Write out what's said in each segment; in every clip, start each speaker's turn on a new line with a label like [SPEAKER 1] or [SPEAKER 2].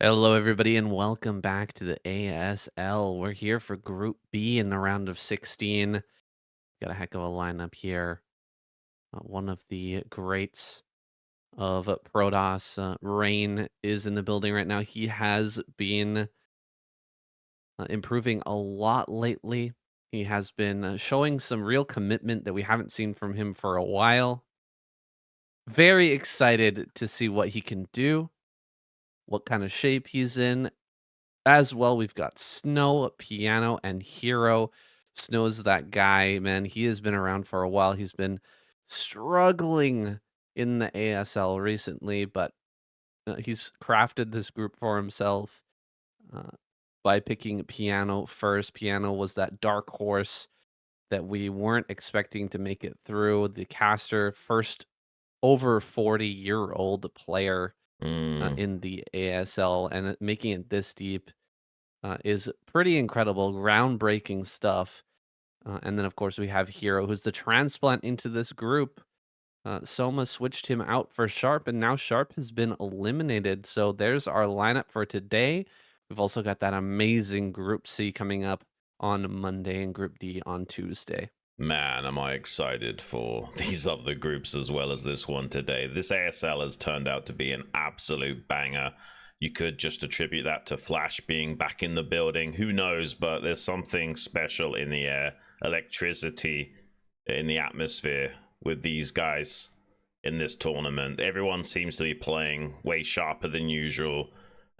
[SPEAKER 1] Hello, everybody, and welcome back to the ASL. We're here for Group B in the round of 16. Got a heck of a lineup here. One of the greats of Protoss, Rain, is in the building right now. He has been improving a lot lately. He has been showing some real commitment that we haven't seen from him for a while. Very excited to see what he can do, what kind of shape he's in. As well, we've got Snow, Piano, and Hero. Snow's that guy, man. He has been around for a while. He's been struggling in the ASL recently, but he's crafted this group for himself uh, by picking Piano first. Piano was that dark horse that we weren't expecting to make it through. The caster, first over 40-year-old player
[SPEAKER 2] Mm,
[SPEAKER 1] in the ASL, and making it this deep is pretty incredible, groundbreaking stuff. And then, of course, we have Hero, who's the transplant into this group. Soma switched him out for Sharp, and now Sharp has been eliminated. So there's our lineup for today. We've also got that amazing Group C coming up on Monday and Group D on Tuesday.
[SPEAKER 2] man, am I excited for these other groups as well as this one today. This ASL has turned out to be an absolute banger. You could just attribute that to Flash being back in the building. Who knows, but there's something special in the air. Electricity in the atmosphere with these guys in this tournament. Everyone seems to be playing way sharper than usual.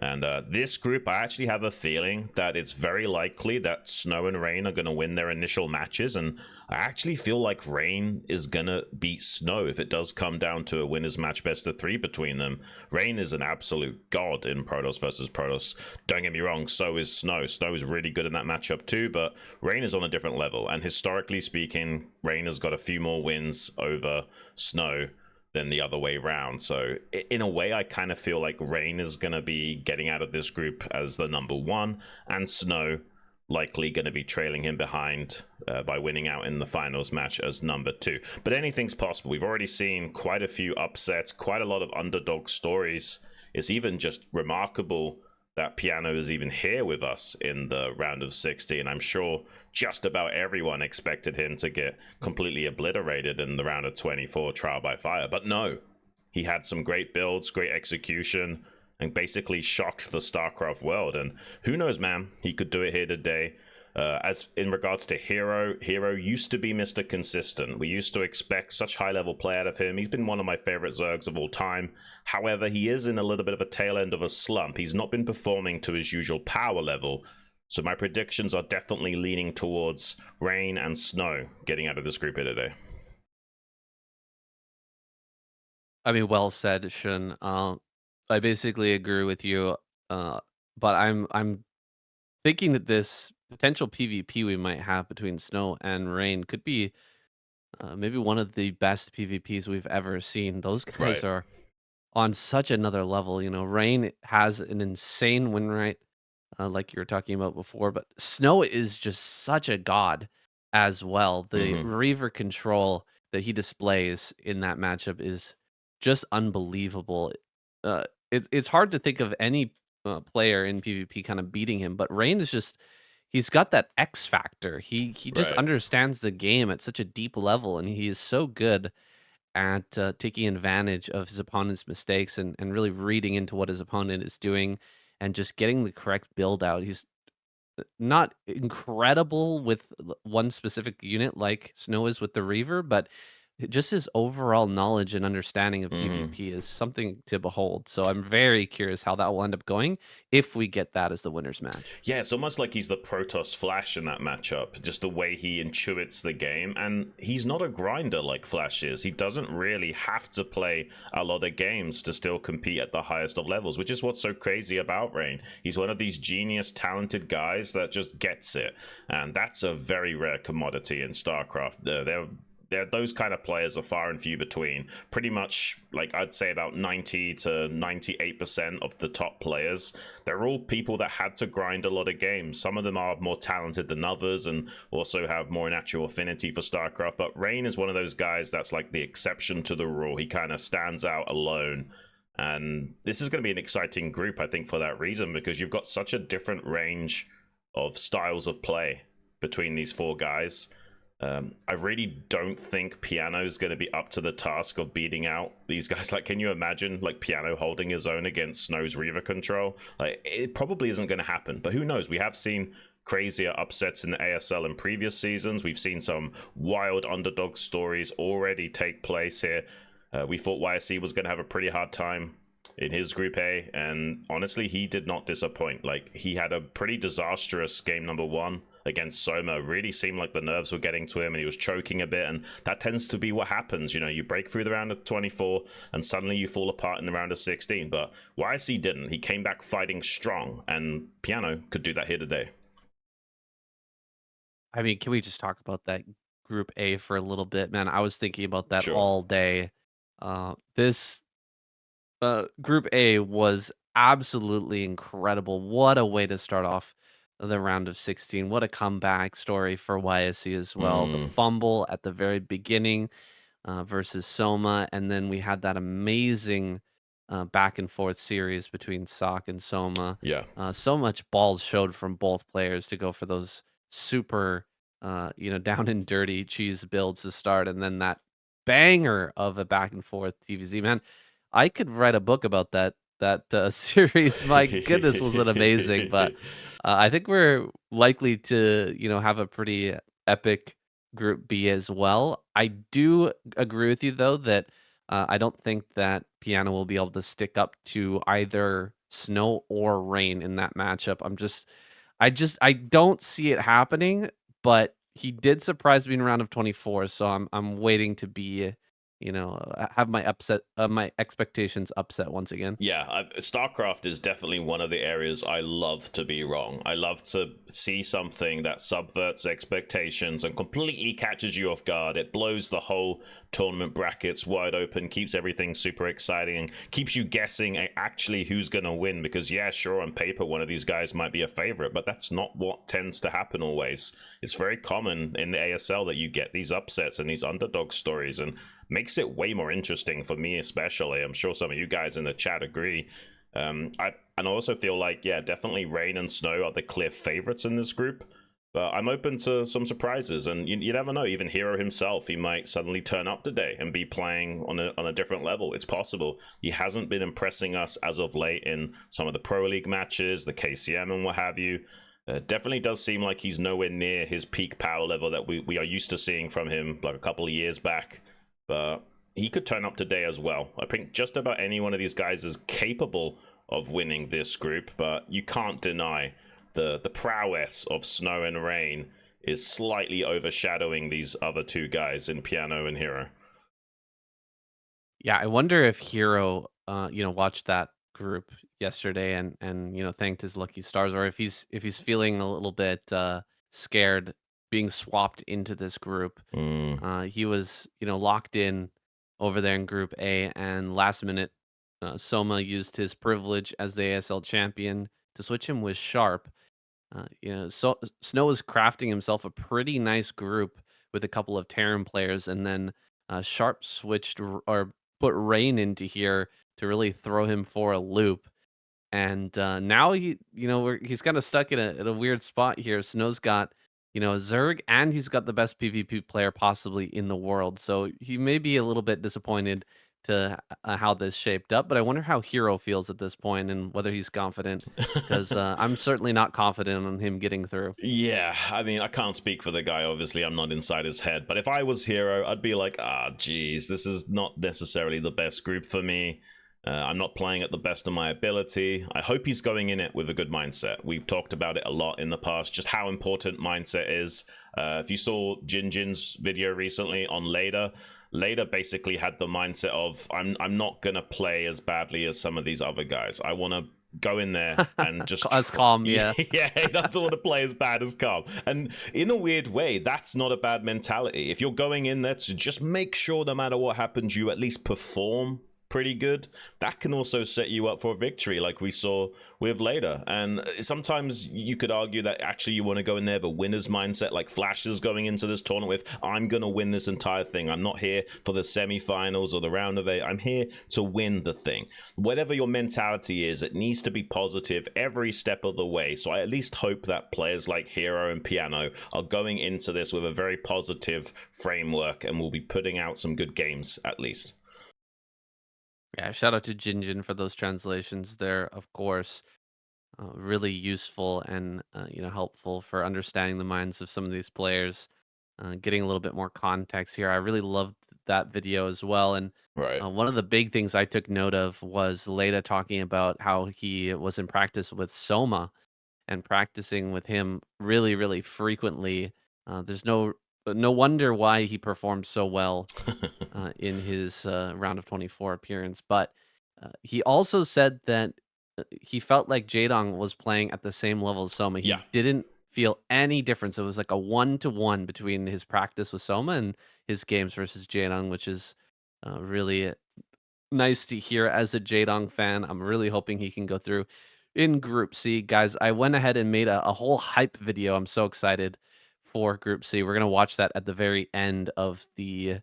[SPEAKER 2] And this group, I actually have a feeling that it's very likely that Snow and Rain are going to win their initial matches. And I actually feel like Rain is going to beat Snow if it does come down to a winner's match best of three between them. Rain is an absolute god in Protoss versus Protoss. Don't get me wrong, so is Snow. Snow is really good in that matchup too, but Rain is on a different level. And historically speaking, Rain has got a few more wins over Snow than the other way around. So in a way, I kind of feel like Rain is going to be getting out of this group as the number one, and Snow likely going to be trailing him behind by winning out in the finals match as number two. But anything's possible. We've already seen quite a few upsets, quite a lot of underdog stories. It's even just remarkable that Piano is even here with us in the round of 60, and I'm sure just about everyone expected him to get completely obliterated in the round of 24 trial by fire. But no, he had some great builds, great execution, and basically shocked the StarCraft world. And who knows, man, he could do it here today. As in regards to Hero, Hero used to be Mr. Consistent. We used to expect such high-level play out of him. He's been one of my favorite Zergs of all time. However, he is in a little bit of a tail end of a slump. He's not been performing to his usual power level. So my predictions are definitely leaning towards Rain and Snow getting out of this group here today.
[SPEAKER 1] I mean, well said, Shun. I basically agree with you, uh, but I'm thinking that this potential PvP we might have between Snow and Rain could be maybe one of the best PvPs we've ever seen. Those guys
[SPEAKER 2] Right.
[SPEAKER 1] are on such another level. You know, Rain has an insane win rate, like you were talking about before, but Snow is just such a god as well. The
[SPEAKER 2] Mm-hmm.
[SPEAKER 1] Reaver control that he displays in that matchup is just unbelievable. It's hard to think of any player in PvP kind of beating him, but Rain is just he's got that X factor. He just
[SPEAKER 2] Right.
[SPEAKER 1] understands the game at such a deep level, and he is so good at taking advantage of his opponent's mistakes and really reading into what his opponent is doing and just getting the correct build out. He's not incredible with one specific unit like Snow is with the Reaver, but just his overall knowledge and understanding of
[SPEAKER 2] Mm-hmm.
[SPEAKER 1] PvP is something to behold. So I'm very curious how that will end up going if we get that as the winner's match.
[SPEAKER 2] Yeah, it's almost like he's the Protoss Flash in that matchup, just the way he intuits the game. And he's not a grinder like Flash is. He doesn't really have to play a lot of games to still compete at the highest of levels, which is what's so crazy about Rain. He's one of these genius, talented guys that just gets it. And that's a very rare commodity in StarCraft. Those kind of players are far and few between. Pretty much, like I'd say, about 90 to 98% of the top players, they're all people that had to grind a lot of games. Some of them are more talented than others and also have more natural affinity for StarCraft. But Rain is one of those guys that's like the exception to the rule. He kind of stands out alone. And this is going to be an exciting group, I think, for that reason, because you've got such a different range of styles of play between these four guys. I really don't think Piano's going to be up to the task of beating out these guys. Like, can you imagine like Piano holding his own against Snow's Reaver control? Like, it probably isn't going to happen, but who knows? We have seen crazier upsets in the ASL in previous seasons. We've seen some wild underdog stories already take place here. We thought YSC was going to have a pretty hard time in his Group A, and honestly, he did not disappoint. Like, he had a pretty disastrous game number 1 against Soma. Really seemed like the nerves were getting to him, and he was choking a bit, and that tends to be what happens. You know, you break through the round of 24, and suddenly you fall apart in the round of 16, but YSC didn't. He came back fighting strong, and Piano could do that here today.
[SPEAKER 1] I mean, can we just talk about that Group A for a little bit, man? I was thinking about that
[SPEAKER 2] Sure.
[SPEAKER 1] all day. This Group A was absolutely incredible. What a way to start off the round of 16. What a comeback story for YSC as well. The fumble at the very beginning versus Soma, and then we had that amazing back and forth series between Sock and Soma.
[SPEAKER 2] Yeah.
[SPEAKER 1] So much balls showed from both players to go for those super, down and dirty cheese builds to start, and then that banger of a back and forth TVZ. Man, I could write a book about that series. My goodness, was it amazing! But I think we're likely to, have a pretty epic Group B as well. I do agree with you though that I don't think that Piano will be able to stick up to either Snow or Rain in that matchup. I don't see it happening, but he did surprise me in round of 24, so I'm waiting to be, have my expectations upset once again.
[SPEAKER 2] Yeah, StarCraft is definitely one of the areas I love to be wrong. I love to see something that subverts expectations and completely catches you off guard. It blows the whole tournament brackets wide open, keeps everything super exciting, and keeps you guessing actually who's going to win. Because, yeah, sure, on paper, one of these guys might be a favorite, but that's not what tends to happen always. It's very common in the ASL that you get these upsets and these underdog stories, and makes it way more interesting for me especially. I'm sure some of you guys in the chat agree. I also feel like, yeah, definitely Rain and Snow are the clear favorites in this group, but I'm open to some surprises, and you never know. Even Hero himself, he might suddenly turn up today and be playing on a different level. It's possible. He hasn't been impressing us as of late in some of the Pro League matches, the KCM and what have you. Definitely does seem like he's nowhere near his peak power level that we are used to seeing from him like a couple of years back. But he could turn up today as well. I think just about any one of these guys is capable of winning this group, but you can't deny the prowess of Snow and Rain is slightly overshadowing these other two guys in Piano and Hero.
[SPEAKER 1] Yeah, I wonder if Hero, watched that group yesterday and thanked his lucky stars, or if he's feeling a little bit scared being swapped into this group. He was, locked in over there in Group A, and last minute, Soma used his privilege as the ASL champion to switch him with Sharp. So Snow was crafting himself a pretty nice group with a couple of Terran players, and then Sharp switched or put Rain into here to really throw him for a loop. And now he's kind of stuck in a weird spot here. Snow's got Zerg, and he's got the best PvP player possibly in the world. So he may be a little bit disappointed to how this shaped up. But I wonder how Hero feels at this point and whether he's confident, because I'm certainly not confident on him getting through.
[SPEAKER 2] Yeah, I mean, I can't speak for the guy, obviously. I'm not inside his head. But if I was Hero, I'd be like, geez, this is not necessarily the best group for me. I'm not playing at the best of my ability. I hope he's going in it with a good mindset. We've talked about it a lot in the past, just how important mindset is. If you saw Jin's video recently on Later basically had the mindset of, I'm not going to play as badly as some of these other guys. I want to go in there and just
[SPEAKER 1] as calm, yeah.
[SPEAKER 2] Yeah, he doesn't want to play as bad as calm. And in a weird way, that's not a bad mentality. If you're going in there to just make sure no matter what happens, you at least perform pretty good, that can also set you up for a victory like we saw with later. And sometimes you could argue that actually you want to go in there with a winner's mindset, like Flash is going into this tournament with, I'm going to win this entire thing. I'm not here for the semifinals or the round of 8. I'm here to win the thing. Whatever your mentality is, it needs to be positive every step of the way. So I at least hope that players like Hero and Piano are going into this with a very positive framework and will be putting out some good games at least.
[SPEAKER 1] Yeah, shout out to Jinjin for those translations there, of course. Really useful and helpful for understanding the minds of some of these players. Getting a little bit more context here. I really loved that video as well. And
[SPEAKER 2] Right.
[SPEAKER 1] one of the big things I took note of was Leda talking about how he was in practice with Soma and practicing with him really, really frequently. There's no wonder why he performed so well in his round of 24 appearance. But he also said that he felt like Jaedong was playing at the same level as Soma.
[SPEAKER 2] Yeah.
[SPEAKER 1] He didn't feel any difference. It was like a 1-to-1 between his practice with Soma and his games versus Jaedong, which is really nice to hear as a Jaedong fan. I'm really hoping he can go through in Group C. Guys, I went ahead and made a whole hype video. I'm so excited for Group C. We're going to watch that at the very end of the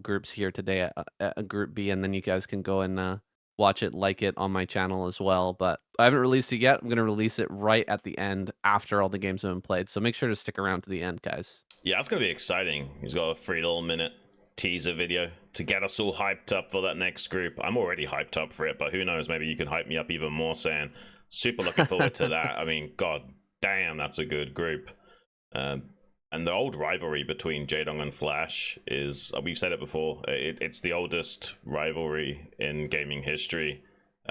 [SPEAKER 1] groups here today at Group B, and then you guys can go and watch it, like it on my channel as well. But I haven't released it yet. I'm going to release it right at the end after all the games have been played. So make sure to stick around to the end, guys.
[SPEAKER 2] Yeah, it's going to be exciting. He's got a 3 little minute teaser video to get us all hyped up for that next group. I'm already hyped up for it, but who knows? Maybe you can hype me up even more, saying super looking forward to that. I mean, god damn, that's a good group. And the old rivalry between Jaedong and Flash is, we've said it before, it's the oldest rivalry in gaming history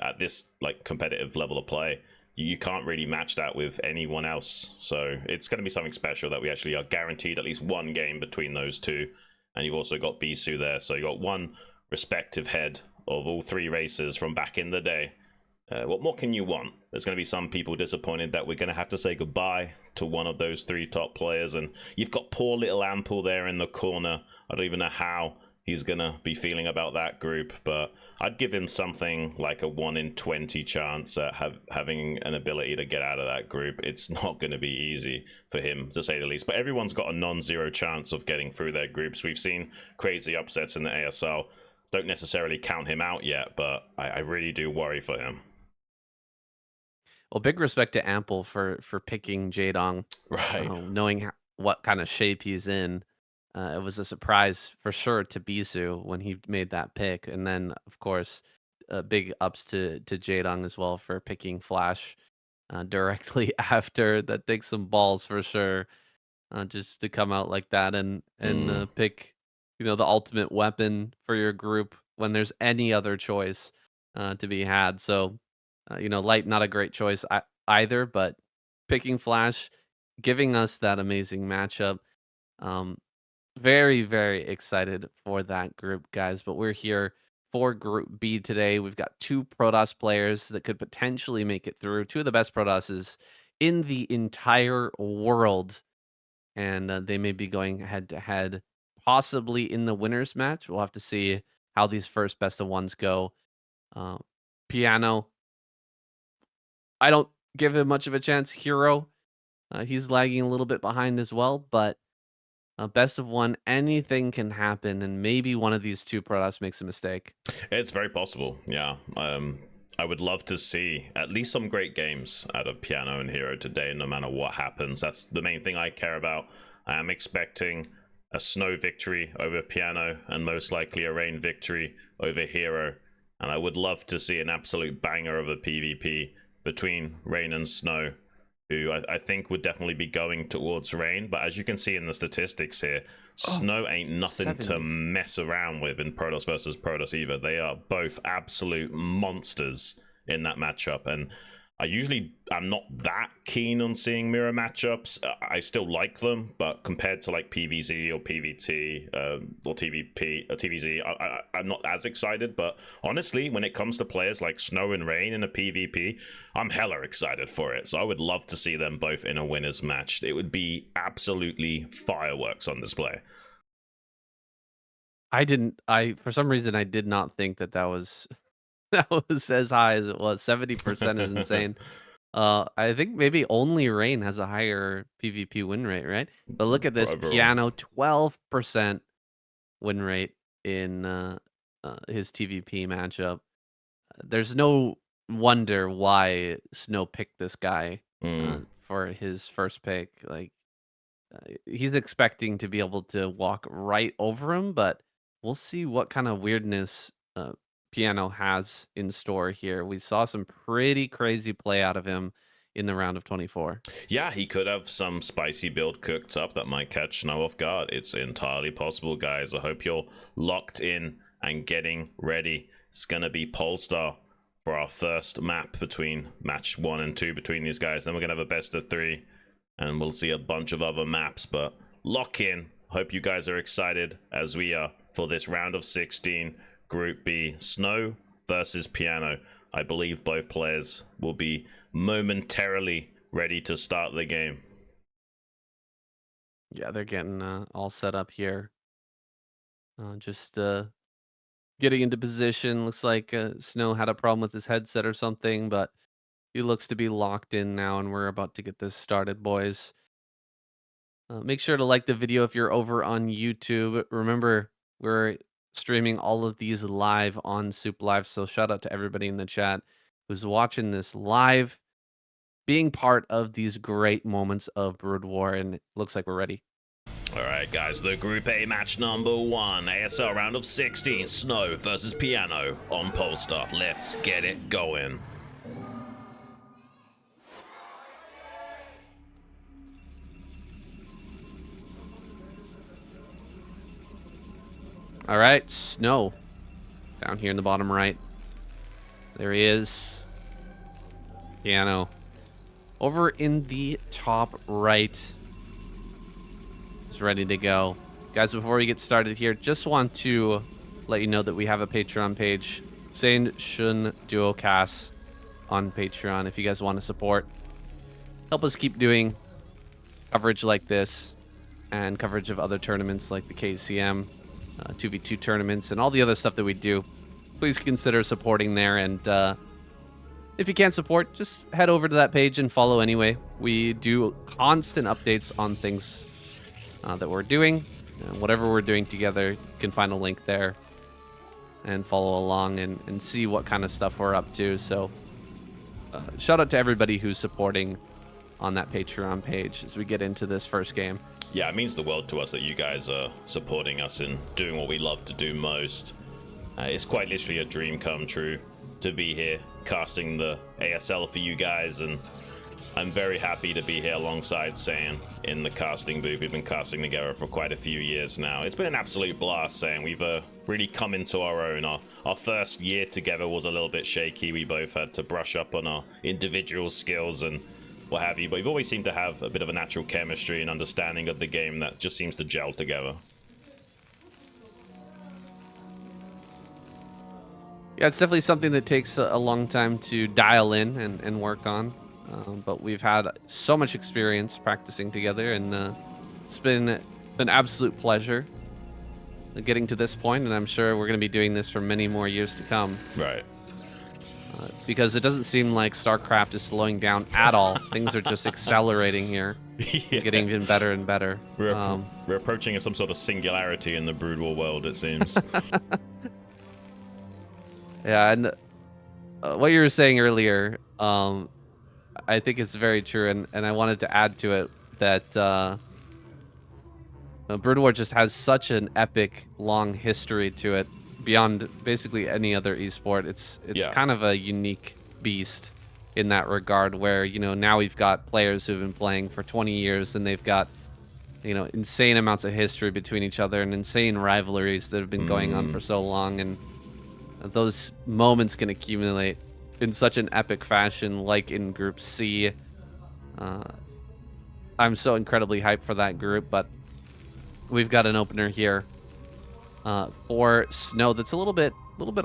[SPEAKER 2] at this like competitive level of play. You can't really match that with anyone else. So it's going to be something special that we actually are guaranteed at least one game between those two. And you've also got Bisu there. So you got one respective head of all 3 races from back in the day. What more can you want? There's going to be some people disappointed that we're going to have to say goodbye to one of those 3 top players. And you've got poor little Ample there in the corner. I don't even know how he's going to be feeling about that group. But I'd give him something like a 1 in 20 chance at having an ability to get out of that group. It's not going to be easy for him, to say the least. But everyone's got a non-zero chance of getting through their groups. We've seen crazy upsets in the ASL. Don't necessarily count him out yet, but I really do worry for him.
[SPEAKER 1] Well, big respect to Ample for picking Jaedong,
[SPEAKER 2] Right.
[SPEAKER 1] knowing what kind of shape he's in. It was a surprise for sure to Bisu when he made that pick, and then of course, big ups to Jaedong as well for picking Flash directly after. That takes some balls for sure, just to come out like that and pick the ultimate weapon for your group when there's any other choice to be had. So Light, not a great choice either, but picking Flash, giving us that amazing matchup. Um, very, very excited for that group, guys. But we're here for Group B today. We've got 2 Protoss players that could potentially make it through. 2 of the best Protosses in the entire world. And they may be going head to head, possibly in the winners match. We'll have to see how these first best of ones go. Uh, Piano, I don't give him much of a chance. Hero, he's lagging a little bit behind as well, but best of one, anything can happen, and maybe one of these 2 Protoss makes a mistake.
[SPEAKER 2] It's very possible, yeah. I would love to see at least some great games out of Piano and Hero today, no matter what happens. That's the main thing I care about. I am expecting a Snow victory over Piano and most likely a Rain victory over Hero. And I would love to see an absolute banger of a PvP between Rain and Snow, who I think would definitely be going towards Rain. But as you can see in the statistics here, Snow ain't nothing
[SPEAKER 1] 70.
[SPEAKER 2] to mess around with in Protoss versus Protoss either. They are both absolute monsters in that matchup. And I'm not that keen on seeing mirror matchups. I still like them, but compared to like PvZ or PvT or TVP or TVZ, I'm not as excited. But honestly, when it comes to players like Snow and Rain in a PvP, I'm hella excited for it. So I would love to see them both in a winners match. It would be absolutely fireworks on display.
[SPEAKER 1] I didn't. I For some reason I did not think that that was that was as high as it was. 70% is insane. I think maybe only Rain has a higher PvP win rate, right? But look at this
[SPEAKER 2] Overall.
[SPEAKER 1] piano, 12% win rate in his TvP matchup. There's no wonder why Snow picked this guy
[SPEAKER 2] Mm.
[SPEAKER 1] for his first pick. Like he's expecting to be able to walk right over him, but we'll see what kind of weirdness Piano has in store here. We saw some pretty crazy play out of him in the round of 24.
[SPEAKER 2] Yeah, he could have some spicy build cooked up that might catch Snow off guard. It's entirely possible, guys. I hope you're locked in and getting ready. It's going to be Polestar for our first map between match 1 and 2 between these guys. Then we're going to have a best of 3, and we'll see a bunch of other maps. But lock in. Hope you guys are excited as we are for this round of 16, Group B. Snow versus Piano. I believe both players will be momentarily ready to start the game.
[SPEAKER 1] Yeah, they're getting all set up here. Just getting into position. Looks like Snow had a problem with his headset or something, but he looks to be locked in now, and we're about to get this started, boys. Make sure to like the video if you're over on YouTube. Remember, we're streaming all of these live on Soup Live, so shout out to everybody in the chat who's watching this live, being part of these great moments of Brood War, and it looks like we're ready.
[SPEAKER 2] All right, guys, the Group A match number 1, ASL round of 16, Snow versus Piano on Polestar. Let's get it going.
[SPEAKER 1] All right, Snow down here in the bottom right. There he is. Piano over in the top right. Is ready to go. Guys, before we get started here, just want to let you know that we have a Patreon page, Sane Shun Duocast on Patreon. If you guys want to support, help us keep doing coverage like this and coverage of other tournaments like the KCM, 2v2 tournaments, and all the other stuff that we do. Please consider supporting there. And if you can't support, just head over to that page and follow anyway. We do constant updates on things that we're doing. Whatever we're doing together, you can find a link there and follow along and see what kind of stuff we're up to. So shout out to everybody who's supporting on that Patreon page as we get into this first game.
[SPEAKER 2] Yeah, it means the world to us that you guys are supporting us and doing what we love to do most. It's quite literally a dream come true to be here casting the ASL for you guys, and I'm very happy to be here alongside Saiyan in the casting booth. We've been casting together for quite a few years now. It's been an absolute blast, Saiyan. We've really come into our own. Our first year together was a little bit shaky. We both had to brush up on our individual skills and what have you, but we've always seemed to have a bit of a natural chemistry and understanding of the game that just seems to gel together.
[SPEAKER 1] Yeah, it's definitely something that takes a long time to dial in and work on. But we've had so much experience practicing together, and it's been an absolute pleasure getting to this point, and I'm sure we're going to be doing this for many more years to come.
[SPEAKER 2] Right.
[SPEAKER 1] Because it doesn't seem like StarCraft is slowing down at all. Things are just accelerating here,
[SPEAKER 2] Yeah.
[SPEAKER 1] getting even better and better.
[SPEAKER 2] We're approaching some sort of singularity in the Brood War world, it seems.
[SPEAKER 1] Yeah, and what you were saying earlier, I think it's very true, and I wanted to add to it that Brood War just has such an epic, long history to it, beyond basically any other esport. It's kind of a unique beast in that regard, where, you know, now we've got players who've been playing for 20 years, and they've got, you know, insane amounts of history between each other and insane rivalries that have been going on for so long, and those moments can accumulate in such an epic fashion, like in Group C. I'm so incredibly hyped for that group, but we've got an opener here for Snow that's a little bit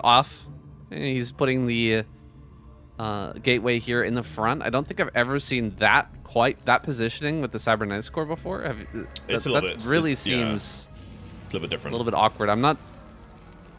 [SPEAKER 1] off. He's putting the gateway here in the front. I don't think I've ever seen that positioning with the Cybernetics Core before.
[SPEAKER 2] It's a little bit
[SPEAKER 1] really
[SPEAKER 2] seems
[SPEAKER 1] seems
[SPEAKER 2] a little bit different.
[SPEAKER 1] A little bit awkward. I'm not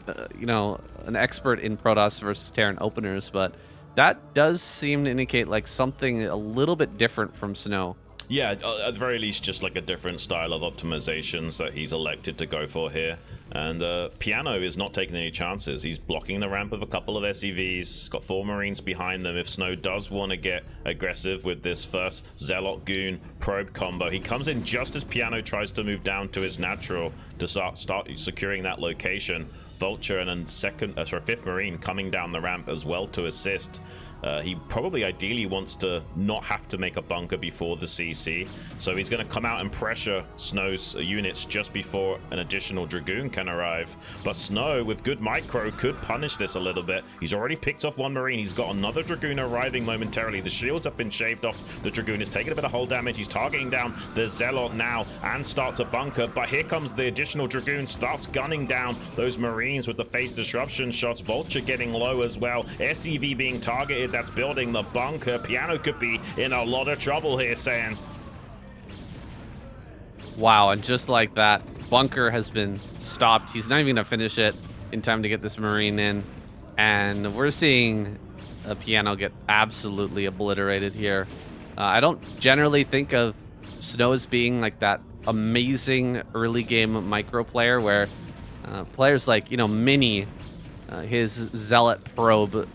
[SPEAKER 1] an expert in Protoss versus Terran openers, but that does seem to indicate like something a little bit different from Snow.
[SPEAKER 2] Yeah, at the very least, just like a different style of optimizations that he's elected to go for here. And Piano is not taking any chances. He's blocking the ramp of a couple of SEVs, got 4 Marines behind them. If Snow does want to get aggressive with this first Zealot Goon probe combo, he comes in just as Piano tries to move down to his natural to start securing that location. Vulture and then fifth Marine coming down the ramp as well to assist. He probably ideally wants to not have to make a bunker before the CC, so he's going to come out and pressure Snow's units just before an additional Dragoon can arrive. But Snow, with good micro, could punish this a little bit. He's already picked off 1 Marine. He's got another Dragoon arriving momentarily. The shields have been shaved off. The Dragoon is taking a bit of hull damage. He's targeting down the Zealot now and starts a bunker, but here comes the additional Dragoon, starts gunning down those Marines with the phase disruption shots. Vulture getting low as well. SEV being targeted. That's building the bunker. Piano could be in a lot of trouble here, Saiyan.
[SPEAKER 1] Wow, and just like that, bunker has been stopped. He's not even going to finish it in time to get this Marine in. And we're seeing a Piano get absolutely obliterated here. I don't generally think of Snow as being like that amazing early game micro player where players like, Mini, his Zealot probe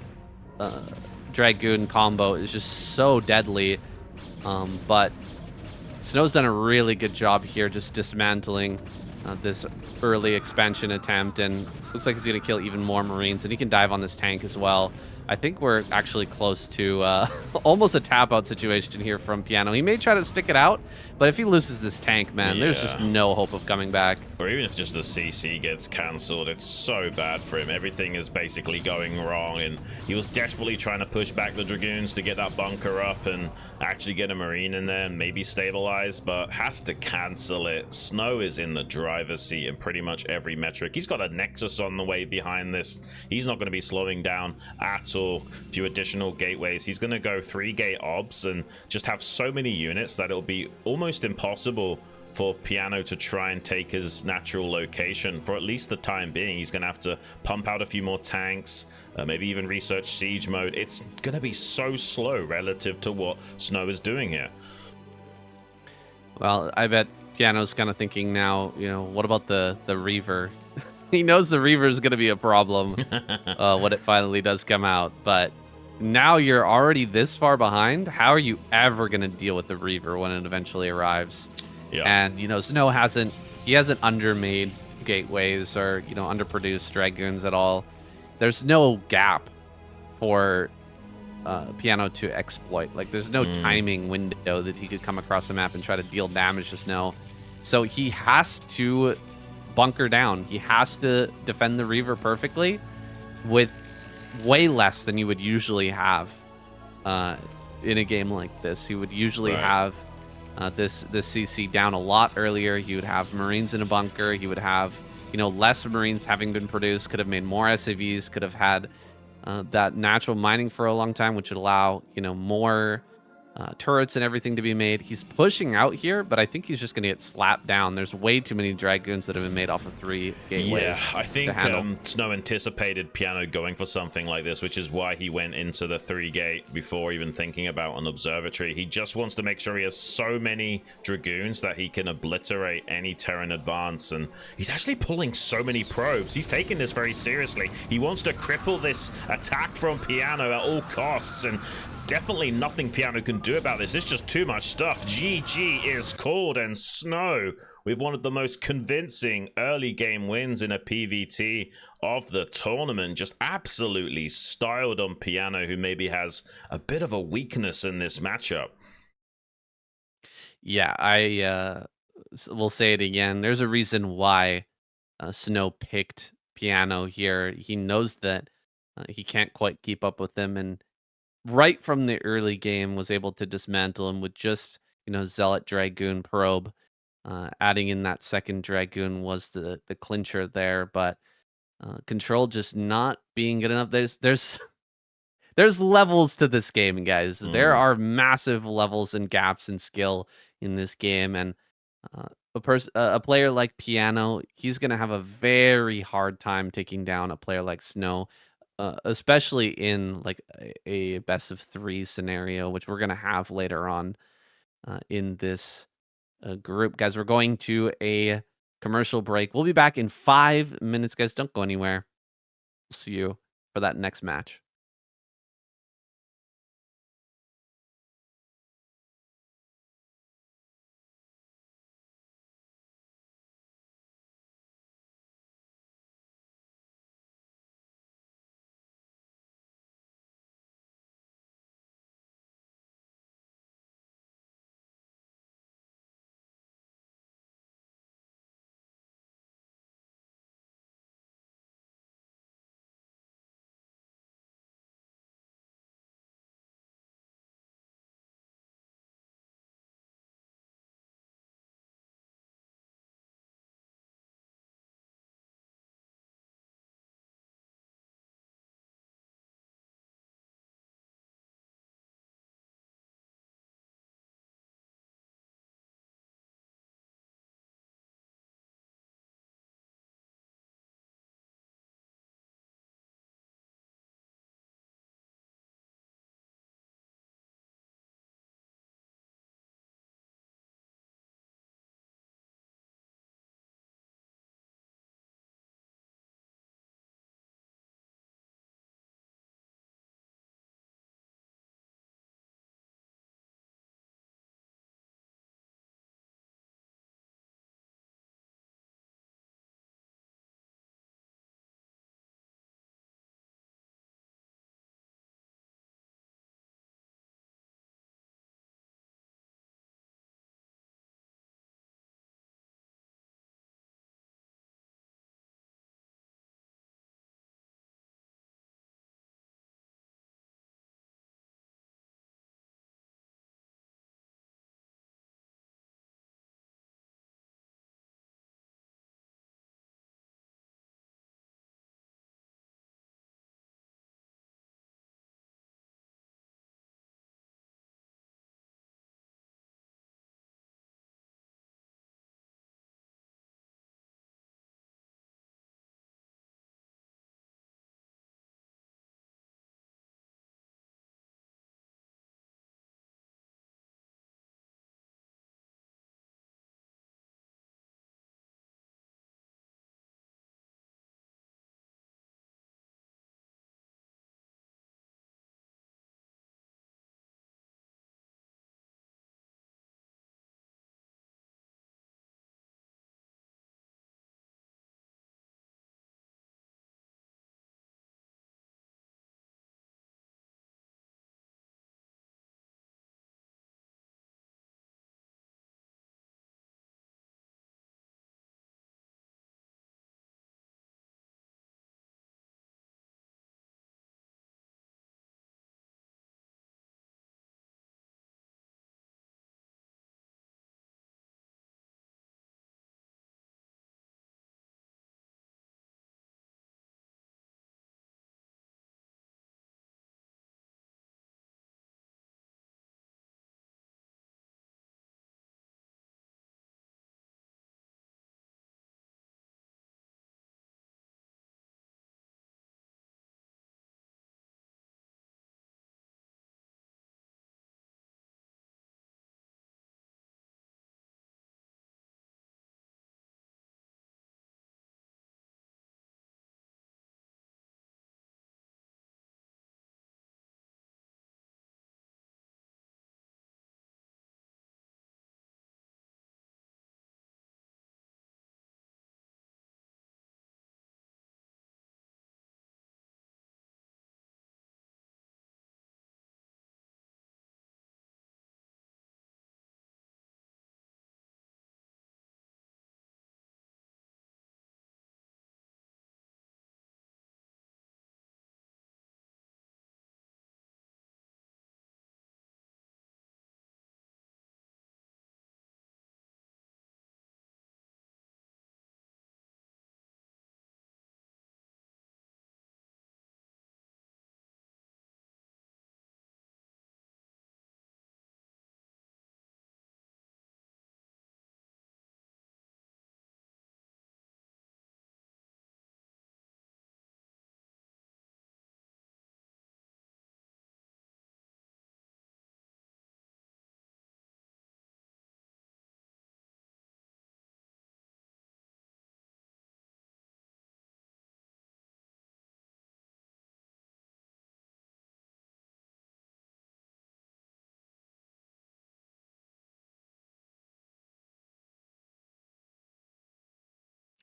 [SPEAKER 1] Dragoon combo is just so deadly. But Snow's done a really good job here just dismantling this early expansion attempt, and looks like he's going to kill even more Marines, and he can dive on this tank as well. I think we're actually close to almost a tap-out situation here from Piano. He may try to stick it out, but if he loses this tank, man, there's just no hope of coming back.
[SPEAKER 2] Or even if just the CC gets cancelled, it's so bad for him. Everything is basically going wrong, and he was desperately trying to push back the Dragoons to get that bunker up and actually get a Marine in there and maybe stabilize, but has to cancel it. Snow is in the driver's seat in pretty much every metric. He's got a Nexus on the way behind this. He's not going to be slowing down at all. A few additional gateways. He's going to go 3 gate obs and just have so many units that it'll be almost impossible for Piano to try and take his natural location for at least the time being. He's going to have to pump out a few more tanks, maybe even research siege mode. It's going to be so slow relative to what Snow is doing here.
[SPEAKER 1] Well, I bet Piano's kind of thinking now, what about the Reaver? He knows the Reaver is going to be a problem when it finally does come out, but now you're already this far behind. How are you ever going to deal with the Reaver when it eventually arrives?
[SPEAKER 2] Yeah.
[SPEAKER 1] And, Snow hasn't undermade gateways or, underproduced Dragoons at all. There's no gap for Piano to exploit. Like, there's no timing window that he could come across the map and try to deal damage to Snow. So he has to bunker down. He has to defend the Reaver perfectly with way less than you would usually have in a game like this. He would usually have this CC down a lot earlier. He would have Marines in a bunker. He would have, less Marines having been produced, could have made more SAVs, could have had that natural mining for a long time, which would allow, more turrets and everything to be made. He's pushing out here, but I think he's just going to get slapped down. There's way too many Dragoons that have been made off of 3 gateways.
[SPEAKER 2] Yeah, I think Snow anticipated Piano going for something like this, which is why he went into the 3 gate before even thinking about an observatory. He just wants to make sure he has so many Dragoons that he can obliterate any Terran advance, and he's actually pulling so many probes. He's taking this very seriously. He wants to cripple this attack from Piano at all costs, and definitely nothing Piano can do about this. It's just too much stuff. GG is called, and Snow with one of the most convincing early game wins in a PvT of the tournament. Just absolutely styled on Piano, who maybe has a bit of a weakness in this matchup.
[SPEAKER 1] Yeah, I will say it again. There's a reason why Snow picked Piano here. He knows that he can't quite keep up with them, and right from the early game was able to dismantle him with just, Zealot Dragoon probe. Adding in that second Dragoon was the clincher there, but control just not being good enough. There's levels to this game, guys. There are massive levels and gaps in skill in this game, and a player like Piano, he's gonna have a very hard time taking down a player like Snow, especially in like a best of 3 scenario, which we're gonna have later on in this group. Guys, we're going to a commercial break. We'll be back in 5 minutes, guys. Don't go anywhere. See you for that next match.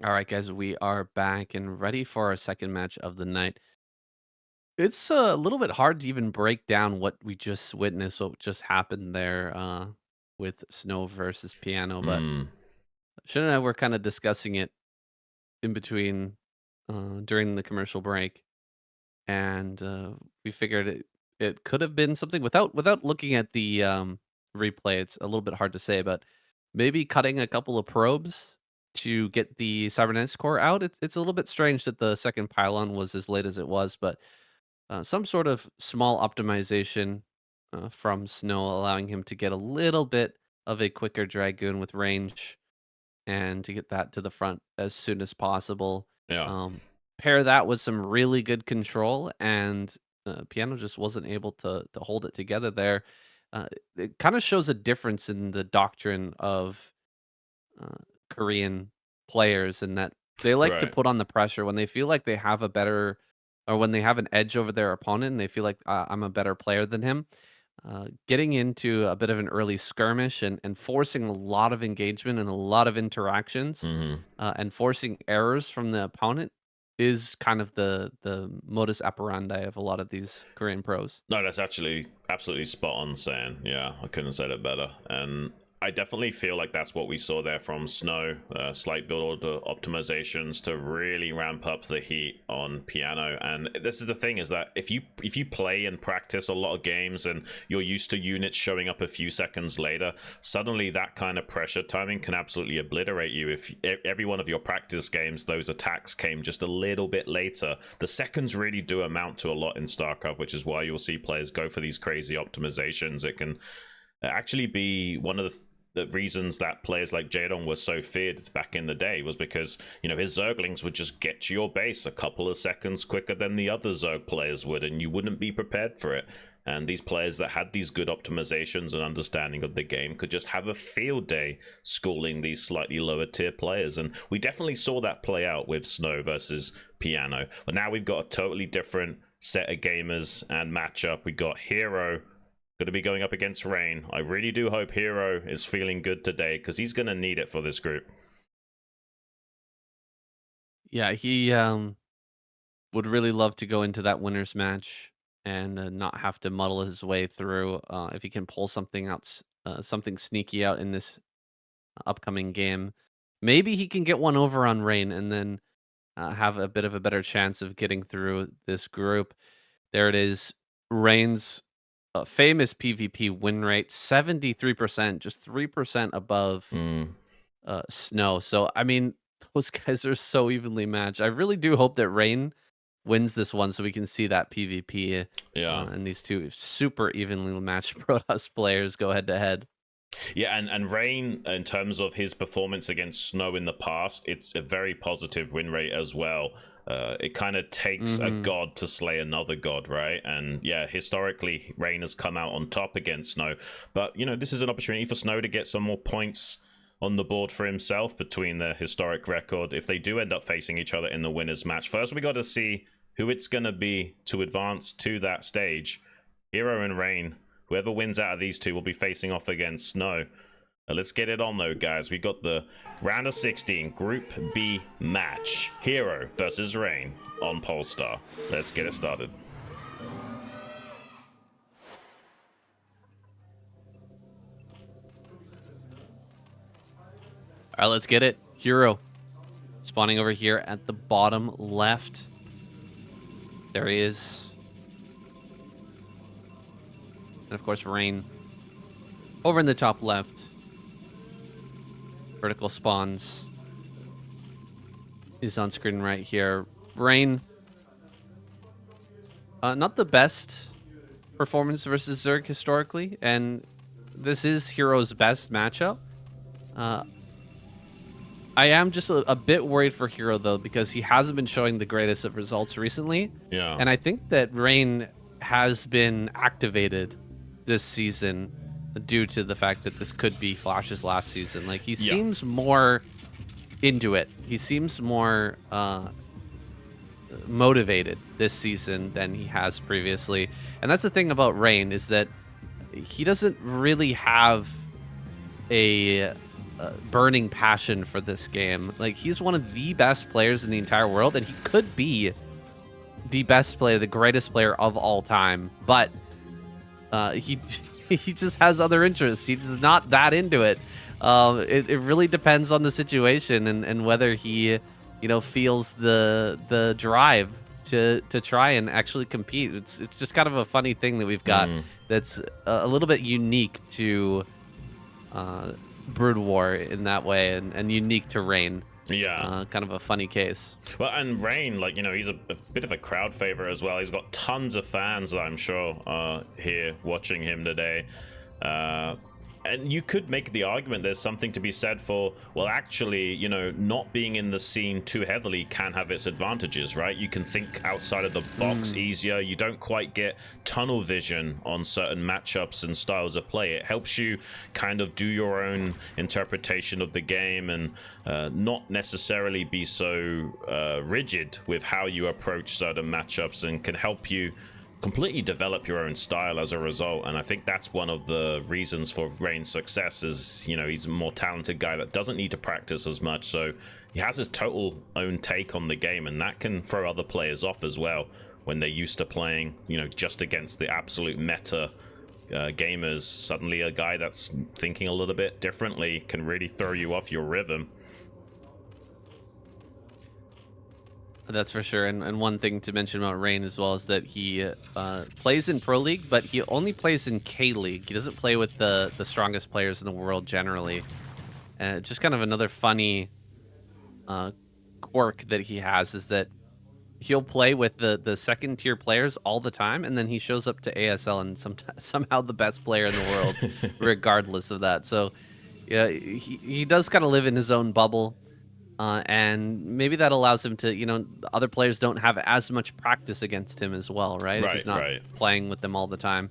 [SPEAKER 1] All right, guys, we are back and ready for our second match of the night. It's a little bit hard to even break down what we just witnessed, what just happened there with Snow versus Piano, but
[SPEAKER 2] Mm,
[SPEAKER 1] Shin and I were kind of discussing it in between during the commercial break, and we figured it could have been something without looking at the replay. It's a little bit hard to say, but maybe cutting a couple of probes to get the cybernetics core out. It's a little bit strange that the second pylon was as late as it was, but some sort of small optimization from Snow, allowing him to get a little bit of a quicker dragoon with range and to get that to the front as soon as possible.
[SPEAKER 2] yeah.
[SPEAKER 1] Um, Pair that with some really good control, and Piano just wasn't able to hold it together there. Uh, it kind of shows a difference in the doctrine of uh, Korean players in that they like to
[SPEAKER 2] Right.
[SPEAKER 1] put on the pressure when they feel like they have a better or when they have an edge over their opponent and they feel like I'm a better player than him. Getting into a bit of an early skirmish and forcing a lot of engagement and a lot of interactions
[SPEAKER 2] Hmm.
[SPEAKER 1] and forcing errors from the opponent is kind of the modus operandi of a lot of these Korean pros.
[SPEAKER 2] No, that's actually absolutely spot on saying. Yeah, I couldn't have said it better. And I definitely feel like that's what we saw there from Snow. Slight build order optimizations to really ramp up the heat on Piano. And this is the thing, is that if you play and practice a lot of games and you're used to units showing up a few seconds later, suddenly that kind of pressure timing can absolutely obliterate you. If every one of your practice games, those attacks came just a little bit later, the seconds really do amount to a lot in StarCraft, which is why you'll see players go for these crazy optimizations. It can actually be one of the reasons that players like Jadon were so feared back in the day, was because, you know, his Zerglings would just get to your base a couple of seconds quicker than the other Zerg players would, and you wouldn't be prepared for it. And these players that had these good optimizations and understanding of the game could just have a field day schooling these slightly lower tier players. And we definitely saw that play out with Snow versus Piano. But now we've got a totally different set of gamers and matchup. We got Hero going to be going up against Rain. I really do hope Hero is feeling good today, because he's going to need it for this group.
[SPEAKER 1] Yeah, he would really love to go into that winners match and not have to muddle his way through. If he can pull something out, something sneaky out in this upcoming game, maybe he can get one over on Rain and then have a bit of a better chance of getting through this group. There it is. Rain's famous PvP win rate, 73%, just 3% above
[SPEAKER 2] Mm,
[SPEAKER 1] Snow. So, I mean, those guys are so evenly matched. I really do hope that Rain wins this one so we can see that PvP
[SPEAKER 2] yeah.
[SPEAKER 1] and these two super evenly matched Protoss players go head to head.
[SPEAKER 2] Yeah, and Rain, in terms of his performance against Snow in the past, it's a very positive win rate as well. It kind of takes a
[SPEAKER 1] Hmm.
[SPEAKER 2] god to slay another god, right? And yeah, historically, Rain has come out on top against Snow. But, you know, this is an opportunity for Snow to get some more points on the board for himself between their historic record if they do end up facing each other in the winners match. First, we got to see who it's going to be to advance to that stage. Hero and Rain. Whoever wins out of these two will be facing off against Snow. Now let's get it on though, guys. We got the round of 16 Group B match. Hero versus Rain on Polestar. Let's get it started.
[SPEAKER 1] All right, let's get it. Hero spawning over here at the bottom left. There he is. And of course, Rain over in the top left. Vertical spawns is on screen right here. Rain, not the best performance versus Zerg historically, and this is Hero's best matchup. Uh, I am just a bit worried for Hero though, because he hasn't been showing the greatest of results recently,
[SPEAKER 2] Yeah.
[SPEAKER 1] and I think that Rain has been activated this season due to the fact that this could be Flash's last season. Like he
[SPEAKER 2] Yeah.
[SPEAKER 1] seems more into it. He seems more motivated this season than he has previously. And that's the thing about Rain, is that he doesn't really have a burning passion for this game. Like, he's one of the best players in the entire world, and he could be the best player, the greatest player of all time. But he he just has other interests. He's not that into it. It really depends on the situation and whether he, feels the drive to try and actually compete. It's just kind of a funny thing that we've got that's a little bit unique to Brood War in that way, and unique to Rain.
[SPEAKER 2] Yeah.
[SPEAKER 1] Kind of a funny case.
[SPEAKER 2] Well, and Rain, like, he's a bit of a crowd favorite as well. He's got tons of fans, I'm sure, here watching him today. And you could make the argument there's something to be said for, well, actually, not being in the scene too heavily can have its advantages, right? You can think outside of the box easier. You don't quite get tunnel vision on certain matchups and styles of play. It helps you kind of do your own interpretation of the game and not necessarily be so rigid with how you approach certain matchups, and can help you completely develop your own style as a result. And I think that's one of the reasons for Rain's success is, he's a more talented guy that doesn't need to practice as much, so he has his total own take on the game, and that can throw other players off as well when they're used to playing, just against the absolute meta gamers. Suddenly a guy that's thinking a little bit differently can really throw you off your rhythm.
[SPEAKER 1] That's for sure. And one thing to mention about Rain as well is that he plays in Pro League, but he only plays in K League. He doesn't play with the strongest players in the world generally. Just kind of another funny quirk that he has is that he'll play with the second tier players all the time, and then he shows up to ASL and somehow the best player in the world, regardless of that. So yeah, he does kind of live in his own bubble. And maybe that allows him to, other players don't have as much practice against him as well, right? If he's not playing with them all the time,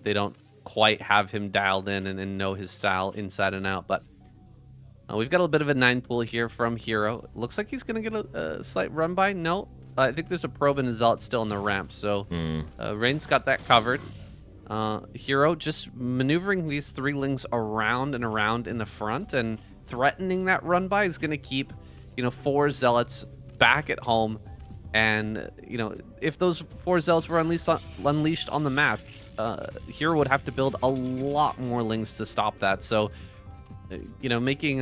[SPEAKER 1] they don't quite have him dialed in and know his style inside and out. But we've got a bit of a 9 pool here from Hero. Looks like he's going to get a slight run by. No, I think there's a probe and a zealot still in the ramp. So Rain's got that covered. Hero just maneuvering these 3-lings around and around in the front, and threatening that run by is going to keep 4 zealots back at home. And if those 4 zealots were unleashed on the map, Hero would have to build a lot more lings to stop that. So making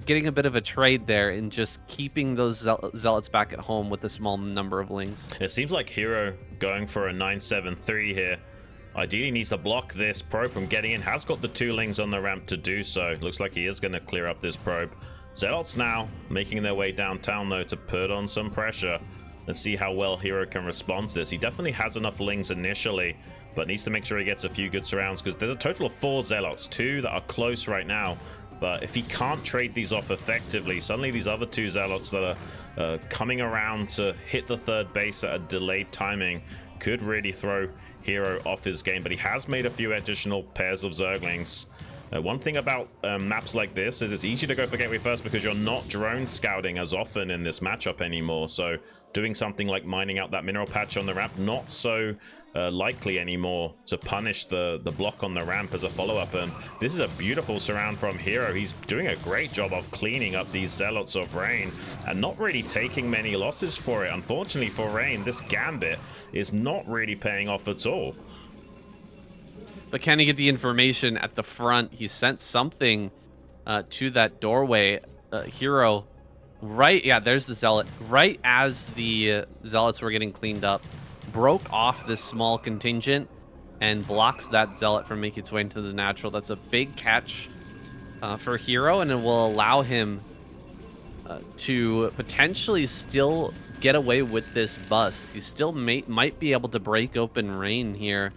[SPEAKER 1] getting a bit of a trade there and just keeping those zealots back at home with a small number of lings.
[SPEAKER 2] It seems like Hero going for a 9-7-3 here. Ideally needs to block this probe from getting in. Has got the 2 lings on the ramp to do so. Looks like he is going to clear up this probe. Zealots now making their way downtown though to put on some pressure. Let's see how well Hero can respond to this. He definitely has enough lings initially, but needs to make sure he gets a few good surrounds, because there's a total of 4 zealots, 2 that are close right now. But if he can't trade these off effectively, suddenly these other 2 zealots that are coming around to hit the 3rd base at a delayed timing could really throw Hero off his game. But he has made a few additional pairs of Zerglings. One thing about maps like this is it's easy to go for gateway first because you're not drone scouting as often in this matchup anymore. So doing something like mining out that mineral patch on the ramp, not so likely anymore to punish the block on the ramp as a follow-up. And this is a beautiful surround from Hero. He's doing a great job of cleaning up these Zealots of Rain and not really taking many losses for it. Unfortunately for Rain, this gambit is not really paying off at all.
[SPEAKER 1] But can he get the information at the front? He sent something to that doorway. Hero, right? Yeah, there's the Zealot. Right as the Zealots were getting cleaned up, broke off this small contingent and blocks that Zealot from making its way into the natural. That's a big catch for Hero, and it will allow him to potentially still get away with this bust. He still might be able to break open Rain here.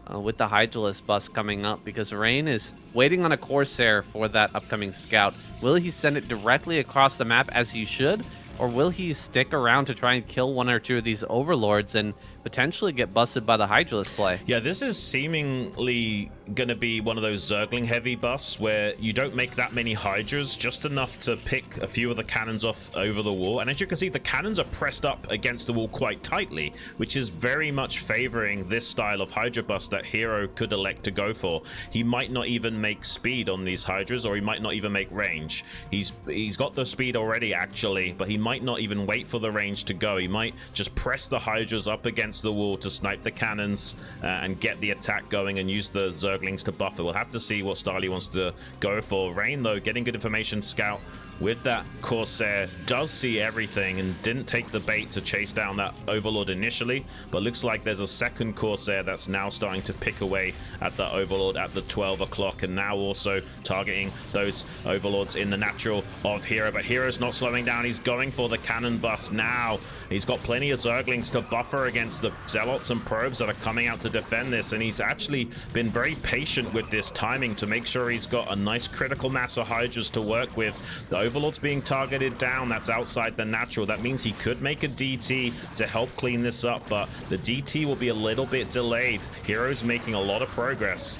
[SPEAKER 1] With the Hydralisk bust coming up, because Rain is waiting on a Corsair for that upcoming scout. Will he send it directly across the map as he should, or will he stick around to try and kill 1 or 2 of these overlords and potentially get busted by the Hydralisk play.
[SPEAKER 2] Yeah, this is seemingly going to be one of those Zergling heavy busts where you don't make that many Hydras, just enough to pick a few of the cannons off over the wall. And as you can see, the cannons are pressed up against the wall quite tightly, which is very much favoring this style of Hydra bust that Hero could elect to go for. He might not even make speed on these Hydras, or he might not even make range. He's got the speed already, actually, but he might not even wait for the range to go. He might just press the Hydras up against the wall to snipe the cannons and get the attack going and use the Zerglings to buffer. We'll have to see what style he wants to go for. Rain, though, getting good information. Scout with that Corsair does see everything and didn't take the bait to chase down that Overlord initially, but looks like there's a second Corsair that's now starting to pick away at the Overlord at the 12 o'clock, and now also targeting those Overlords in the natural of Hero. But Hero's not slowing down. He's going for the cannon bust now. He's got plenty of Zerglings to buffer against the Zealots and Probes that are coming out to defend this, and he's actually been very patient with this timing to make sure he's got a nice critical mass of Hydras to work with. The Overlord's being targeted down. That's outside the natural. That means he could make a DT to help clean this up, but the DT will be a little bit delayed. Hero's making a lot of progress.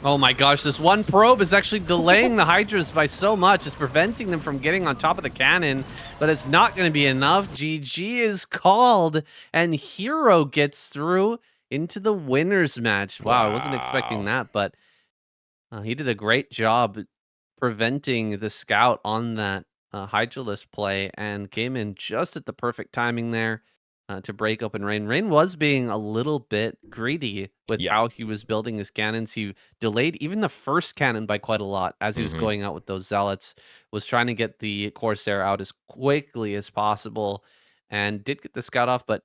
[SPEAKER 1] Oh my gosh, this one probe is actually delaying the Hydras by so much. It's preventing them from getting on top of the cannon, but it's not going to be enough. GG is called, and Hero gets through into the winners match. Wow, I wasn't expecting that, but he did a great job preventing the scout on that Hydralisk play and came in just at the perfect timing there to break open Rain. Rain was being a little bit greedy with
[SPEAKER 2] Yeah.
[SPEAKER 1] how he was building his cannons. He delayed even the first cannon by quite a lot as he was going out with those Zealots, was trying to get the Corsair out as quickly as possible, and did get the scout off, but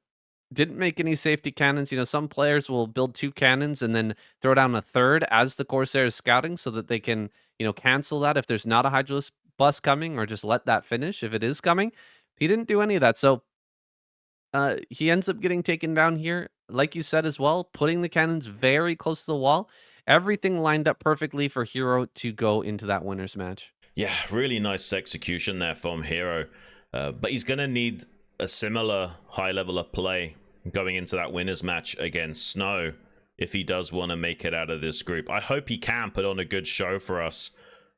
[SPEAKER 1] didn't make any safety cannons. You know, some players will build 2 cannons and then throw down a third as the Corsair is scouting so that they can, you know, cancel that if there's not a Hydralisk bust coming, or just let that finish if it is coming. He didn't do any of that. So he ends up getting taken down here. Like you said as well, putting the cannons very close to the wall. Everything lined up perfectly for Hero to go into that winners match.
[SPEAKER 2] Yeah, really nice execution there from Hero. But he's going to need a similar high level of play going into that winners match against Snow if he does want to make it out of this group. I hope he can put on a good show for us.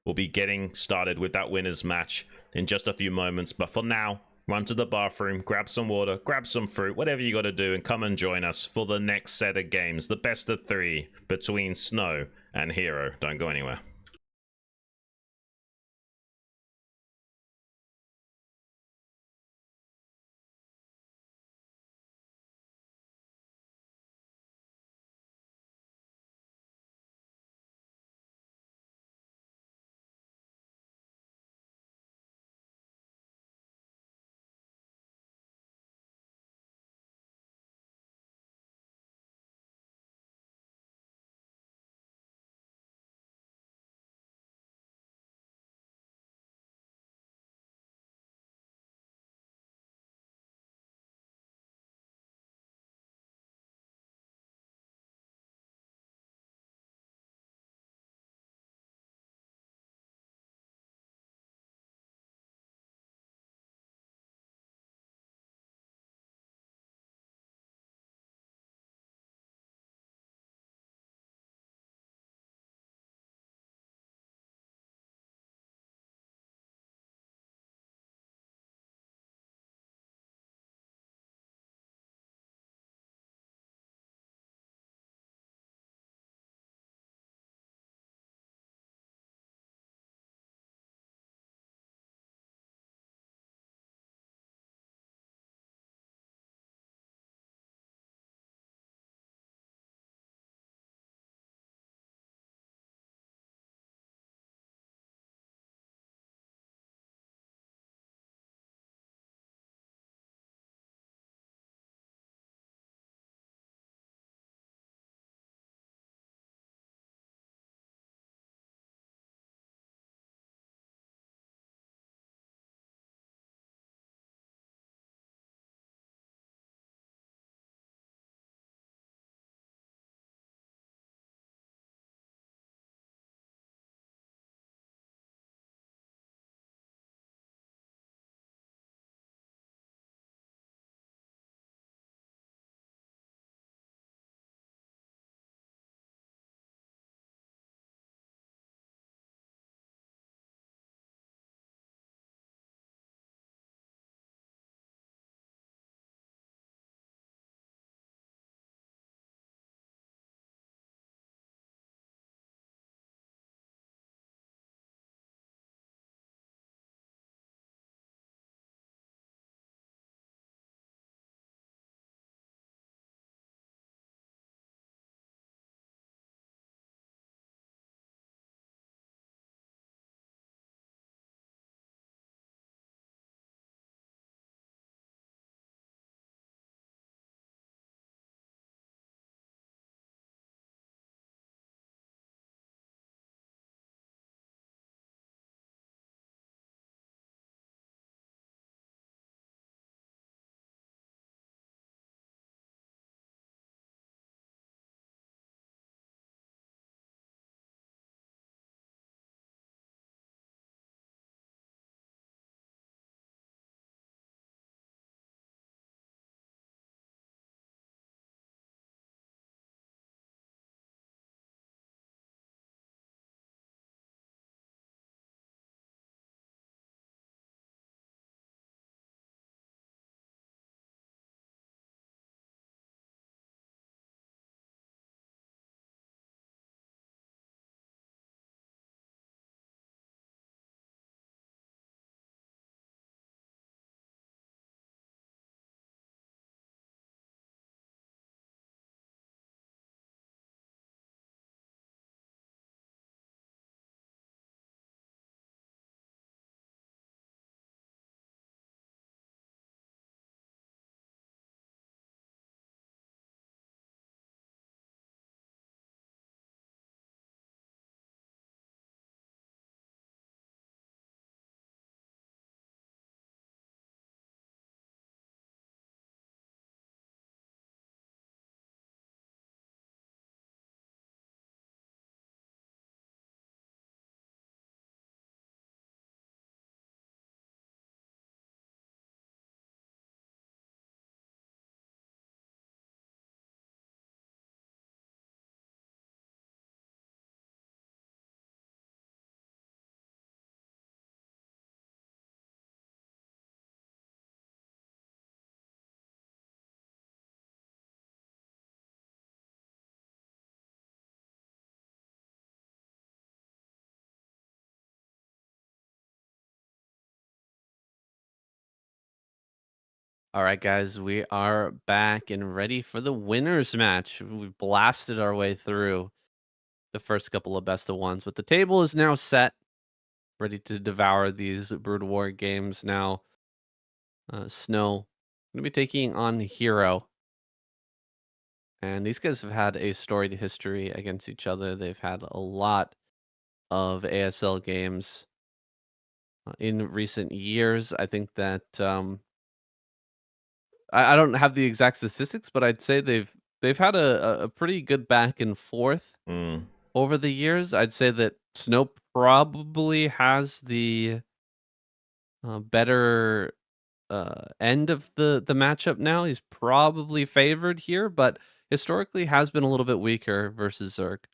[SPEAKER 2] We'll be getting started with that winners match in just a few moments. But for now, run to the bathroom, grab some water, grab some fruit, whatever you got to do, and come and join us for the next set of games. The best of 3 between Snow and Hero. Don't go anywhere.
[SPEAKER 1] All right, guys, we are back and ready for the winners match. We blasted our way through the first couple of best of ones, but the table is now set, ready to devour these Brood War games. Now, Snow going to be taking on Hero, and these guys have had a storied history against each other. They've had a lot of ASL games in recent years. I think that I don't have the exact statistics, but I'd say they've had a pretty good back and forth
[SPEAKER 2] Mm.
[SPEAKER 1] over the years. I'd say that Snow probably has the better end of the matchup now. He's probably favored here, but historically has been a little bit weaker versus Zerg.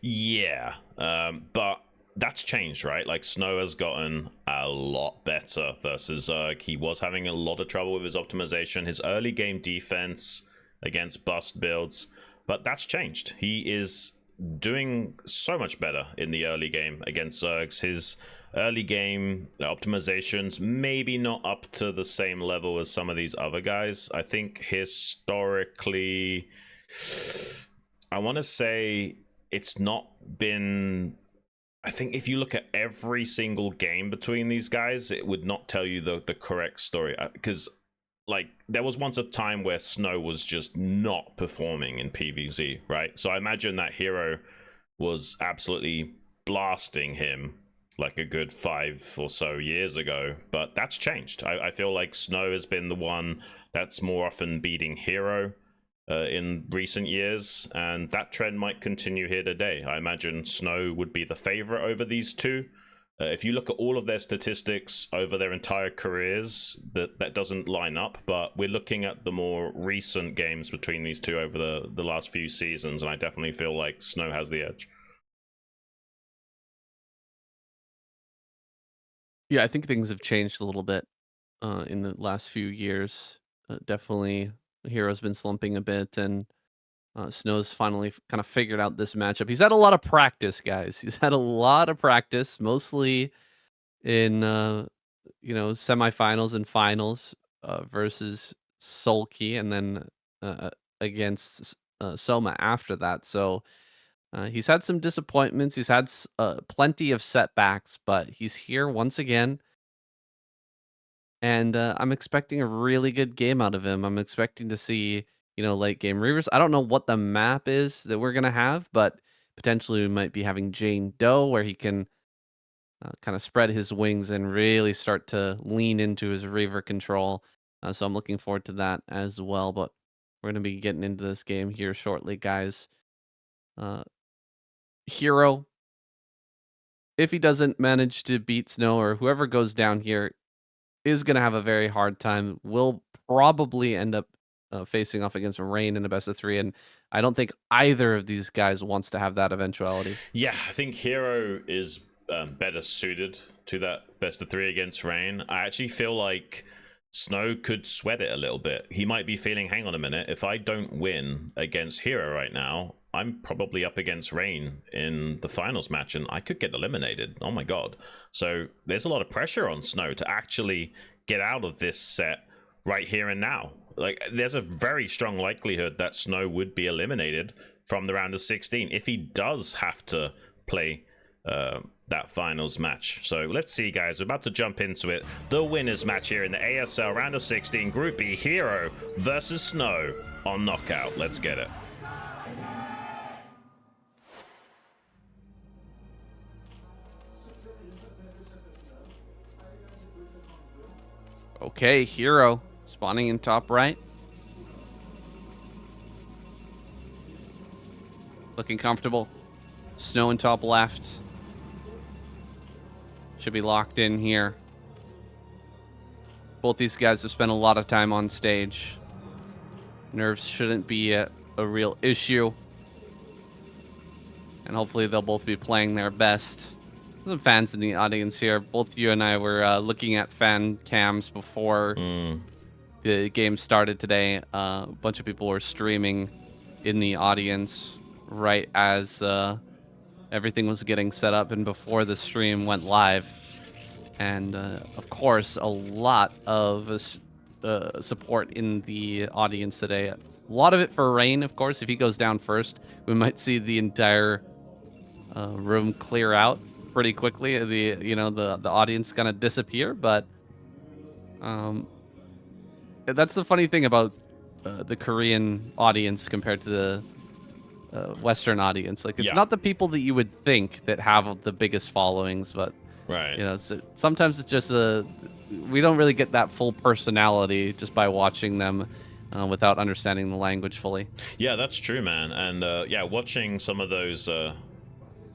[SPEAKER 2] Yeah, but that's changed, right? Like Snow has gotten a lot better versus Zerg. He was having a lot of trouble with his optimization, his early game defense against bust builds, but that's changed. He is doing so much better in the early game against Zergs. His early game optimizations maybe not up to the same level as some of these other guys. I think historically, I want to say it's not been. I think if you look at every single game between these guys, it would not tell you the correct story, because like there was once a time where Snow was just not performing in PvZ, right? So I imagine that Hero was absolutely blasting him like a good 5 or so years ago, but that's changed. I feel like Snow has been the one that's more often beating Hero in recent years, and that trend might continue here today. I imagine Snow would be the favorite over these two. If you look at all of their statistics over their entire careers, that doesn't line up, but we're looking at the more recent games between these two over the last few seasons, and I definitely feel like Snow has the edge.
[SPEAKER 1] Yeah, I think things have changed a little bit in the last few years. Definitely, Hero's been slumping a bit, and Snow's finally kind of figured out this matchup. He's had a lot of practice, guys. He's had a lot of practice, mostly in semifinals and finals versus Sulky, and then against Soma after that. So he's had some disappointments. He's had plenty of setbacks, but he's here once again. And I'm expecting a really good game out of him. I'm expecting to see, late game Reavers. I don't know what the map is that we're gonna have, but potentially we might be having Jane Doe, where he can kind of spread his wings and really start to lean into his Reaver control. So I'm looking forward to that as well. But we're gonna be getting into this game here shortly, guys. Uh, Hero, if he doesn't manage to beat Snow or whoever goes down here, is gonna have a very hard time. Will probably end up facing off against Rain in a best of three, and I don't think either of these guys wants to have that eventuality.
[SPEAKER 2] Yeah, I think Hero is better suited to that best of 3 against Rain. I actually feel like Snow could sweat it a little bit. He might be feeling, hang on a minute, if I don't win against Hero right now, I'm probably up against Rain in the finals match and I could get eliminated. Oh my god. So there's a lot of pressure on Snow to actually get out of this set right here and now. Like, there's a very strong likelihood that Snow would be eliminated from the round of 16 if he does have to play that finals match. So let's see, guys, we're about to jump into it. The winners match here in the ASL round of 16 Group B, Hero versus Snow on Knockout. Let's get it.
[SPEAKER 1] Okay, Hero spawning in top right. Looking comfortable. Snow in top left. Should be locked in here. Both these guys have spent a lot of time on stage. Nerves shouldn't be a real issue. And hopefully they'll both be playing their best. Some fans in the audience here. Both you and I were looking at fan cams before the game started today. A bunch of people were streaming in the audience right as everything was getting set up and before the stream went live. And of course, a lot of support in the audience today. A lot of it for Rain, of course. If he goes down first, we might see the entire room clear out pretty quickly. The audience kind of disappear, but um, that's the funny thing about the Korean audience compared to the Western audience. Like, it's
[SPEAKER 2] Yeah,
[SPEAKER 1] not the people that you would think that have the biggest followings, but
[SPEAKER 2] right.
[SPEAKER 1] sometimes it's just we don't really get that full personality just by watching them without understanding the language fully.
[SPEAKER 2] Yeah, that's true, man. And yeah, watching some of those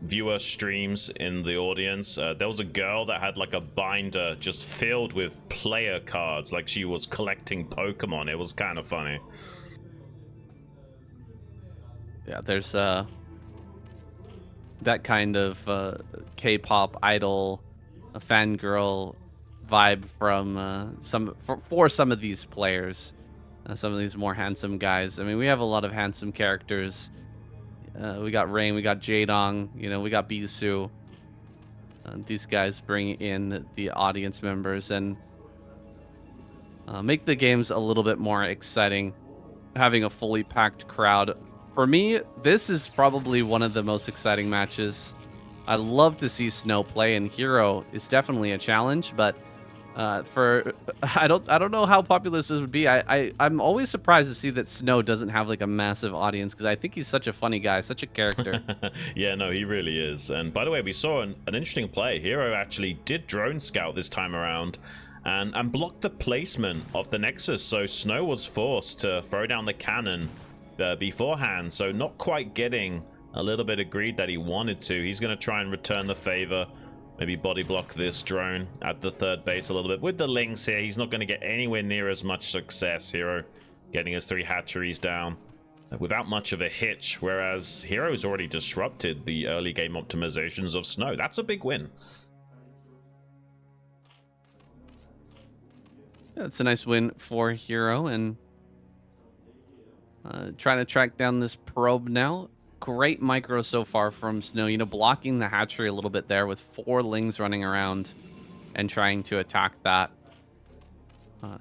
[SPEAKER 2] viewer streams in the audience, there was a girl that had like a binder just filled with player cards, like she was collecting Pokemon. It was kind of funny.
[SPEAKER 1] Yeah, there's that kind of K-pop idol, a fangirl vibe from for some of these players, some of these more handsome guys. I mean, we have a lot of handsome characters. We got Rain, we got Jaedong, we got Bisoo. These guys bring in the audience members and make the games a little bit more exciting, having a fully packed crowd. For me, this is probably one of the most exciting matches. I love to see Snow play, and Hero is definitely a challenge, but for I don't know how popular this would be. I'm always surprised to see that Snow doesn't have like a massive audience, because I think he's such a funny guy, such a character.
[SPEAKER 2] Yeah, no, he really is. And by the way, we saw an interesting play. Hero actually did drone scout this time around and blocked the placement of the Nexus, so Snow was forced to throw down the cannon beforehand, so not quite getting a little bit of greed that he wanted to. He's going to try and return the favor, maybe body block this drone at the third base a little bit. With the links here, he's not going to get anywhere near as much success. Hero getting his 3 hatcheries down without much of a hitch, whereas Hero's already disrupted the early game optimizations of Snow. That's a big win.
[SPEAKER 1] Yeah, it's a nice win for Hero, and trying to track down this probe now. Great micro so far from Snow, blocking the hatchery a little bit there with 4 lings running around and trying to attack that.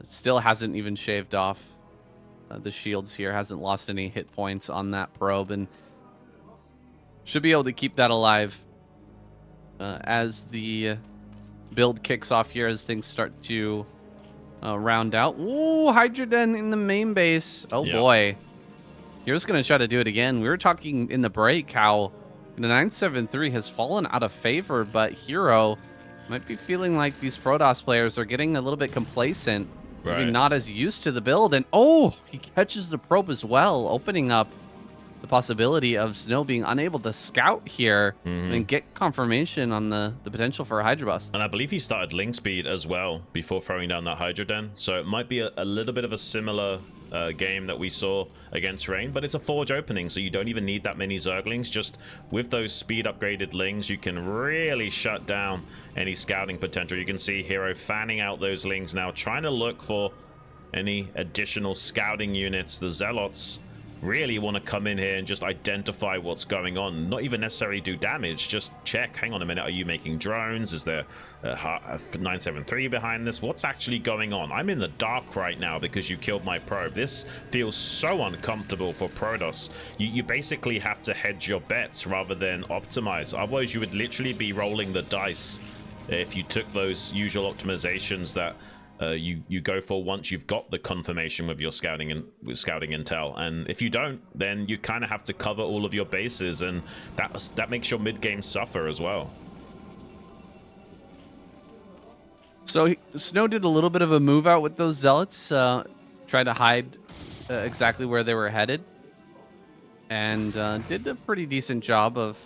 [SPEAKER 1] Still hasn't even shaved off the shields here, hasn't lost any hit points on that probe, and should be able to keep that alive as the build kicks off here, as things start to round out. Ooh, Hydroden in the main base. Oh,
[SPEAKER 2] Yep.
[SPEAKER 1] boy. Hero's going to try to do it again. We were talking in the break how the 973 has fallen out of favor, but Hero might be feeling like these Protoss players are getting a little bit complacent, maybe
[SPEAKER 2] Right.
[SPEAKER 1] not as used to the build. And oh, he catches the probe as well, opening up the possibility of Snow being unable to scout here and get confirmation on the potential for a Hydra bust.
[SPEAKER 2] And I believe he started ling speed as well before throwing down that Hydra Den, so it might be a little bit of a similar game that we saw against Rain, but it's a forge opening, so you don't even need that many Zerglings. Just with those speed upgraded lings, you can really shut down any scouting potential. You can see Hero fanning out those lings now, trying to look for any additional scouting units. The Zealots really want to come in here and just identify what's going on, not even necessarily do damage, just check, hang on a minute, are you making drones? Is there a 973 behind this? What's actually going on? I'm in the dark right now because you killed my probe. This feels so uncomfortable for Protoss. You basically have to hedge your bets rather than optimize, otherwise you would literally be rolling the dice if you took those usual optimizations that you go for once you've got the confirmation with your scouting and with scouting intel. And if you don't, then you kind of have to cover all of your bases, and that makes your mid game suffer as well.
[SPEAKER 1] So Snow did a little bit of a move out with those Zealots, tried to hide exactly where they were headed, and did a pretty decent job of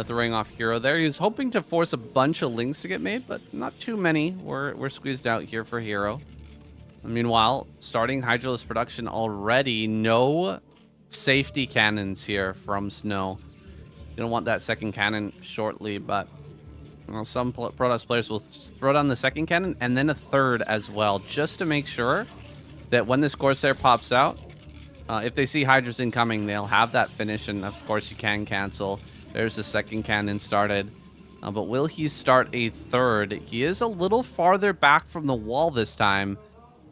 [SPEAKER 1] throwing off Hero there. He was hoping to force a bunch of links to get made, but not too many were squeezed out here for Hero. Meanwhile, starting Hydralisk production already. No safety cannons here from Snow. Gonna want that second cannon shortly, but some Protoss players will throw down the second cannon and then a third as well, just to make sure that when this Corsair pops out, if they see Hydras incoming, they'll have that finish, and of course you can cancel. There's the second cannon started. But will he start a third? He is a little farther back from the wall this time.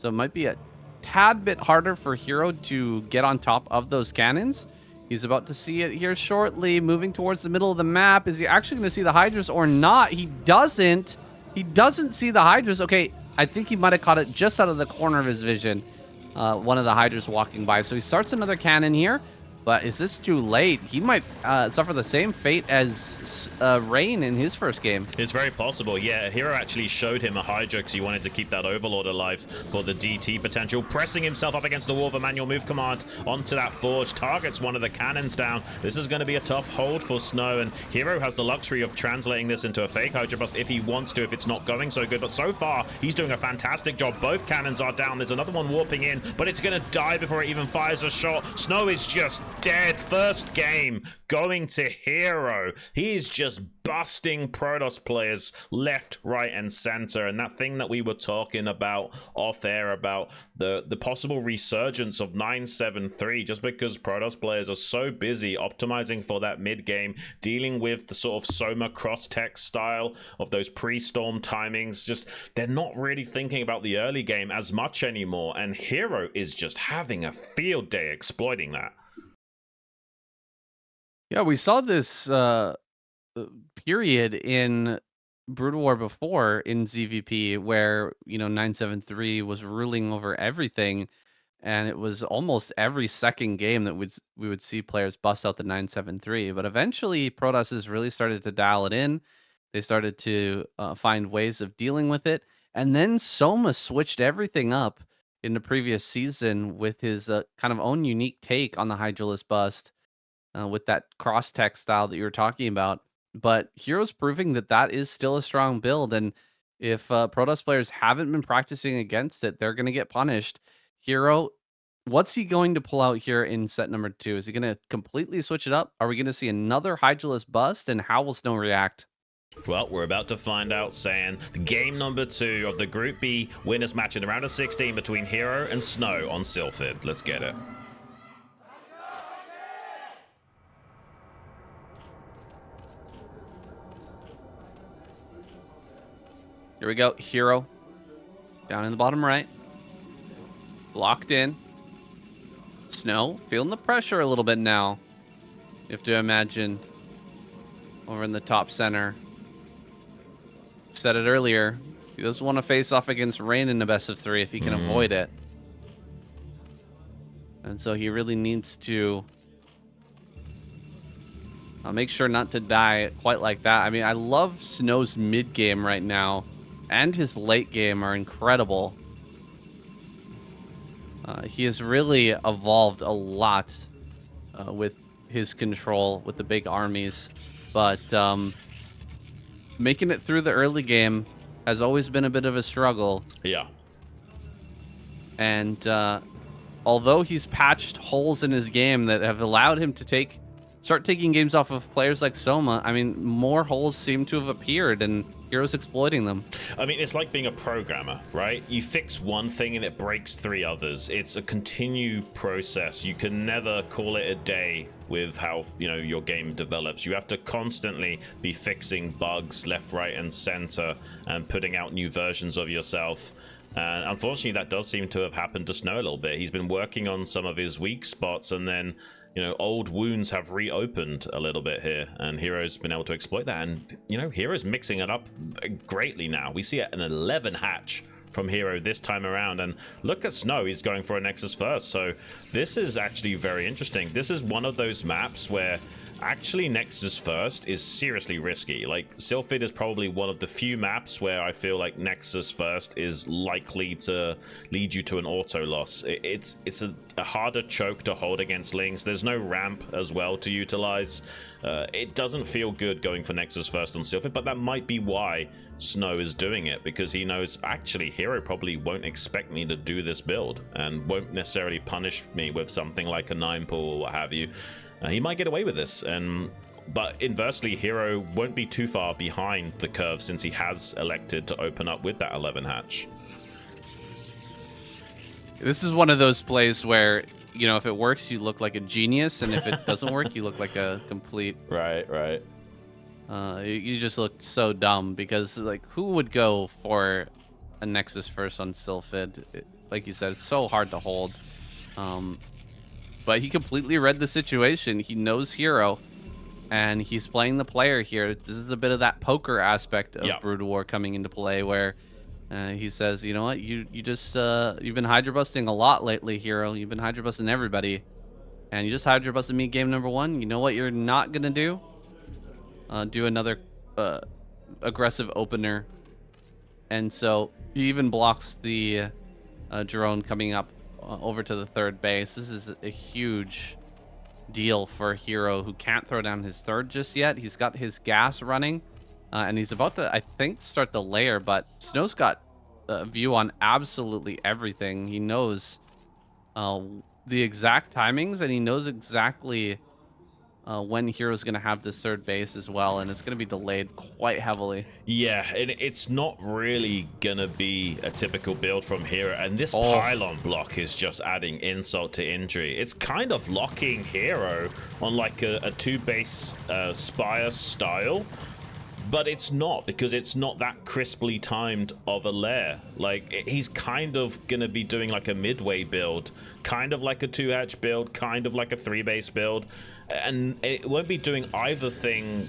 [SPEAKER 1] So it might be a tad bit harder for Hero to get on top of those cannons. He's about to see it here shortly, moving towards the middle of the map. Is he actually going to see the Hydras or not? He doesn't. He doesn't see the Hydras. Okay, I think he might have caught it just out of the corner of his vision. One of the Hydras walking by. So he starts another cannon here. But is this too late? He might suffer the same fate as Rain in his first game.
[SPEAKER 2] It's very possible, yeah. Hero actually showed him a Hydra because he wanted to keep that Overlord alive for the DT potential. Pressing himself up against the wall of a manual move command onto that Forge. Targets one of the cannons down. This is going to be a tough hold for Snow, and Hero has the luxury of translating this into a fake Hydra bust if he wants to, if it's not going so good. But so far, he's doing a fantastic job. Both cannons are down. There's another one warping in, but it's going to die before it even fires a shot. Snow is just dead. First game going to Hero. He is just busting Protoss players left, right, and center. And that thing that we were talking about off air about the possible resurgence of 973, just because Protoss players are so busy optimizing for that mid game, dealing with the sort of Soma cross-tech style of those pre-storm timings. Just they're not really thinking about the early game as much anymore. And Hero is just having a field day exploiting that.
[SPEAKER 1] Yeah, we saw this period in Brood War before in ZVP where, 973 was ruling over everything, and it was almost every second game that we would see players bust out the 973. But eventually, Protoss really started to dial it in. They started to find ways of dealing with it, and then Soma switched everything up in the previous season with his kind of own unique take on the Hydralisk bust with that cross-tech style that you were talking about. But Hero's proving that that is still a strong build, and if Protoss players haven't been practicing against it, they're going to get punished. Hero, what's he going to pull out here in set number 2? Is he going to completely switch it up? Are we going to see another Hydralisk bust, and how will Snow react?
[SPEAKER 2] Well, we're about to find out, saying the game number 2 of the Group B winners match in the round of 16 between Hero and Snow on Sylphid. Let's get it.
[SPEAKER 1] Here we go. Hero down in the bottom right. Locked in. Snow feeling the pressure a little bit now. You have to imagine over in the top center. Said it earlier. He doesn't want to face off against Rain in the best of 3 if he can avoid it. And so he really needs to make sure not to die quite like that. I mean, I love Snow's mid game right now, and his late game are incredible. He has really evolved a lot with his control with the big armies, but making it through the early game has always been a bit of a struggle.
[SPEAKER 2] Yeah.
[SPEAKER 1] And although he's patched holes in his game that have allowed him to start taking games off of players like Soma, I mean, more holes seem to have appeared, and Hero's exploiting them.
[SPEAKER 2] I mean, it's like being a programmer, right? You fix one thing and it breaks 3 others. It's a continued process. You can never call it a day with how your game develops. You have to constantly be fixing bugs left, right, and center, and putting out new versions of yourself. And unfortunately, that does seem to have happened to Snow a little bit. He's been working on some of his weak spots, and then old wounds have reopened a little bit here, and Hero's been able to exploit that. And Hero's mixing it up greatly now. We see an 11 hatch from Hero this time around, and look at Snow, he's going for a Nexus first. So this is actually very interesting. This is one of those maps where actually Nexus first is seriously risky. Like, Sylphid is probably one of the few maps where I feel like Nexus first is likely to lead you to an auto loss. It's a harder choke to hold against Lings. There's no ramp as well to utilize. It doesn't feel good going for Nexus first on Sylphid, but that might be why Snow is doing it, because he knows actually Hero probably won't expect me to do this build and won't necessarily punish me with something like a 9 pull or what have you. He might get away with this, but inversely, Hero won't be too far behind the curve since he has elected to open up with that 11 hatch.
[SPEAKER 1] This is one of those plays where, if it works, you look like a genius, and if it doesn't work, you look like a complete...
[SPEAKER 2] Right.
[SPEAKER 1] You just look so dumb, because, like, who would go for a Nexus first on Sylphid? like you said, it's so hard to hold. But he completely read the situation. He knows Hero, and he's playing the player here. This is a bit of that poker aspect of
[SPEAKER 2] Yeah.
[SPEAKER 1] Brood War coming into play, where he says, you know what, you just you've been hydro busting a lot lately, Hero. You've been hydro busting everybody, and you just hydro busted me game number 1. You know what you're not gonna do? Do another aggressive opener. And so he even blocks the drone coming up over to the third base. This is a huge deal for Hero, who can't throw down his third just yet. He's got his gas running, and he's about to, I think, start the layer, but Snow's got a view on absolutely everything. He knows the exact timings, and he knows exactly when Hero's going to have this third base as well, and it's going to be delayed quite heavily.
[SPEAKER 2] Yeah, and it's not really gonna be a typical build from Hero, and this pylon block is just adding insult to injury. It's kind of locking Hero on like a 2-base Spire style, but it's not, because it's not that crisply timed of a lair. Like, he's kind of gonna be doing like a midway build, kind of like a 2-hatch build, kind of like a 3-base build, and it won't be doing either thing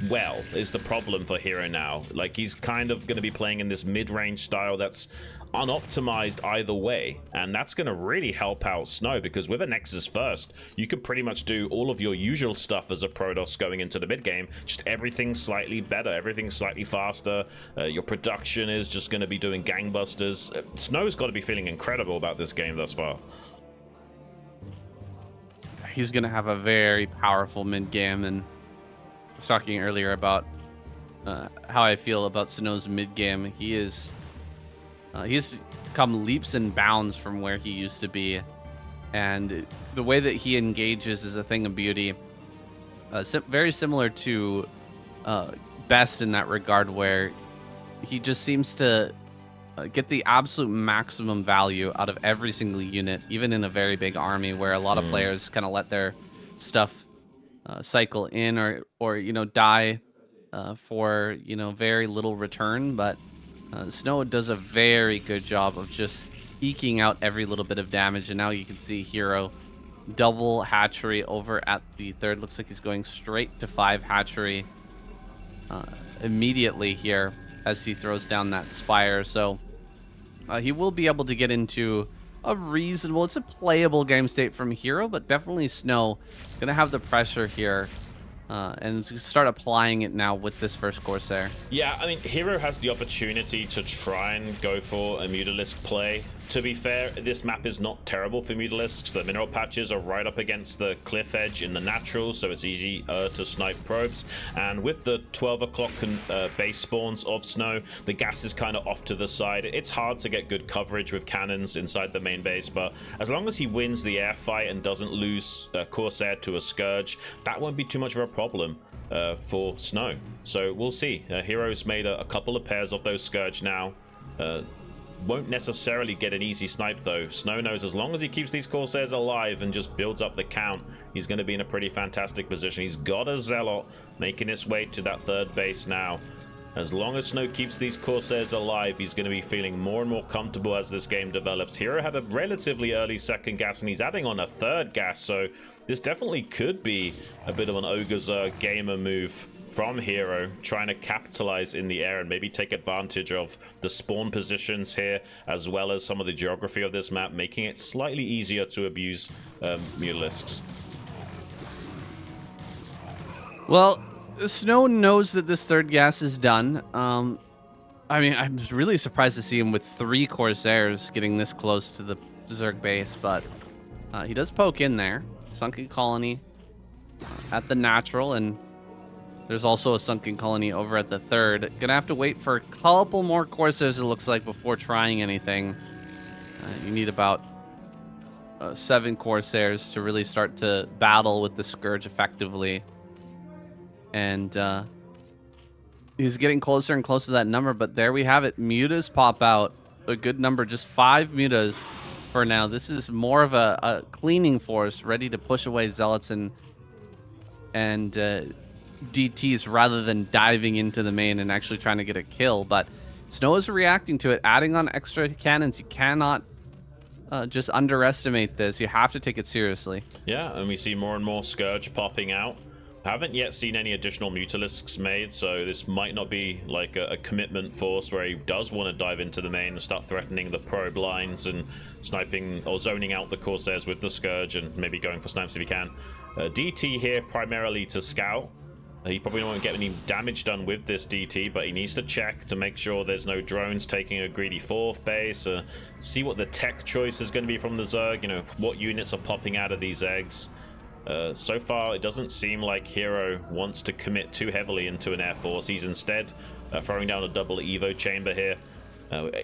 [SPEAKER 2] well, is the problem for Hero now. Like, he's kind of going to be playing in this mid-range style that's unoptimized either way, and that's going to really help out Snow, because with a Nexus first, you could pretty much do all of your usual stuff as a Protoss going into the mid game, just everything slightly better, everything slightly faster. Your production is just going to be doing gangbusters. Snow's got to be feeling incredible about this game thus far.
[SPEAKER 1] He's going to have a very powerful mid game, and I was talking earlier about how I feel about Snow's mid game. He's come leaps and bounds from where he used to be, and the way that he engages is a thing of beauty. Very similar to Best in that regard, where he just seems to get the absolute maximum value out of every single unit, even in a very big army where a lot of players kind of let their stuff cycle in or you know, die for, you know, very little return. But Snow does a very good job of just eking out every little bit of damage. And now you can see Hero double hatchery over at the third. Looks like he's going straight to 5 hatchery immediately here as he throws down that Spire. So he will be able to get into a reasonable, it's a playable game state from Hero, but definitely Snow gonna have the pressure here and start applying it now with this first Corsair.
[SPEAKER 2] Yeah, I mean, Hero has the opportunity to try and go for a Mutalisk play. To be fair, this map is not terrible for Mutalisks. The mineral patches are right up against the cliff edge in the natural, so it's easy to snipe probes. And with the 12 o'clock base spawns of Snow, the gas is kind of off to the side. It's hard to get good coverage with cannons inside the main base, but as long as he wins the air fight and doesn't lose Corsair to a Scourge, that won't be too much of a problem for Snow. So we'll see. Hero's made a couple of pairs of those Scourge now. Won't necessarily get an easy snipe though. Snow knows as long as he keeps these Corsairs alive and just builds up the count, he's going to be in a pretty fantastic position. He's got a Zealot making its way to that third base now. As long as Snow keeps these Corsairs alive, he's going to be feeling more and more comfortable as this game develops. Hero had a relatively early second gas, and he's adding on a third gas, so this definitely could be a bit of an Ogre's gamer move from Hero, trying to capitalize in the air and maybe take advantage of the spawn positions here, as well as some of the geography of this map, making it slightly easier to abuse Mutalisks.
[SPEAKER 1] Well, Snow knows that this third gas is done. I mean, I'm really surprised to see him with 3 Corsairs getting this close to the Zerg base, but he does poke in there. Sunken Colony at the natural, and there's also a Sunken Colony over at the third. Gonna have to wait for a couple more Corsairs, it looks like, before trying anything. You need about 7 Corsairs to really start to battle with the Scourge effectively. And he's getting closer and closer to that number, but there we have it. Mutas pop out. A good number, just 5 Mutas for now. This is more of a cleaning force, ready to push away Zealots and DTs rather than diving into the main and actually trying to get a kill. But Snow is reacting to it, adding on extra cannons. You cannot just underestimate this. You have to take it seriously.
[SPEAKER 2] Yeah, and we see more and more Scourge popping out. Haven't yet seen any additional Mutalisks made, so this might not be like a commitment force where he does want to dive into the main and start threatening the probe lines and sniping or zoning out the Corsairs with the Scourge and maybe going for snipes if he can. DT here primarily to scout. He probably won't get any damage done with this DT, but he needs to check to make sure there's no drones taking a greedy 4th base. See what the tech choice is going to be from the Zerg, you know, what units are popping out of these eggs. So far, it doesn't seem like Hero wants to commit too heavily into an Air Force. He's instead throwing down a double Evo chamber here.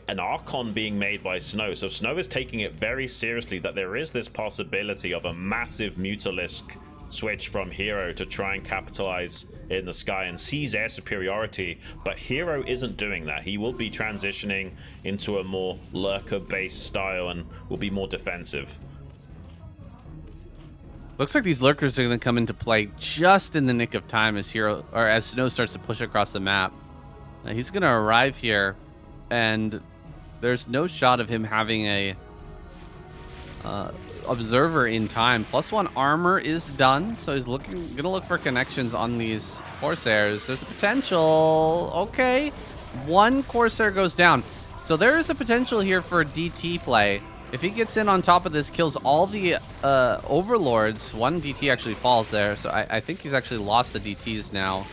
[SPEAKER 2] An Archon being made by Snow. So Snow is taking it very seriously that there is this possibility of a massive Mutalisk switch from Hero to try and capitalize in the sky and seize air superiority, but Hero isn't doing that. He will be transitioning into a more lurker-based style and will be more defensive.
[SPEAKER 1] Looks like these lurkers are going to come into play just in the nick of time as Snow starts to push across the map. He's going to arrive here, and there's no shot of him having a observer in time. +1 armor is done, so he's gonna look for connections on these Corsairs. There's a potential. Okay, 1 Corsair goes down, so there is a potential here for DT play. If he gets in on top of this, kills all the overlords. 1 DT actually falls there, so I think he's actually lost the DTs now.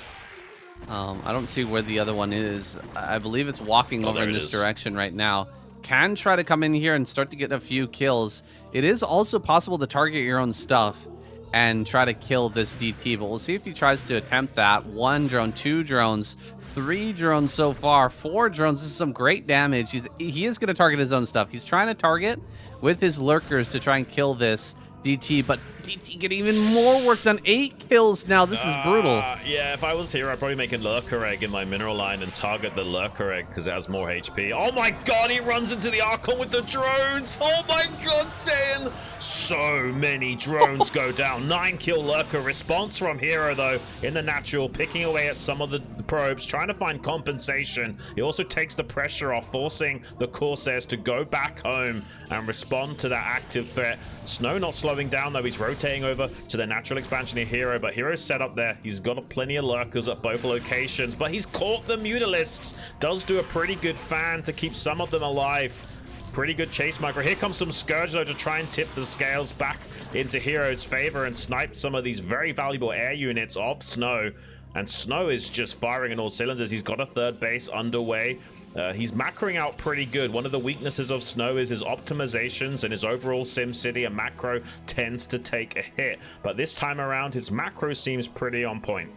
[SPEAKER 1] I don't see where the other one is. I believe it's walking over in this direction right now. Can try to come in here and start to get a few kills. It is also possible to target your own stuff and try to kill this DT, but we'll see if he tries to attempt that. 1 drone, 2 drones, 3 drones so far, 4 drones. This is some great damage. He is going to target his own stuff. He's trying to target with his lurkers to try and kill this DT, but DT getting even more work done. 8 kills now. This is brutal.
[SPEAKER 2] Yeah, if I was here, I'd probably make a lurker egg in my mineral line and target the lurker egg because it has more HP. Oh my god, he runs into the Archon with the drones. Oh my god, Saiyan. So many drones go down. 9 kill lurker response from Hero though in the natural, picking away at some of the probes, trying to find compensation. He also takes the pressure off, forcing the Corsairs to go back home and respond to that active threat. Snow not slowing down though. He's rotating over to the natural expansion of Hero, but Hero's set up there. He's got plenty of lurkers at both locations, but he's caught the Mutalisks. Does do a pretty good fan to keep some of them alive. Pretty good chase micro. Here comes some Scourge though to try and tip the scales back into Hero's favor and snipe some of these very valuable air units off Snow. And Snow is just firing in all cylinders. He's got a 3rd base underway. He's macroing out pretty good. One of the weaknesses of Snow is his optimizations, and his overall SimCity and macro tends to take a hit. But this time around, his macro seems pretty on point.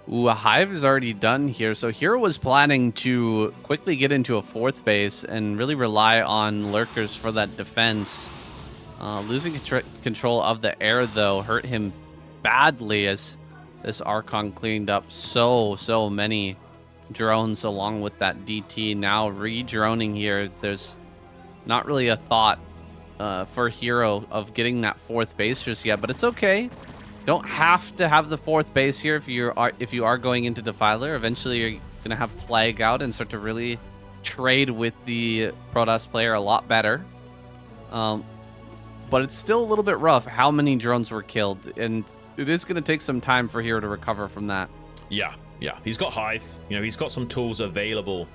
[SPEAKER 1] Ooh, a hive is already done here. So Hero was planning to quickly get into a 4th base and really rely on lurkers for that defense. Losing control of the air, though, hurt him badly as this Archon cleaned up so many drones along with that DT. Now re-droning here. There's not really a thought for Hero of getting that 4th base just yet, but it's okay. Don't have to have the 4th base here if you are going into Defiler. Eventually you're gonna have Plague out and start to really trade with the Protoss player a lot better. But it's still a little bit rough how many drones were killed, and it is going to take some time for Hero to recover from that.
[SPEAKER 2] Yeah. He's got Hive. You know, he's got some tools available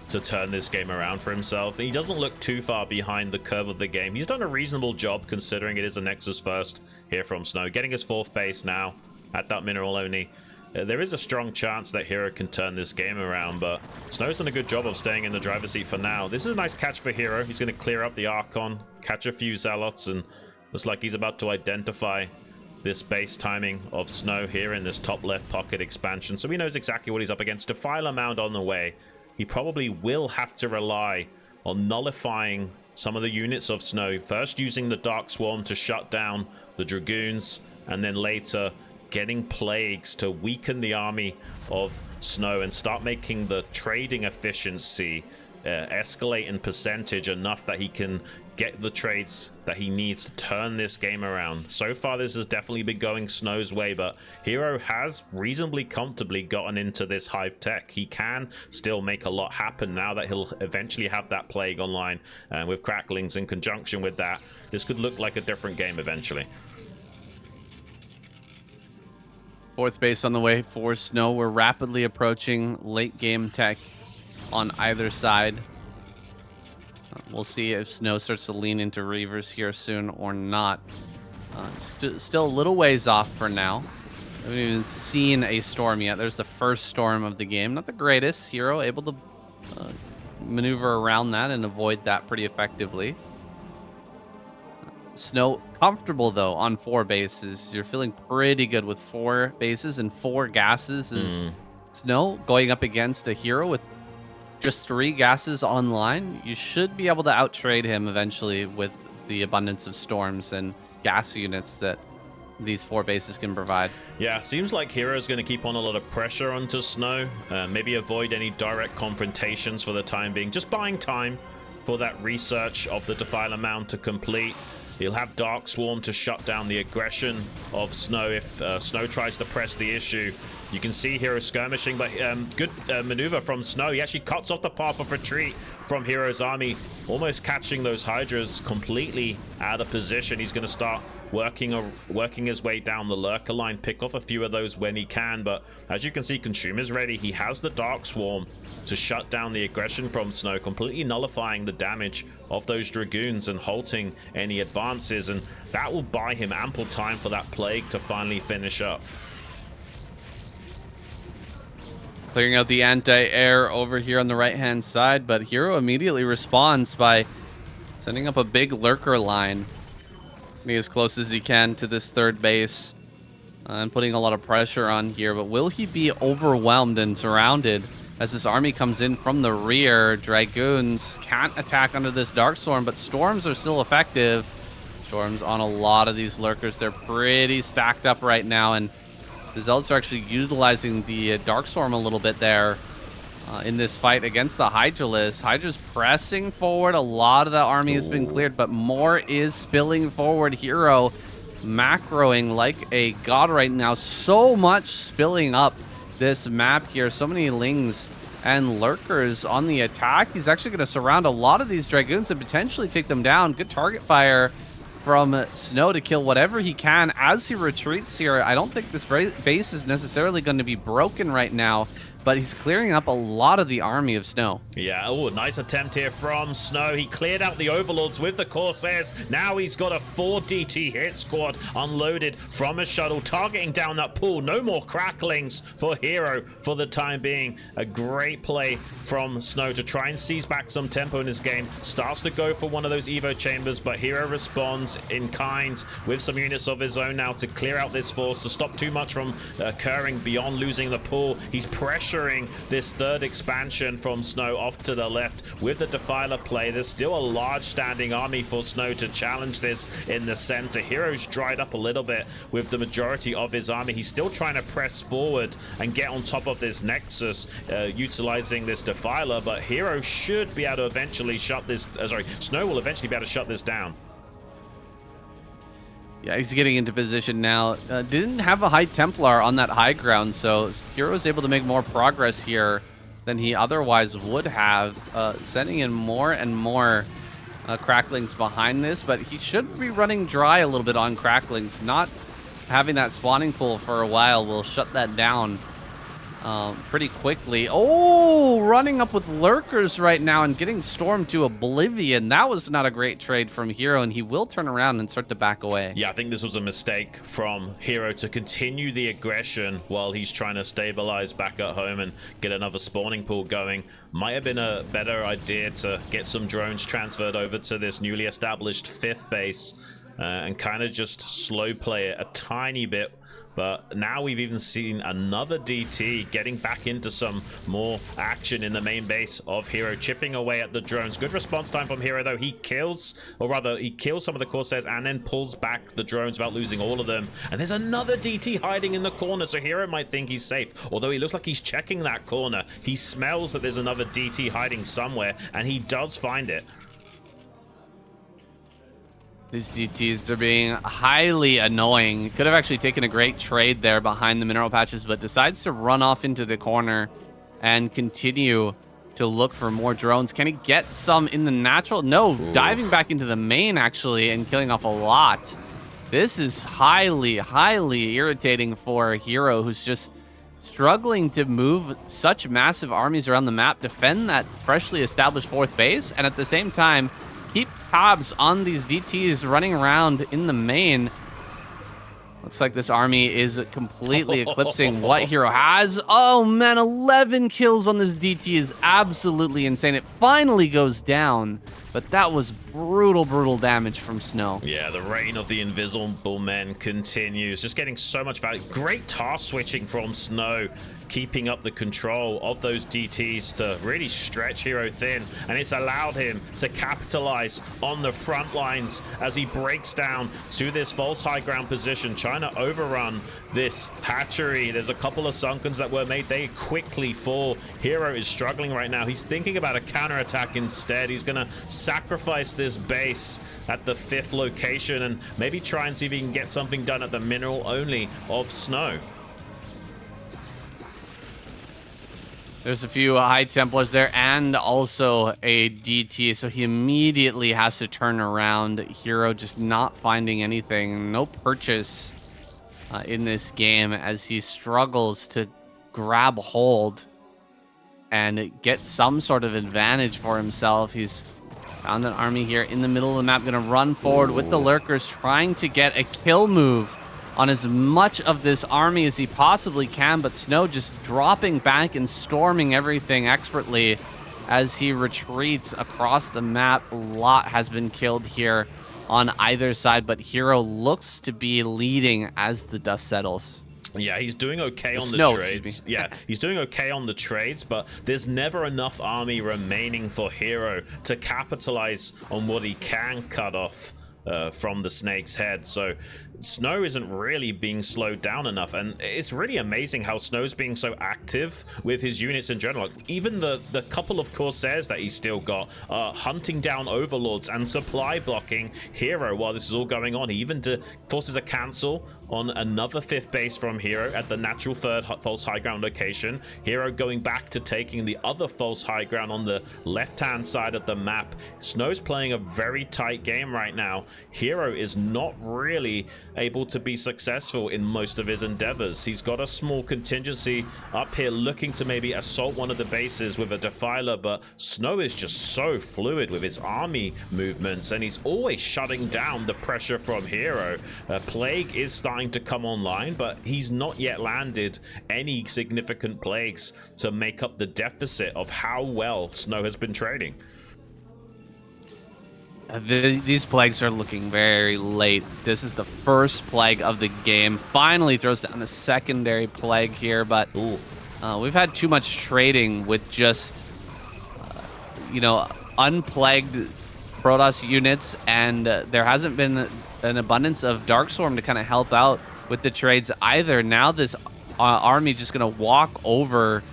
[SPEAKER 2] to turn this game around for himself. And he doesn't look too far behind the curve of the game. He's done a reasonable job considering it is a Nexus first here from Snow. Getting his 4th base now at that mineral only. There is a strong chance that Hero can turn this game around, but Snow's done a good job of staying in the driver's seat for now. This is a nice catch for Hero. He's going to clear up the Archon, catch a few Zealots, and looks like he's about to identify this base timing of Snow here in this top left pocket expansion. So he knows exactly what he's up against. Defiler mound on the way. He probably will have to rely on nullifying some of the units of Snow. First using the Dark Swarm to shut down the Dragoons, and then later getting Plagues to weaken the army of Snow and start making the trading efficiency escalate in percentage enough that he can get the trades that he needs to turn this game around. So far, this has definitely been going Snow's way, but Hero has reasonably comfortably gotten into this Hive tech. He can still make a lot happen now that he'll eventually have that Plague online, and with Cracklings in conjunction with that, this could look like a different game eventually.
[SPEAKER 1] Fourth base on the way for Snow. We're rapidly approaching late game tech on either side. We'll see if Snow starts to lean into Reavers here soon or not. Still a little ways off for now. I haven't even seen a storm yet. There's the first storm of the game. Not the greatest. Hero able to maneuver around that and avoid that pretty effectively. Snow comfortable, though, on 4 bases. You're feeling pretty good with 4 bases and 4 gases. Is Snow going up against a Hero with just 3 gases online? You should be able to outtrade him eventually with the abundance of storms and gas units that these 4 bases can provide.
[SPEAKER 2] Yeah, seems like Hero's going to keep on a lot of pressure onto Snow. Maybe avoid any direct confrontations for the time being. Just buying time for that research of the Defiler Mound to complete. He'll have Dark Swarm to shut down the aggression of Snow if Snow tries to press the issue. You can see Hero skirmishing, but good maneuver from Snow. He actually cuts off the path of retreat from Hero's army, almost catching those Hydras completely out of position. He's going to start working his way down the Lurker line, pick off a few of those when he can, but as you can see, Consumer's ready. He has the Dark Swarm to shut down the aggression from Snow, completely nullifying the damage of those Dragoons and halting any advances, and that will buy him ample time for that Plague to finally finish up.
[SPEAKER 1] Clearing out the anti-air over here on the right-hand side, but Hero immediately responds by sending up a big Lurker line. Be as close as he can to this 3rd base and putting a lot of pressure on here, but will he be overwhelmed and surrounded as this army comes in from the rear? Dragoons can't attack under this Dark Storm, but Storms are still effective. Storms on a lot of these Lurkers. They're pretty stacked up right now, and the Zealots are actually utilizing the Dark Storm a little bit there in this fight against the Hydralisk. Hydra's pressing forward. A lot of the army has been cleared, but more is spilling forward. Hero macroing like a god right now. So much spilling up this map here. So many Lings and Lurkers on the attack. He's actually going to surround a lot of these Dragoons and potentially take them down. Good target fire from Snow to kill whatever he can as he retreats here. I don't think this base is necessarily going to be broken right now, but he's clearing up a lot of the army of Snow.
[SPEAKER 2] Yeah, oh, nice attempt here from Snow. He cleared out the Overlords with the Corsairs. Now he's got a 4 DT hit squad unloaded from a shuttle, targeting down that pool. No more Cracklings for Hero for the time being. A great play from Snow to try and seize back some tempo in his game. Starts to go for one of those Evo chambers, but Hero responds in kind with some units of his own now to clear out this force, to stop too much from occurring beyond losing the pool. He's pressuring this 3rd expansion from Snow off to the left with the Defiler play. There's still a large standing army for Snow to challenge this in the center. Hero's dried up a little bit with the majority of his army. He's still trying to press forward and get on top of this Nexus, utilizing this Defiler, but Hero should be able to eventually shut this, Snow will eventually be able to shut this down.
[SPEAKER 1] Yeah, he's getting into position now. Didn't have a High Templar on that high ground, so Hero is able to make more progress here than he otherwise would have, sending in more and more Cracklings behind this, but he should be running dry a little bit on Cracklings. Not having that spawning pool for a while will shut that down pretty quickly. Oh, running up with Lurkers right now and getting stormed to oblivion. That was not a great trade from Hero, and he will turn around and start to back away.
[SPEAKER 2] Yeah, I think this was a mistake from Hero to continue the aggression while he's trying to stabilize back at home and get another spawning pool going. Might have been a better idea to get some drones transferred over to this newly established 5th base and kind of just slow play it a tiny bit. But now we've even seen another DT getting back into some more action in the main base of Hero, chipping away at the drones. Good response time from Hero, though. He kills, or rather, he kills some of the Corsairs and then pulls back the drones without losing all of them. And there's another DT hiding in the corner, so Hero might think he's safe. Although he looks like he's checking that corner. He smells that there's another DT hiding somewhere, and he does find it.
[SPEAKER 1] These DTs are being highly annoying. Could have actually taken a great trade there behind the mineral patches, but decides to run off into the corner and continue to look for more drones. Can he get some in the natural? No, diving back into the main actually and killing off a lot. This is highly, highly irritating for a hero who's just struggling to move such massive armies around the map, defend that freshly established 4th base, and at the same time, keep tabs on these DTs running around in the main. Looks like this army is completely eclipsing what Hero has. Oh man, 11 kills on this DT is absolutely insane. It finally goes down, but that was brutal, brutal damage from Snow.
[SPEAKER 2] Yeah, the reign of the invisible men continues. Just getting so much value. Great task switching from Snow, keeping up the control of those DTs to really stretch Hero thin, and it's allowed him to capitalize on the front lines as he breaks down to this false high ground position, trying to overrun this hatchery. There's a couple of sunkens that were made. They quickly fall. Hero is struggling right now. He's thinking about a counterattack instead. He's gonna sacrifice this base at the 5th location and maybe try and see if he can get something done at the mineral only of Snow.
[SPEAKER 1] There's a few high Templars there and also a DT, so he immediately has to turn around. Hero just not finding anything. No purchase in this game as he struggles to grab hold and get some sort of advantage for himself. He's found an army here in the middle of the map, going to run forward with the lurkers, trying to get a kill move on as much of this army as he possibly can, but Snow just dropping back and storming everything expertly as he retreats across the map. A lot has been killed here on either side, but Hero looks to be leading as the dust settles.
[SPEAKER 2] Yeah, he's doing okay on the trades. Yeah, he's doing okay on the trades, but there's never enough army remaining for Hero to capitalize on what he can cut off from the snake's head. So Snow isn't really being slowed down enough, and it's really amazing how Snow's being so active with his units in general. Even the couple of Corsairs that he's still got, hunting down Overlords and supply blocking Hero while this is all going on. He even forces a cancel on another 5th base from Hero at the natural 3rd false high ground location. Hero going back to taking the other false high ground on the left-hand side of the map. Snow's playing a very tight game right now. Hero is not really able to be successful in most of his endeavors. He's got a small contingency up here looking to maybe assault one of the bases with a defiler, but Snow is just so fluid with his army movements, and he's always shutting down the pressure from Hero. Plague is starting to come online, but he's not yet landed any significant plagues to make up the deficit of how well Snow has been trading.
[SPEAKER 1] These plagues are looking very late. This is the first plague of the game. Finally throws down the secondary plague here, but we've had too much trading with just, you know, unplagued Protoss units, and there hasn't been an abundance of Darkstorm to kind of help out with the trades either. Now this army just going to walk over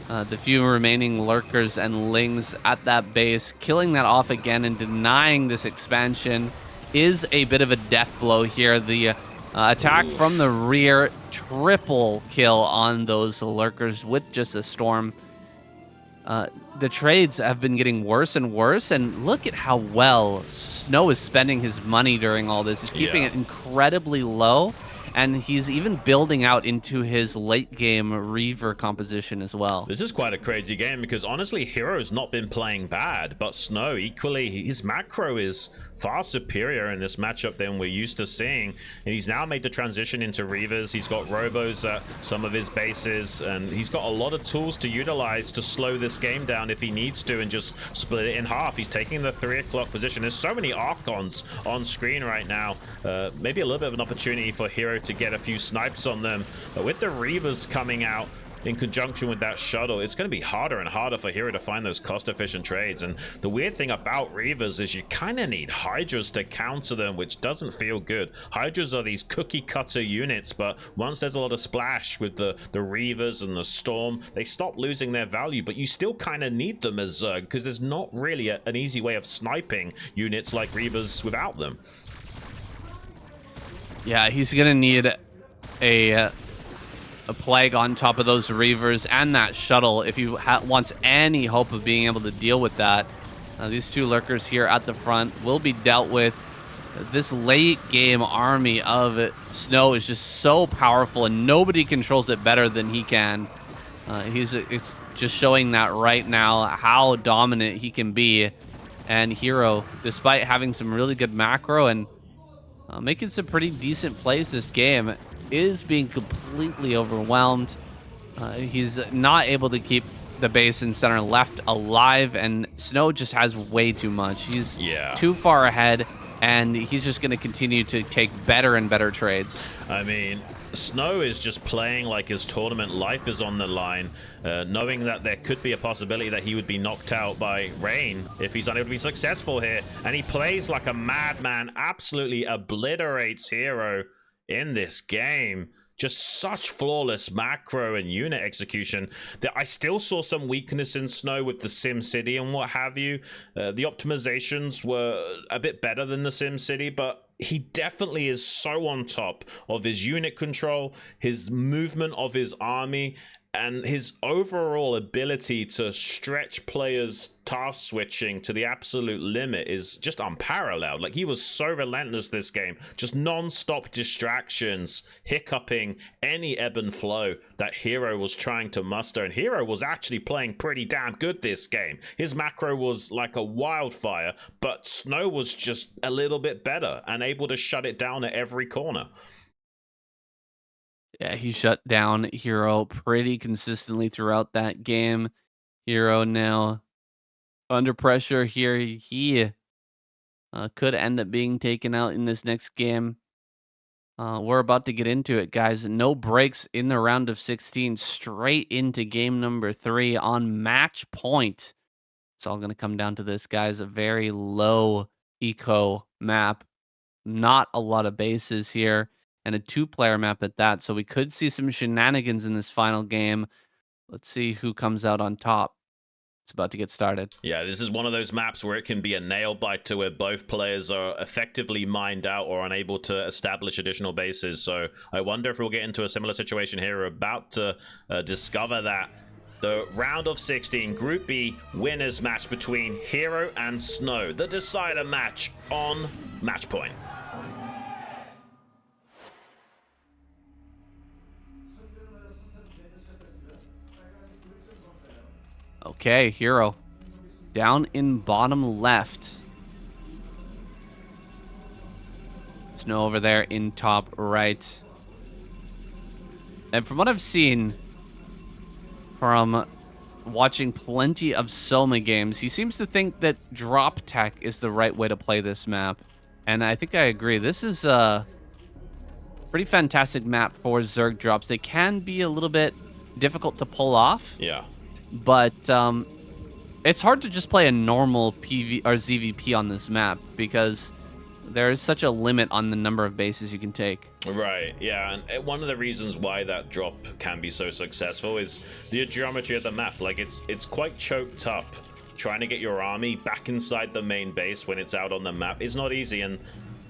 [SPEAKER 1] the few remaining lurkers and lings at that base. Killing that off again and denying this expansion is a bit of a death blow here. The attack from the rear, triple kill on those lurkers with just a storm. The trades have been getting worse and worse, and look at how well Snow is spending his money during all this. He's keeping it incredibly low, and he's even building out into his late game Reaver composition as well.
[SPEAKER 2] This is quite a crazy game because honestly, Hero's not been playing bad, but Snow equally, his macro is far superior in this matchup than we're used to seeing. And he's now made the transition into Reavers. He's got Robos at some of his bases, and he's got a lot of tools to utilize to slow this game down if he needs to and just split it in half. He's taking the 3 o'clock position. There's so many Archons on screen right now. Maybe a little bit of an opportunity for Hero to get a few snipes on them. But with the Reavers coming out, in conjunction with that shuttle, it's going to be harder and harder for Hero to find those cost-efficient trades. And the weird thing about Reavers is you kind of need Hydras to counter them, which doesn't feel good. Hydras are these cookie cutter units, but once there's a lot of splash with the Reavers and the Storm, they stop losing their value, but you still kind of need them as Zerg, because there's not really an easy way of sniping units like Reavers without them.
[SPEAKER 1] Yeah, he's gonna need a plague on top of those Reavers and that shuttle if he wants any hope of being able to deal with that. These two lurkers here at the front will be dealt with. This late game army of Snow is just so powerful, and nobody controls it better than he can. It's just showing that right now how dominant he can be. And Hero, despite having some really good macro and making some pretty decent plays this game, is being completely overwhelmed. He's not able to keep the base and center left alive, and Snow just has way too much. He's too far ahead, and he's just going to continue to take better and better trades.
[SPEAKER 2] I mean, Snow is just playing like his tournament life is on the line, knowing that there could be a possibility that he would be knocked out by Rain if he's unable to be successful here. And he plays like a madman, absolutely obliterates Hero in this game. Just such flawless macro and unit execution that I still saw some weakness in Snow with the Sim City and what have you. The optimizations were a bit better than the Sim City, but he definitely is so on top of his unit control, his movement of his army, and his overall ability to stretch players' task switching to the absolute limit is just unparalleled. Like, he was so relentless this game, just non-stop distractions, hiccuping any ebb and flow that Hero was trying to muster. And Hero was actually playing pretty damn good this game. His macro was like a wildfire, but Snow was just a little bit better and able to shut it down at every corner.
[SPEAKER 1] Yeah, he shut down Hero pretty consistently throughout that game. Hero now under pressure here. He could end up being taken out in this next game. We're about to get into it, guys. No breaks in the round of 16. Straight into game number 3 on match point. It's all going to come down to this, guys. A very low eco map. Not a lot of bases here, and a 2-player map at that. So we could see some shenanigans in this final game. Let's see who comes out on top. It's about to get started.
[SPEAKER 2] Yeah, this is one of those maps where it can be a nail biter where both players are effectively mined out or unable to establish additional bases. So I wonder if we'll get into a similar situation here. We're about to discover that. The round of 16 Group B winners match between Hero and Snow. The decider match on match point.
[SPEAKER 1] Okay, Hero down in bottom left. Snow over there in top right. And from what I've seen from watching plenty of Soma games, he seems to think that drop tech is the right way to play this map. And I think I agree. This is a pretty fantastic map for Zerg drops. They can be a little bit difficult to pull off.
[SPEAKER 2] Yeah.
[SPEAKER 1] But it's hard to just play a normal PV or ZVP on this map because there is such a limit on the number of bases you can take.
[SPEAKER 2] Right, yeah, and one of the reasons why that drop can be so successful is the geometry of the map. Like, it's quite choked up. Trying to get your army back inside the main base when it's out on the map is not easy, and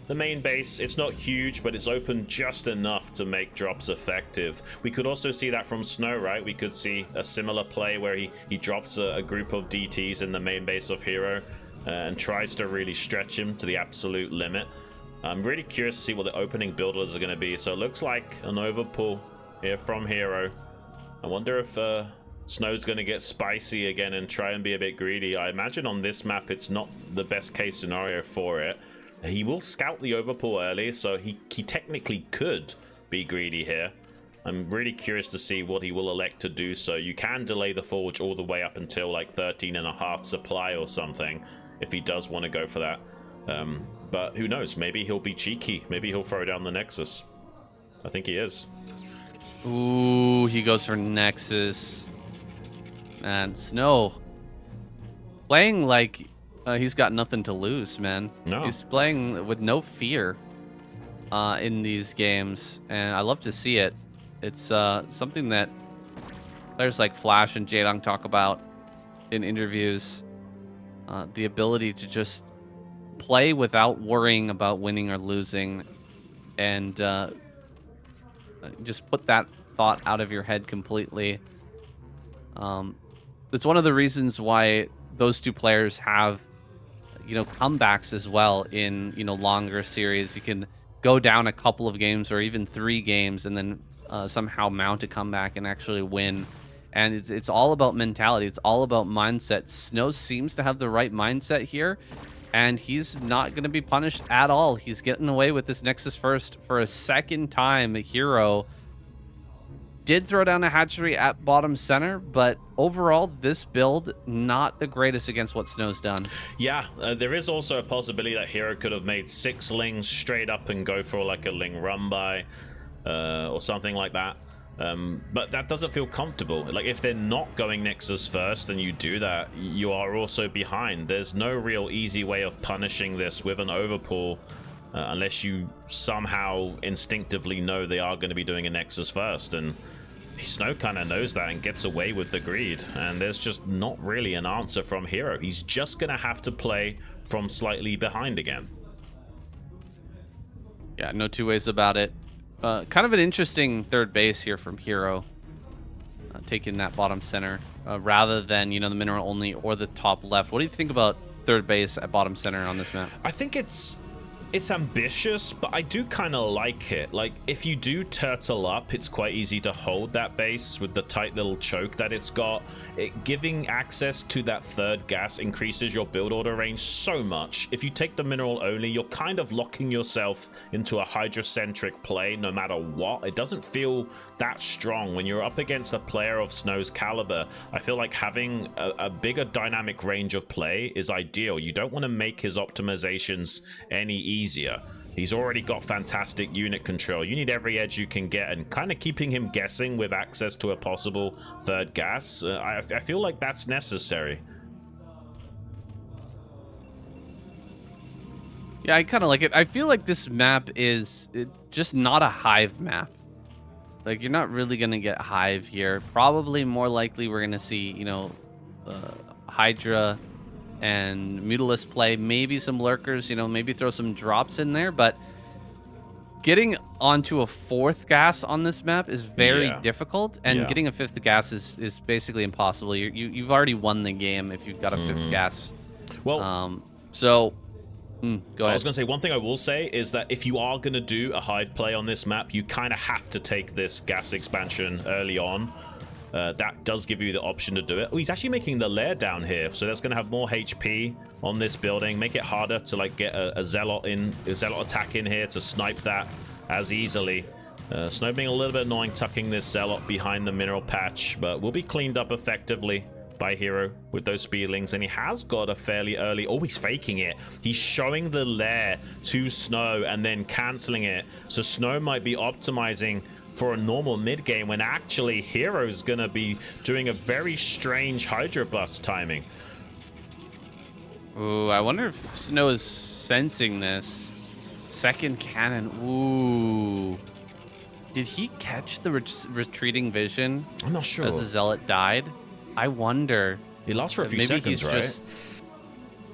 [SPEAKER 2] the main base, it's not huge, but it's open just enough to make drops effective. We could also see that from Snow, right? We could see a similar play where he drops a group of DTs in the main base of Hero and tries to really stretch him to the absolute limit. I'm really curious to see what the opening builders are going to be. So it looks like an overpull here from Hero. I wonder if Snow's going to get spicy again and try and be a bit greedy. I imagine on this map it's not the best case scenario for it. He will scout the overpull early, so he technically could be greedy here. I'm really curious to see what he will elect to do. So you can delay the forge all the way up until like 13.5 supply or something if he does want to go for that. But who knows? Maybe he'll be cheeky. Maybe he'll throw down the Nexus. I think he is.
[SPEAKER 1] Ooh, he goes for Nexus. Man, Snow playing like he's got nothing to lose, man.
[SPEAKER 2] No.
[SPEAKER 1] He's playing with no fear in these games, and I love to see it. It's something that players like Flash and Jaedong talk about in interviews. The ability to just play without worrying about winning or losing, and just put that thought out of your head completely. It's one of the reasons why those two players have, comebacks as well in, longer series. You can go down a couple of games or even 3 games and then somehow mount a comeback and actually win. And it's all about mentality. It's all about mindset. Snow seems to have the right mindset here, and he's not going to be punished at all. He's getting away with this Nexus first for a second time. Hero did throw down a hatchery at bottom center, but overall, this build, not the greatest against what Snow's done.
[SPEAKER 2] Yeah, there is also a possibility that Hero could have made 6 lings straight up and go for like a ling run by or something like that. But that doesn't feel comfortable. Like, if they're not going Nexus first and you do that, you are also behind. There's no real easy way of punishing this with an overpull unless you somehow instinctively know they are going to be doing a Nexus first. And Snow kind of knows that and gets away with the greed. And there's just not really an answer from Hero. He's just going to have to play from slightly behind again.
[SPEAKER 1] Yeah, no two ways about it. Kind of an interesting third base here from Hero, taking that bottom center rather than, the mineral only or the top left. What do you think about third base at bottom center on this map?
[SPEAKER 2] I think it's ambitious, but I do kind of like it. Like, if you do turtle up, it's quite easy to hold that base with the tight little choke that it's got. Giving access to that third gas increases your build order range so much. If you take the mineral only, you're kind of locking yourself into a Hydra-centric play no matter what. It doesn't feel that strong when you're up against a player of Snow's caliber. I feel like having a bigger dynamic range of play is ideal. You don't want to make his optimizations any easier. He's already got fantastic unit control. You need every edge you can get, and kind of keeping him guessing with access to a possible third gas. I feel like that's necessary.
[SPEAKER 1] Yeah, I kind of like it. I feel like this map is just not a hive map. Like, you're not really going to get hive here. Probably more likely we're going to see, Hydra and Mutalisk play, maybe some lurkers, maybe throw some drops in there, but getting onto a 4th gas on this map is very difficult, and getting a 5th gas is basically impossible. You've already won the game if you've got a 5th gas. Well, go ahead.
[SPEAKER 2] I was going to say, one thing I will say is that if you are going to do a hive play on this map, you kind of have to take this gas expansion early on. That does give you the option to do it. Oh, he's actually making the lair down here, so that's going to have more HP on this building, make it harder to like get a zealot attack in here to snipe that as easily. Snow being a little bit annoying, tucking this zealot behind the mineral patch, but will be cleaned up effectively by Hero with those speedlings. And he has got a fairly early, oh, he's faking it. He's showing the lair to Snow and then canceling it, so Snow might be optimizing for a normal mid game when actually Hero's gonna be doing a very strange Hydra bust timing.
[SPEAKER 1] Ooh, I wonder if Snow is sensing this. Second cannon. Ooh. Did he catch the retreating vision?
[SPEAKER 2] I'm not sure.
[SPEAKER 1] As the zealot died? I wonder.
[SPEAKER 2] He lost for a few seconds, right?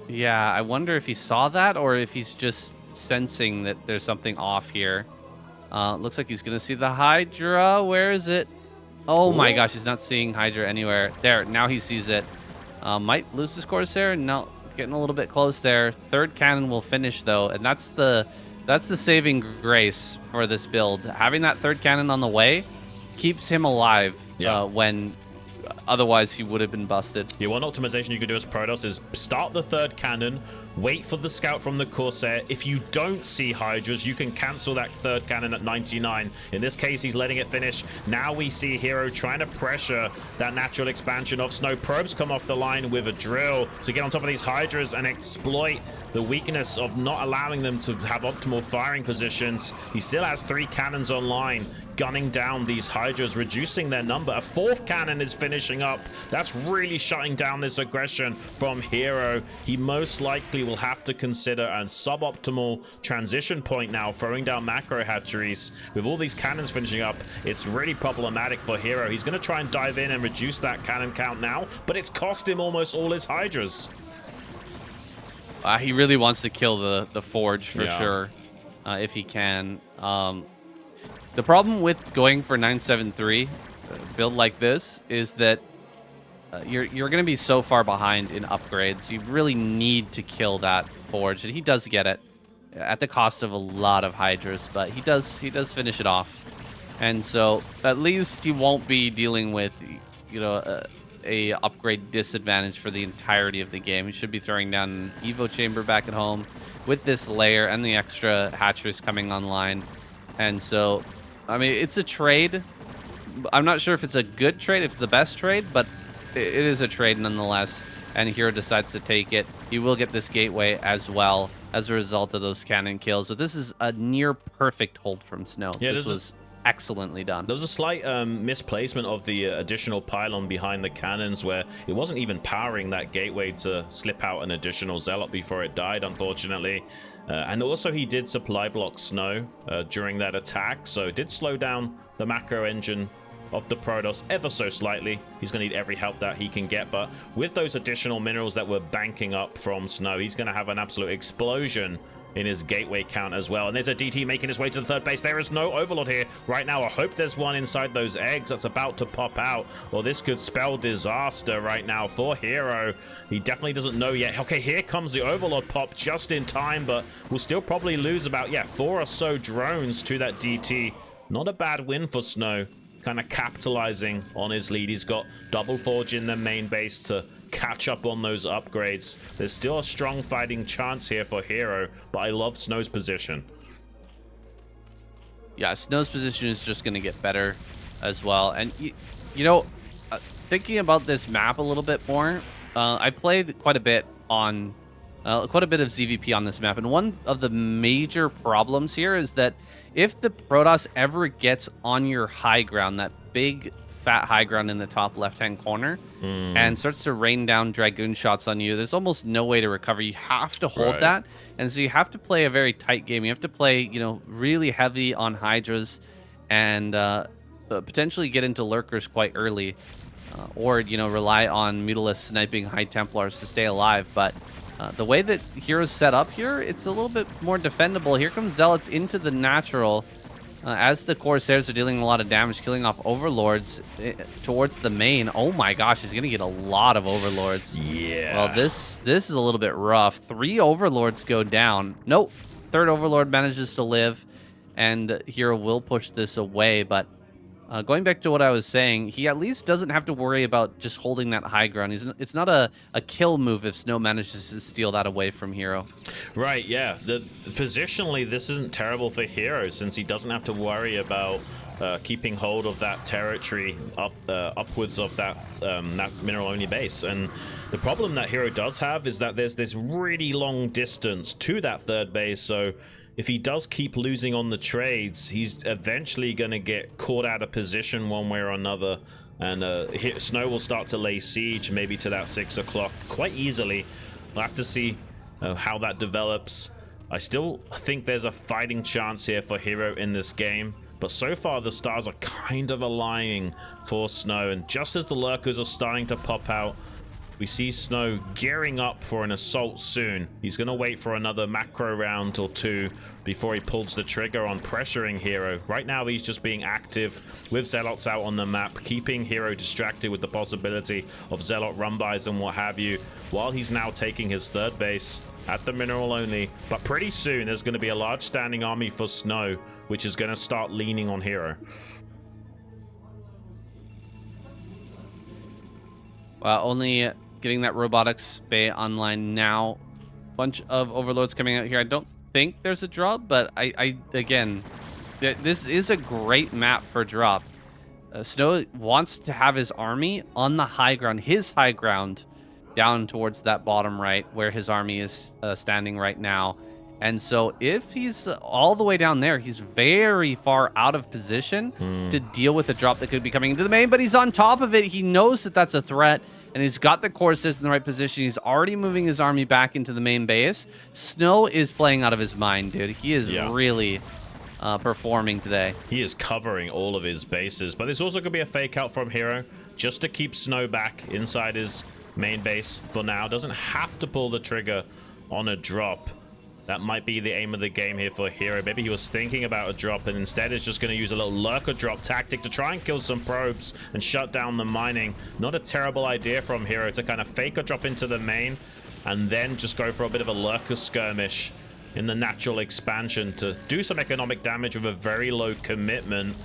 [SPEAKER 1] Yeah, I wonder if he saw that or if he's just sensing that there's something off here. Looks like he's going to see the Hydra. Where is it? Oh my gosh, he's not seeing Hydra anywhere. There, now he sees it. Might lose his Corsair. No, getting a little bit close there. Third cannon will finish, though, and that's the saving grace for this build. Having that third cannon on the way keeps him alive when otherwise he would have been busted.
[SPEAKER 2] Yeah, one optimization you could do as Protoss is start the third cannon, Wait for the scout from the Corsair. If you don't see Hydras, you can cancel that third cannon at 99. In this case, he's letting it finish. Now we see Hero trying to pressure that natural expansion of Snow. Probes come off the line with a drill to get on top of these Hydras and exploit the weakness of not allowing them to have optimal firing positions. He still has 3 cannons online, gunning down these Hydras, reducing their number. A 4th cannon is finishing up. That's really shutting down this aggression from Hero. He most likely will have to consider a suboptimal transition point now, throwing down macro hatcheries. With all these cannons finishing up, it's really problematic for Hero. He's going to try and dive in and reduce that cannon count now, but it's cost him almost all his Hydras.
[SPEAKER 1] He really wants to kill the Forge for sure, if he can. The problem with going for 973 build like this is that you're going to be so far behind in upgrades. You really need to kill that Forge, and he does get it at the cost of a lot of Hydras, but he does finish it off. And so at least he won't be dealing with, you know, a upgrade disadvantage for the entirety of the game. He should be throwing down an Evo chamber back at home with this layer and the extra hatcheries coming online. And so, I mean, it's a trade. I'm not sure if it's a good trade, if it's the best trade, but it is a trade nonetheless. And Hero decides to take it. He will get this gateway as well as a result of those cannon kills. So this is a near perfect hold from Snow.
[SPEAKER 2] Yeah,
[SPEAKER 1] this was excellently done.
[SPEAKER 2] There was a slight misplacement of the additional pylon behind the cannons, where it wasn't even powering that gateway to slip out an additional zealot before it died, unfortunately. And also he did supply block Snow during that attack, so it did slow down the macro engine of the Protoss ever so slightly. He's going to need every help that he can get, but with those additional minerals that were banking up from Snow, he's going to have an absolute explosion in his gateway count as well. And there's a DT making his way to the third base. There is no Overlord here right now. I hope there's one inside those eggs that's about to pop out, or this could spell disaster right now for Hero. He definitely doesn't know yet. Okay, here comes the Overlord pop just in time, but we'll still probably lose about, 4 or so drones to that DT. Not a bad win for Snow, kind of capitalizing on his lead. He's got double Forge in the main base to catch up on those upgrades. There's still a strong fighting chance here for Hero, but I love Snow's position.
[SPEAKER 1] Yeah, Snow's position is just going to get better as well. And, you know, thinking about this map a little bit more, I played quite a bit on, quite a bit of ZVP on this map. And one of the major problems here is that if the Protoss ever gets on your high ground, that big fat high ground in the top left-hand corner, and starts to rain down Dragoon shots on you, there's almost no way to recover. You have to hold that, and so you have to play a very tight game. You have to play, you know, really heavy on Hydras, and potentially get into Lurkers quite early, or, you know, rely on Mutalisk sniping High Templars to stay alive. But the way that Hero's set up here, it's a little bit more defendable. Here comes Zealots into the natural, as the Corsairs are dealing a lot of damage, killing off Overlords towards the main. Oh my gosh, he's going to get a lot of Overlords.
[SPEAKER 2] Yeah.
[SPEAKER 1] Well, this is a little bit rough. 3 Overlords go down. Nope. 3rd Overlord manages to live, and Hero will push this away. But going back to what I was saying, he at least doesn't have to worry about just holding that high ground. It's not a kill move if Snow manages to steal that away from Hero.
[SPEAKER 2] Right, yeah. Positionally, this isn't terrible for Hero, since he doesn't have to worry about keeping hold of that territory upwards of that mineral-only base. And the problem that Hero does have is that there's this really long distance to that 3rd base, so if he does keep losing on the trades, he's eventually going to get caught out of position one way or another, and Snow will start to lay siege maybe to that 6 o'clock quite easily. We'll have to see how that develops. I still think there's a fighting chance here for Hero in this game, but so far the stars are kind of aligning for Snow, and just as the Lurkers are starting to pop out, we see Snow gearing up for an assault soon. He's going to wait for another macro round or 2 before he pulls the trigger on pressuring Hero. Right now, he's just being active with Zealots out on the map, keeping Hero distracted with the possibility of Zealot run-bys and what have you, while he's now taking his 3rd base at the mineral only. But pretty soon, there's going to be a large standing army for Snow, which is going to start leaning on Hero.
[SPEAKER 1] Only getting that robotics bay online now. bunch of overlords coming out here. I don't think there's a drop, but again, this is a great map for drop. Snow wants to have his army on the high ground, his high ground, down towards that bottom right where his army is standing right now. And so if he's all the way down there, he's very far out of position to deal with the drop that could be coming into the main, but he's on top of it. He knows that that's a threat, and he's got the core assist in the right position. He's already moving his army back into the main base. Snow is playing out of his mind, dude. He is really performing today.
[SPEAKER 2] He is covering all of his bases, but there's also going to be a fake out from Hero just to keep Snow back inside his main base for now. Doesn't have to pull the trigger on a drop. That might be the aim of the game here for Hero. Maybe he was thinking about a drop and instead is just going to use a little lurker drop tactic to try and kill some probes and shut down the mining. Not a terrible idea from Hero to kind of fake a drop into the main and then just go for a bit of a lurker skirmish in the natural expansion to do some economic damage with a very low commitment.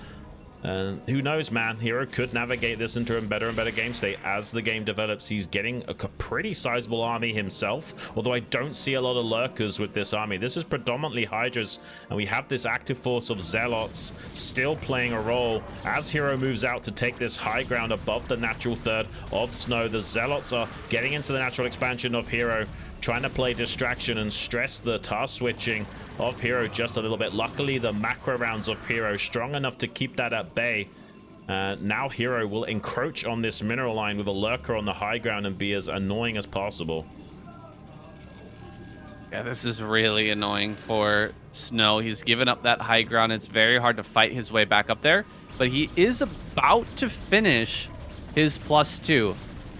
[SPEAKER 2] And who knows, man, Hero could navigate this into a better and better game state as the game develops. He's getting a pretty sizable army himself, although I don't see a lot of lurkers with this army. This is predominantly Hydras, and we have this active force of Zealots still playing a role as Hero moves out to take this high ground above the natural third of Snow. The Zealots are getting into the natural expansion of Hero, trying to play distraction and stress the task switching of Hero just a little bit. Luckily, the macro rounds of Hero strong enough to keep that at bay. Now Hero will encroach on this mineral line with a lurker on the high ground and be as annoying as possible.
[SPEAKER 1] Yeah, this is really annoying for Snow. He's given up that high ground. It's very hard to fight his way back up there, but he is about to finish his +2.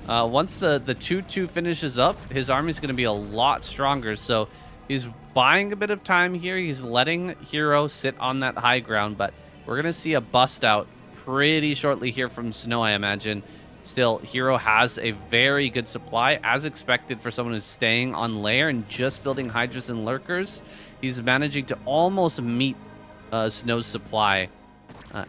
[SPEAKER 1] Once the 2-2 finishes up, his army's going to be a lot stronger. So he's buying a bit of time here. He's letting Hero sit on that high ground, but we're going to see a bust out pretty shortly here from Snow, I imagine. Still, Hero has a very good supply, as expected for someone who's staying on layer and just building Hydras and Lurkers. He's managing to almost meet Snow's supply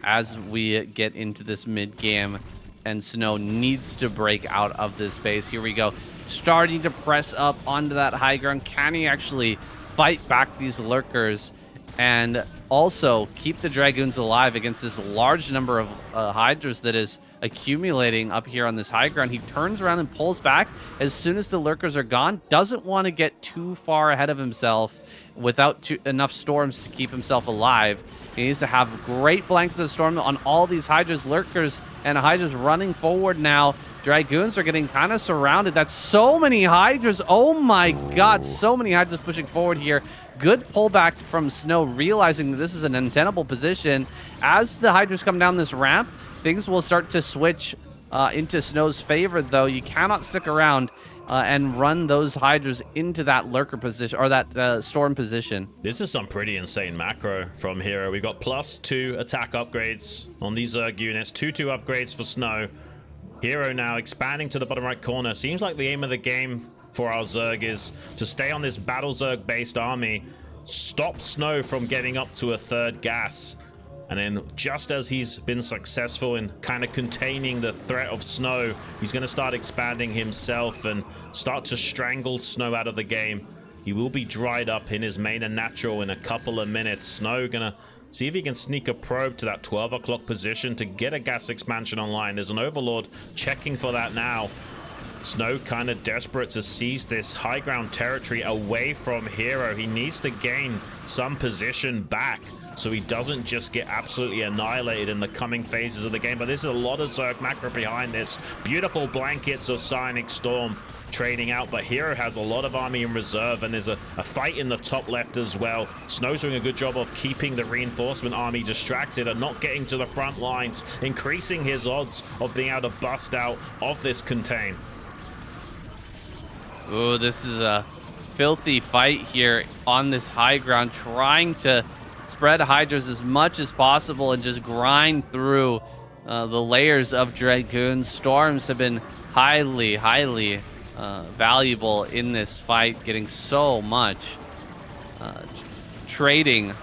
[SPEAKER 1] as we get into this mid-game. And Snow needs to break out of this base. Here we go. Starting to press up onto that high ground. Can he actually fight back these lurkers and also keep the Dragoons alive against this large number of Hydras that is accumulating up here on this high ground? He turns around and pulls back as soon as the lurkers are gone. Doesn't want to get too far ahead of himself without enough storms to keep himself alive. He needs to have great blankets of storm on all these Hydras, lurkers, and Hydras running forward now. Dragoons are getting kind of surrounded. That's so many Hydras. Oh my god, so many Hydras pushing forward here. Good pullback from Snow, realizing that this is an untenable position. As the Hydras come down this ramp, things will start to switch into Snow's favor, though. You cannot stick around and run those Hydras into that lurker position, or that storm position.
[SPEAKER 2] This is some pretty insane macro from Hero. We've got +2 attack upgrades on these Zerg units, 2-2 upgrades for Snow. Hero now expanding to the bottom right corner. Seems like the aim of the game for our Zerg is to stay on this battle Zerg based army, stop Snow from getting up to a third gas, and then just as he's been successful in kind of containing the threat of Snow, he's going to start expanding himself and start to strangle Snow out of the game. He will be dried up in his main and natural in a couple of minutes. Snow gonna see if he can sneak a probe to that 12 o'clock position to get a gas expansion online. There's an Overlord checking for that now. Snow kind of desperate to seize this high ground territory away from Hero. He needs to gain some position back so he doesn't just get absolutely annihilated in the coming phases of the game. But there's a lot of Zerg macro behind this. Beautiful blankets of Psionic Storm trading out, but Hero has a lot of army in reserve, and there's a fight in the top left as well. Snow's doing a good job of keeping the reinforcement army distracted and not getting to the front lines, increasing his odds of being able to bust out of this contain.
[SPEAKER 1] Oh, this is a filthy fight here on this high ground, trying to spread Hydras as much as possible and just grind through the layers of Dragoons. Storms have been highly valuable in this fight, getting so much trading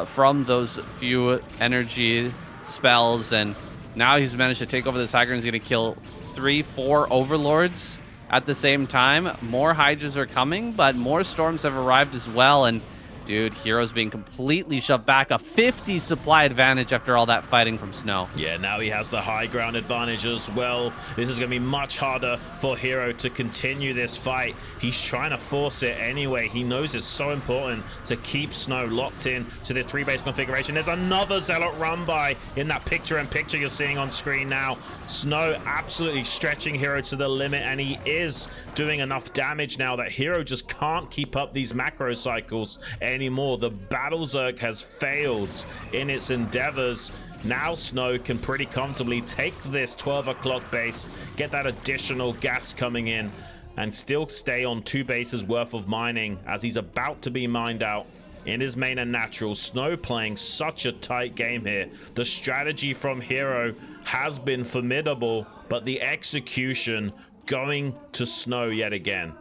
[SPEAKER 1] from those few energy spells, and now he's managed to take over this high ground. He's going to kill 3-4 overlords At the same time, more Hydras are coming, but more Storms have arrived as well. And dude, Hero's being completely shoved back. A 50 supply advantage after all that fighting from Snow.
[SPEAKER 2] Yeah, now he has the high ground advantage as well. This is going to be much harder for Hero to continue this fight. He's trying to force it anyway. He knows it's so important to keep Snow locked in to this 3-base configuration. There's another Zealot run by in that picture-in-picture you're seeing on screen now. Snow absolutely stretching Hero to the limit, and he is doing enough damage now that Hero just can't keep up these macro cycles anymore. The Battle Zerg has failed in its endeavors. Now Snow can pretty comfortably take this 12 o'clock base, get that additional gas coming in, and still stay on 2 bases worth of mining as he's about to be mined out in his main and natural. Snow playing such a tight game here. The strategy from Hero has been formidable, but the execution going to Snow yet again.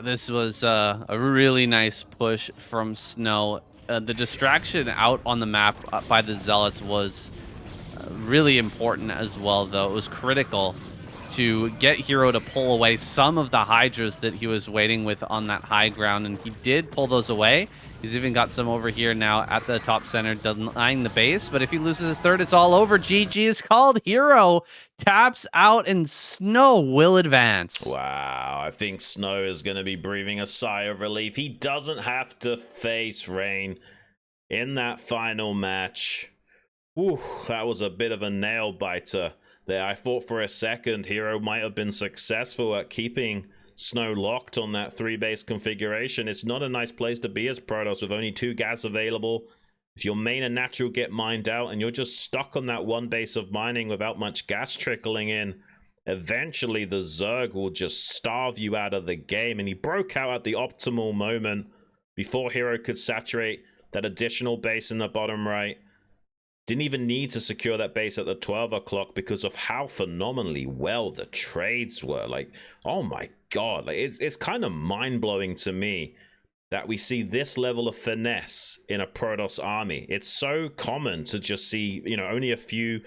[SPEAKER 1] This was a really nice push from Snow. The distraction out on the map by the Zealots was really important as well, though. It was critical to get Hero to pull away some of the Hydras that he was waiting with on that high ground, and he did pull those away. He's even got some over here now at the top center, denying the base, but if he loses his third, it's all over. GG is called. Hero taps out, and Snow will advance.
[SPEAKER 2] Wow, I think Snow is going to be breathing a sigh of relief. He doesn't have to face Rain in that final match. Whew, that was a bit of a nail biter there. I thought for a second Hero might have been successful at keeping Snow locked on that 3-base configuration. It's not a nice place to be as Protoss with only 2 gas available. If your main and natural get mined out and you're just stuck on that 1 base of mining without much gas trickling in, eventually the Zerg will just starve you out of the game. And he broke out at the optimal moment before Hero could saturate that additional base in the bottom right. Didn't even need to secure that base at the 12 o'clock because of how phenomenally well the trades were. Like, oh my god, like it's kind of mind-blowing to me that we see this level of finesse in a Protoss army. It's so common to just see, you know, only a few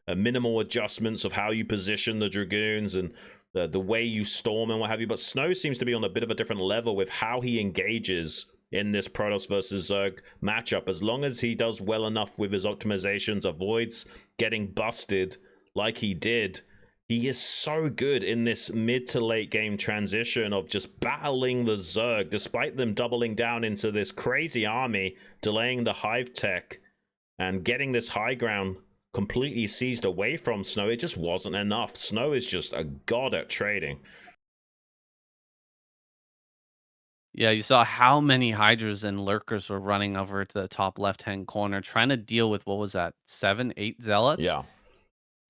[SPEAKER 2] minimal adjustments of how you position the Dragoons and the way you storm and what have you. But Snow seems to be on a bit of a different level with how he engages in this Protoss versus Zerg matchup. As long as he does well enough with his optimizations, avoids getting busted like he did, he is so good in this mid to late game transition of just battling the Zerg, despite them doubling down into this crazy army, delaying the hive tech, and getting this high ground completely seized away from Snow. It just wasn't enough. Snow is just a god at trading.
[SPEAKER 1] Yeah, you saw how many Hydras and Lurkers were running over to the top left-hand corner, trying to deal with, what was that, 7, 8 Zealots?
[SPEAKER 2] Yeah.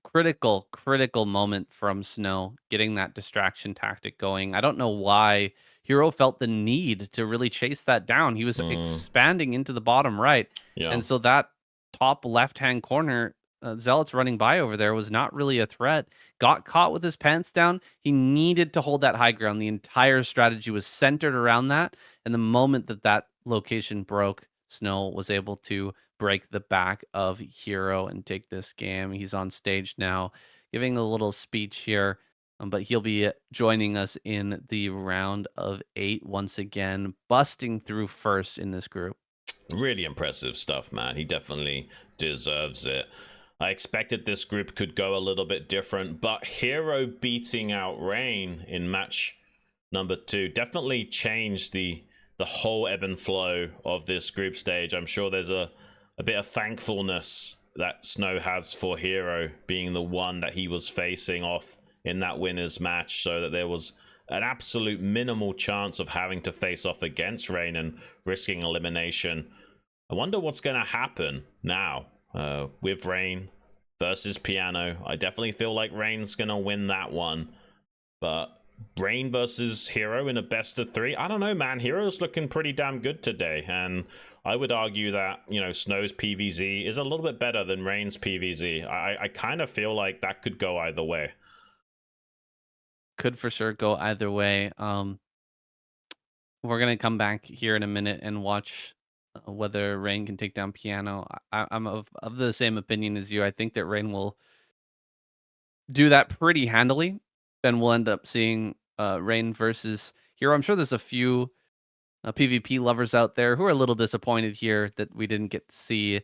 [SPEAKER 1] Critical moment from Snow, getting that distraction tactic going. I don't know why Hero felt the need to really chase that down. He was expanding into the bottom right,
[SPEAKER 2] Yeah.
[SPEAKER 1] and so that top left-hand corner, Zealots running by over there was not really a threat. Got caught with his pants down. He needed to hold that high ground. The entire strategy was centered around that, and the moment that that location broke, Snow was able to break the back of Hero and take this game. He's on stage now, giving a little speech here, but he'll be joining us in the round of 8 once again, busting through first in this group.
[SPEAKER 2] Really impressive stuff, man. He definitely deserves it. I expected this group could go a little bit different, but Hero beating out Rain in match number 2 definitely changed the whole ebb and flow of this group stage. I'm sure there's a bit of thankfulness that Snow has for Hero being the one that he was facing off in that winners match, so that there was an absolute minimal chance of having to face off against Rain and risking elimination. I wonder what's going to happen now with Rain versus Piano. I definitely feel like Rain's going to win that one, but Rain versus Hero in a best of 3, I don't know, man. Hero's looking pretty damn good today, and I would argue that, you know, Snow's PVZ is a little bit better than Rain's PVZ. I kind of feel like that could go either way.
[SPEAKER 1] Could for sure go either way. We're gonna come back here in a minute and watch whether Rain can take down Piano. I'm of the same opinion as you. I think that Rain will do that pretty handily, then we'll end up seeing Rain versus Hero. I'm sure there's a few PvP lovers out there who are a little disappointed here that we didn't get to see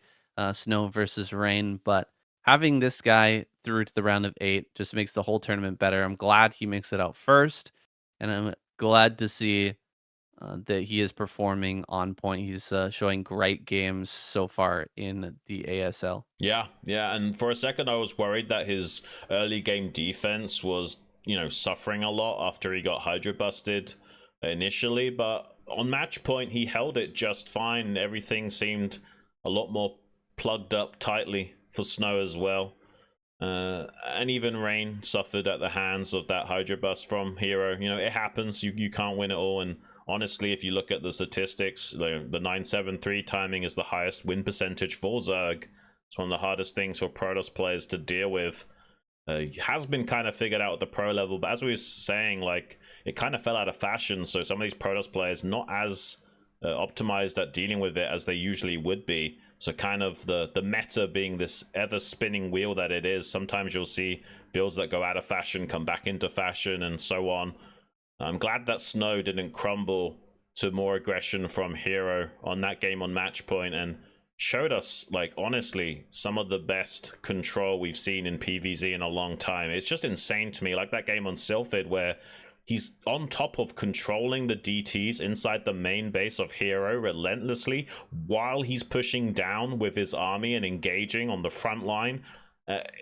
[SPEAKER 1] Snow versus Rain, but having this guy through to the round of 8 just makes the whole tournament better. I'm glad he makes it out first, and I'm glad to see that he is performing on point. He's showing great games so far in the ASL.
[SPEAKER 2] Yeah, yeah, and for a second I was worried that his early game defense was, suffering a lot after he got hydro busted initially, but on match point he held it just fine. Everything seemed a lot more plugged up tightly for Snow as well. And even Rain suffered at the hands of that hydro bust from Hero. It happens. You can't win it all. And honestly, if you look at the statistics, the 973 timing is the highest win percentage for Zerg. It's one of the hardest things for Protoss players to deal with. Has been kind of figured out at the pro level, but as we were saying, it kind of fell out of fashion. So some of these Protoss players not as optimized at dealing with it as they usually would be. So kind of the meta being this ever spinning wheel that it is. Sometimes you'll see builds that go out of fashion come back into fashion and so on. I'm glad that Snow didn't crumble to more aggression from Hero on that game on match point and showed us, honestly, some of the best control we've seen in PvZ in a long time. It's just insane to me, like that game on Sylphid where he's on top of controlling the DTs inside the main base of Hero relentlessly while he's pushing down with his army and engaging on the front line.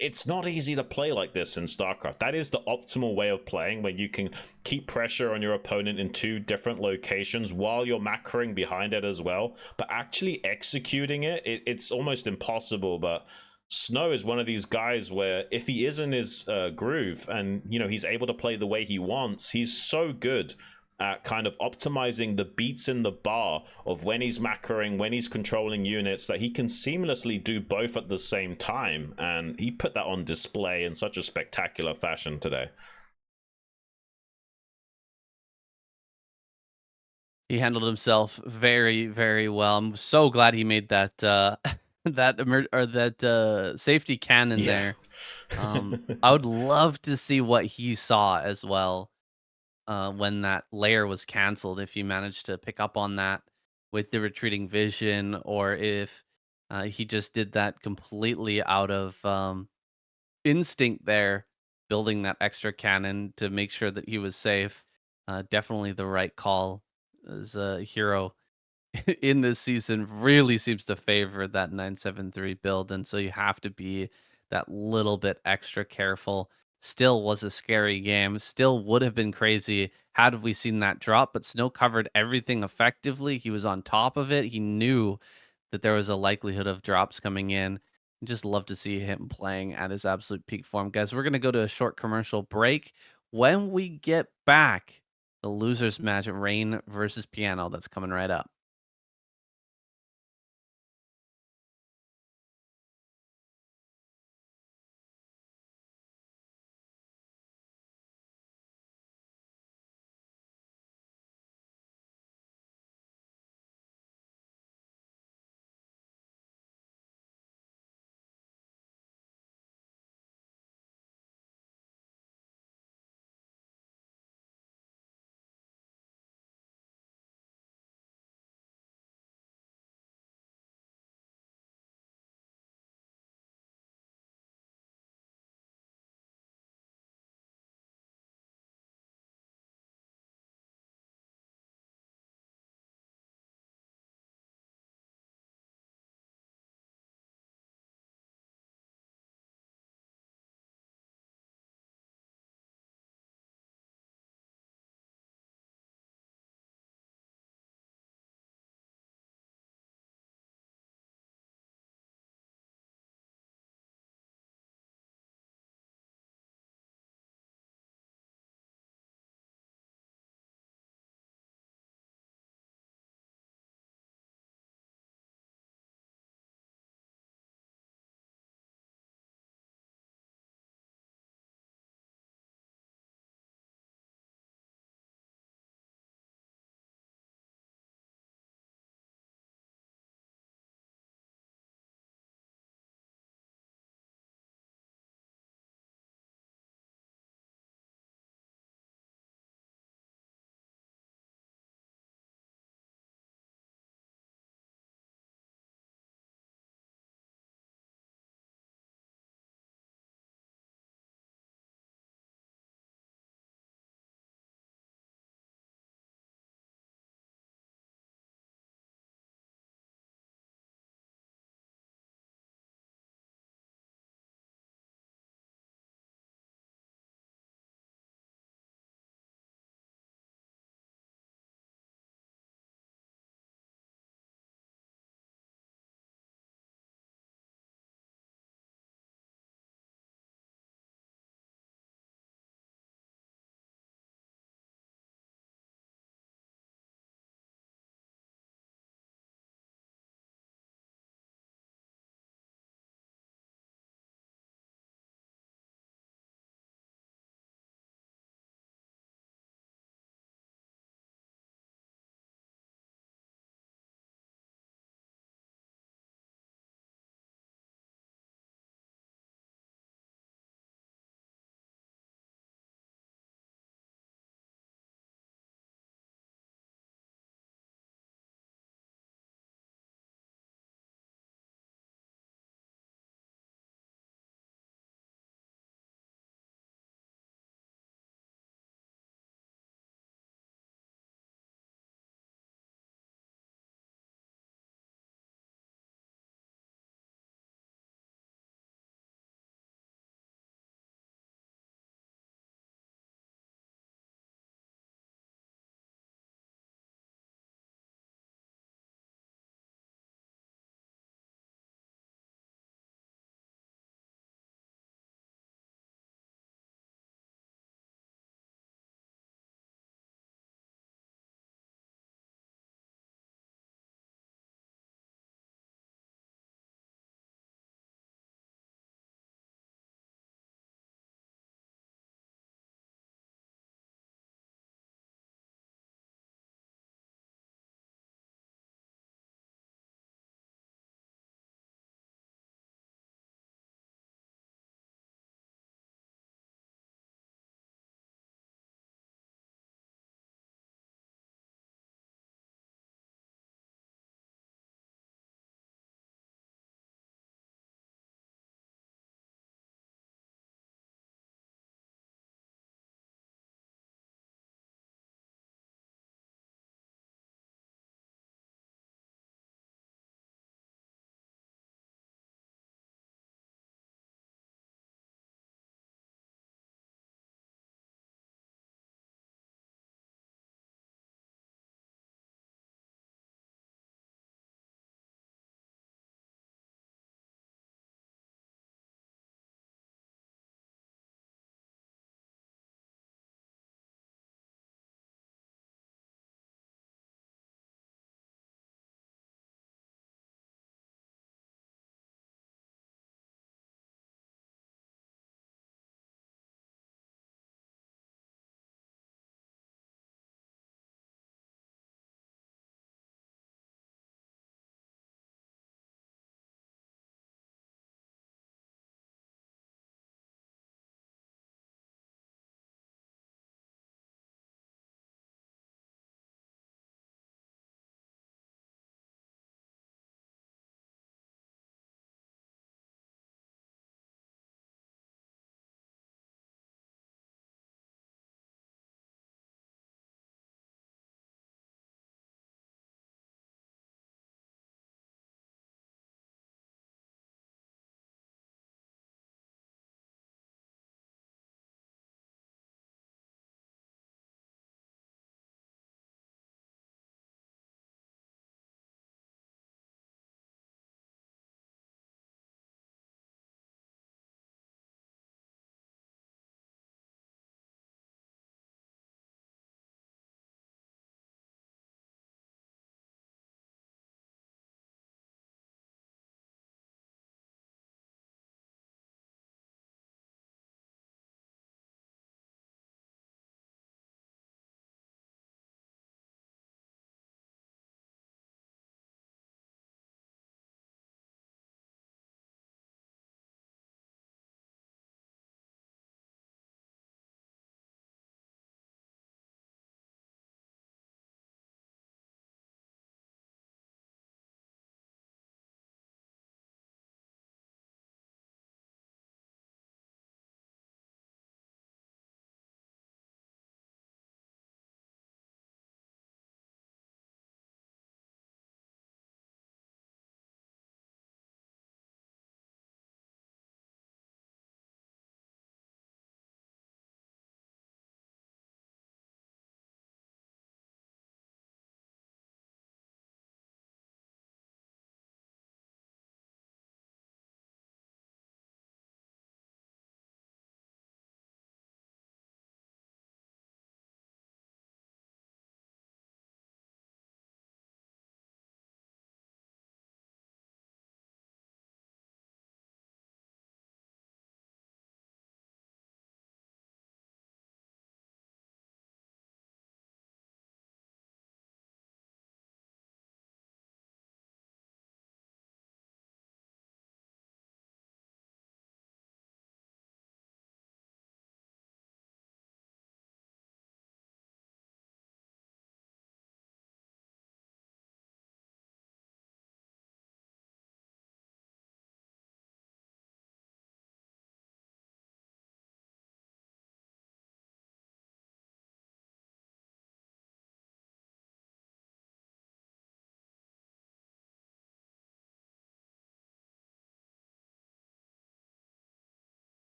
[SPEAKER 2] It's not easy to play like this in StarCraft. That is the optimal way of playing, when you can keep pressure on your opponent in 2 different locations while you're macroing behind it as well. But actually executing it's almost impossible. But Snow is one of these guys where if he is in his groove and he's able to play the way he wants, he's so good at kind of optimizing the beats in the bar of when he's macroing, when he's controlling units, that he can seamlessly do both at the same time. And he put that on display in such a spectacular fashion today.
[SPEAKER 1] He handled himself very, very well. I'm so glad he made that that safety cannon
[SPEAKER 2] Yeah.
[SPEAKER 1] there. I would love to see what he saw as well when that layer was canceled. If he managed to pick up on that with the retreating vision, or if he just did that completely out of instinct there, building that extra cannon to make sure that he was safe. Definitely the right call, as a Hero in this season really seems to favor that 973 build, and so you have to be that little bit extra careful. Still was a scary game, still would have been crazy had we seen that drop, but Snow covered everything effectively. He was on top of it. He knew that there was a likelihood of drops coming in. Just love to see him playing at his absolute peak form. Guys, we're going to go to a short commercial break. When we get back, the losers match, Rain versus Piano, that's coming right up.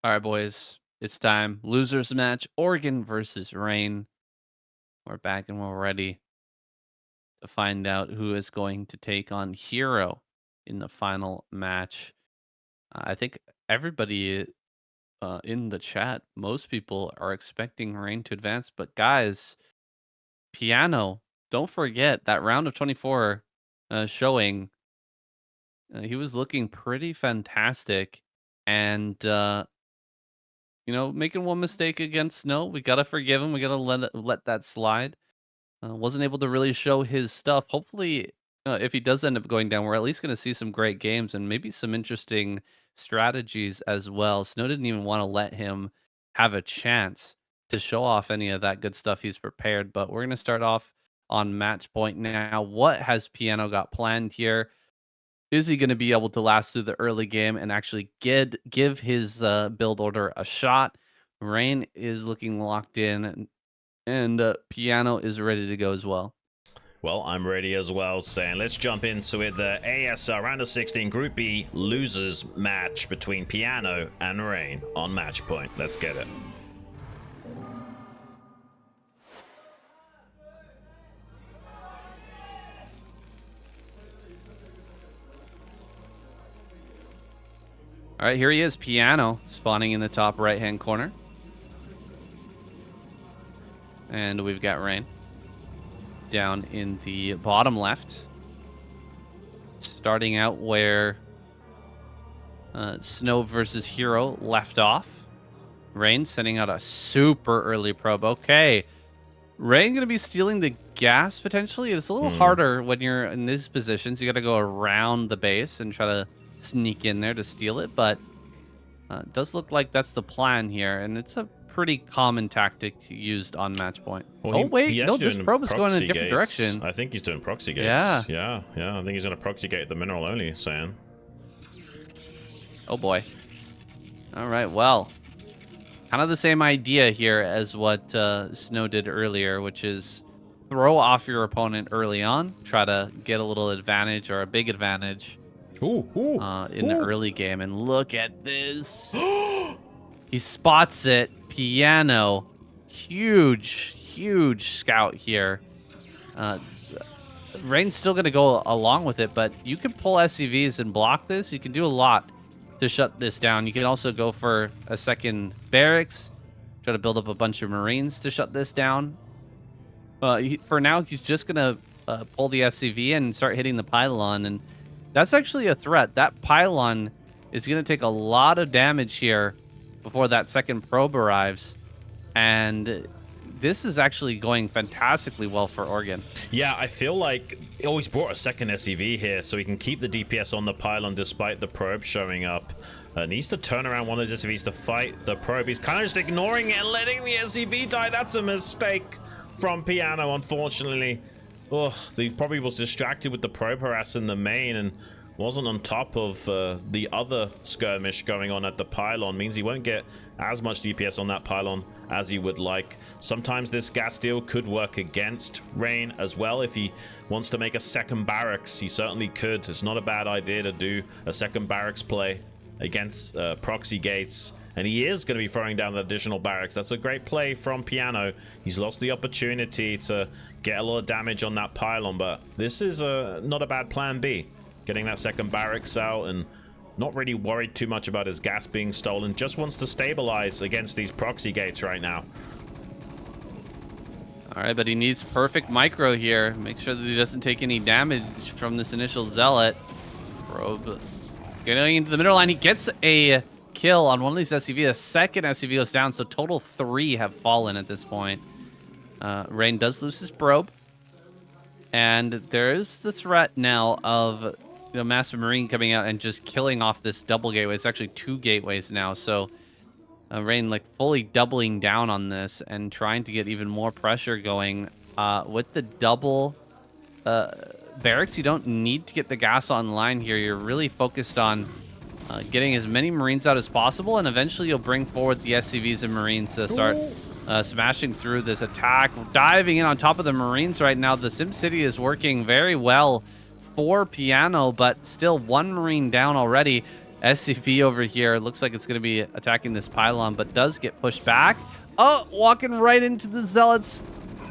[SPEAKER 1] All right, boys, it's time. Losers match: Oregon versus Rain. We're back and we're ready to find out who is going to take on Hero in the final match. I think everybody in the chat, most people are expecting Rain to advance, but guys, Piano, don't forget that round of 24 showing. He was looking pretty fantastic, and making one mistake against Snow, we gotta forgive him. We gotta let that slide. Wasn't able to really show his stuff. Hopefully, if he does end up going down, we're at least gonna see some great games and maybe some interesting strategies as well. Snow didn't even want to let him have a chance to show off any of that good stuff he's prepared. But we're gonna start off on match point now. What has Piano got planned here? Is he going to be able to last through the early game and actually give his build order a shot? Rain is looking locked in, and Piano is ready to go as well.
[SPEAKER 2] Well, I'm ready as well, saying let's jump into it. The ASL round of 16 Group B losers match between Piano and Rain on match point. Let's get it.
[SPEAKER 1] All right, here he is, Piano, spawning in the top right-hand corner. And we've got Rain down in the bottom left. Starting out where Snow versus Hero left off. Rain sending out a super early probe. Okay. Rain going to be stealing the gas, potentially. It's a little harder when you're in these positions. You got to go around the base and try to sneak in there to steal it, but it does look like that's the plan here, and it's a pretty common tactic used on match point.
[SPEAKER 2] Well,
[SPEAKER 1] This probe is going in a different direction.
[SPEAKER 2] I think he's doing proxy gates.
[SPEAKER 1] Yeah.
[SPEAKER 2] Yeah. I think he's going to proxy gate the mineral only, Saiyan.
[SPEAKER 1] Oh boy. All right, well, kind of the same idea here as what Snow did earlier, which is throw off your opponent early on, try to get a little advantage or a big advantage in the early game. And look at this. He spots it. Piano. Huge scout here. Rain's still going to go along with it, but you can pull SCVs and block this. You can do a lot to shut this down. You can also go for a second barracks, try to build up a bunch of Marines to shut this down. For now, he's just going to pull the SCV and start hitting the pylon, and that's actually a threat. That pylon is going to take a lot of damage here before that second probe arrives, and this is actually going fantastically well for Oregon.
[SPEAKER 2] Yeah, I feel like he always brought a second SCV here so he can keep the DPS on the pylon despite the probe showing up. Needs to turn around one of the SCVs to fight the probe. He's kind of just ignoring it and letting the SCV die. That's a mistake from Piano, unfortunately. Ugh, he probably was distracted with the probe harassing the main and wasn't on top of the other skirmish going on at the pylon. Means he won't get as much DPS on that pylon as he would like. Sometimes this gas deal could work against Rain as well. If he wants to make a second barracks, he certainly could. It's not a bad idea to do a second barracks play against proxy gates, and he is going to be throwing down the additional barracks. That's a great play from Piano. He's lost the opportunity to get a lot of damage on that pylon, but this is not a bad plan B. Getting that second barracks out and not really worried too much about his gas being stolen. Just wants to stabilize against these proxy gates right now.
[SPEAKER 1] All right, but he needs perfect micro here. Make sure that he doesn't take any damage from this initial zealot. Probe getting into the middle line. He gets a kill on one of these SCV. A second SCV goes down, so total 3 have fallen at this point. Rain does lose his probe. And there is the threat now of Massive Marine coming out and just killing off this double gateway. It's actually 2 gateways now, so Rain like fully doubling down on this and trying to get even more pressure going. With the double barracks, you don't need to get the gas online here. You're really focused on getting as many Marines out as possible, and eventually you'll bring forward the SCVs and Marines to start smashing through this attack. Diving in on top of the Marines right now. The SimCity is working very well for Piano, but still 1 Marine down already. SCV over here looks like it's going to be attacking this pylon, but does get pushed back. Oh, walking right into the Zealots.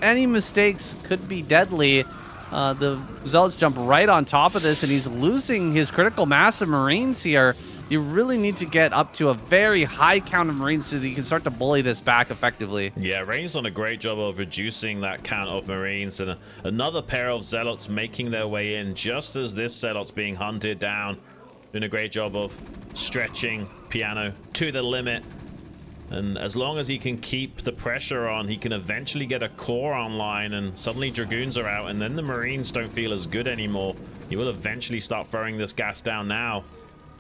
[SPEAKER 1] Any mistakes could be deadly. The Zealots jump right on top of this, and he's losing his critical mass of Marines here. You really need to get up to a very high count of Marines so that you can start to bully this back effectively.
[SPEAKER 2] Yeah, Rain's done a great job of reducing that count of Marines, and another pair of Zealots making their way in just as this Zealot's being hunted down. Doing a great job of stretching Piano to the limit. And as long as he can keep the pressure on, he can eventually get a core online, and suddenly Dragoons are out, and then the Marines don't feel as good anymore. He will eventually start throwing this gas down now.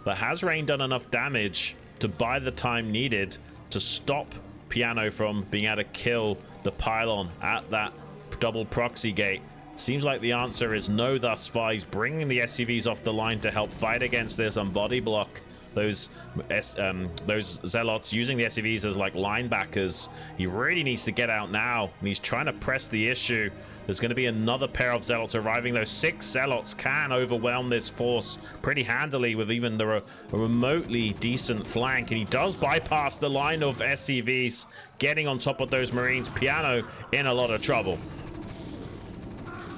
[SPEAKER 2] But has Rain done enough damage to buy the time needed to stop Piano from being able to kill the pylon at that double proxy gate? Seems like the answer is no thus far. He's bringing the SCVs off the line to help fight against this and body block those Zealots, using the SCVs as like linebackers. He really needs to get out now, and he's trying to press the issue. There's going to be another pair of Zealots arriving. Those 6 Zealots can overwhelm this force pretty handily with even a remotely decent flank, and he does bypass the line of SCVs, getting on top of those Marines. Piano in a lot of trouble.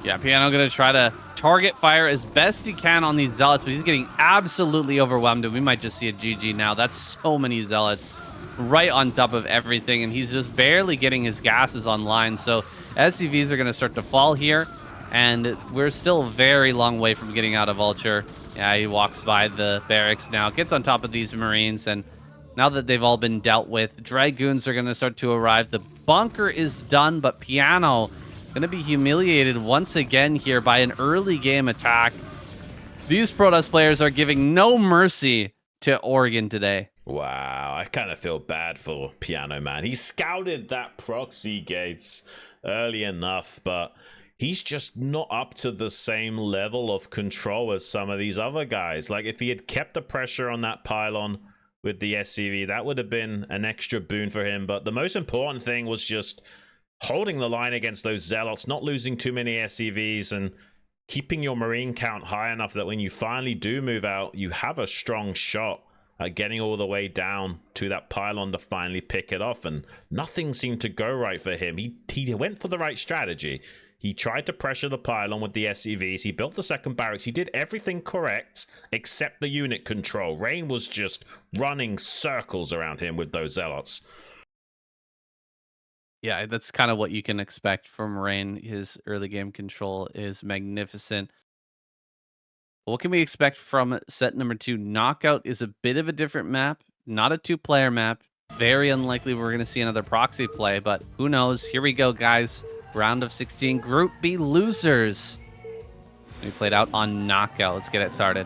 [SPEAKER 1] Yeah, Piano going to try to target fire as best he can on these Zealots, but he's getting absolutely overwhelmed, and we might just see a GG now. That's so many Zealots right on top of everything, and he's just barely getting his gases online. So SCVs are going to start to fall here, and we're still a very long way from getting out of Vulture. Yeah, he walks by the barracks now, gets on top of these Marines, and now that they've all been dealt with, Dragoons are going to start to arrive. The bunker is done, but Piano going to be humiliated once again here by an early game attack. These Protoss players are giving no mercy to Oregon today.
[SPEAKER 2] Wow, I kind of feel bad for Piano, man. He scouted that proxy gates early enough, but he's just not up to the same level of control as some of these other guys. Like, if he had kept the pressure on that pylon with the SCV, that would have been an extra boon for him. But the most important thing was just holding the line against those Zealots, not losing too many SCVs, and keeping your Marine count high enough that when you finally do move out, you have a strong shot at getting all the way down to that pylon to finally pick it off. And nothing seemed to go right for him. He went for the right strategy. He tried to pressure the pylon with the SCVs. He built the second barracks. He did everything correct except the unit control. Rain was just running circles around him with those Zealots.
[SPEAKER 1] Yeah, that's kind of what you can expect from Rain. His early game control is magnificent. What can we expect from set number 2? Knockout is a bit of a different map, not a 2-player map. Very unlikely we're going to see another proxy play, but who knows? Here we go, guys. Round of 16, Group B losers. We played out on Knockout. Let's get it started.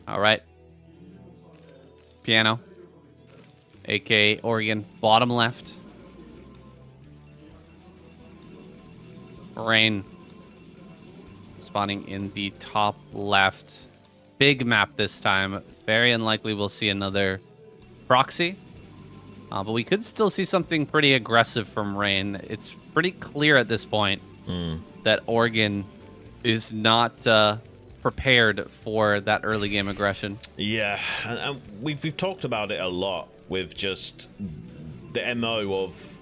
[SPEAKER 1] All right. Piano, aka Oregon, bottom left. Rain spawning in the top left. Big map this time. Very unlikely we'll see another proxy. But we could still see something pretty aggressive from Rain. It's pretty clear at this point that Oregon is not prepared for that early game aggression.
[SPEAKER 2] Yeah, and we've talked about it a lot with just the MO of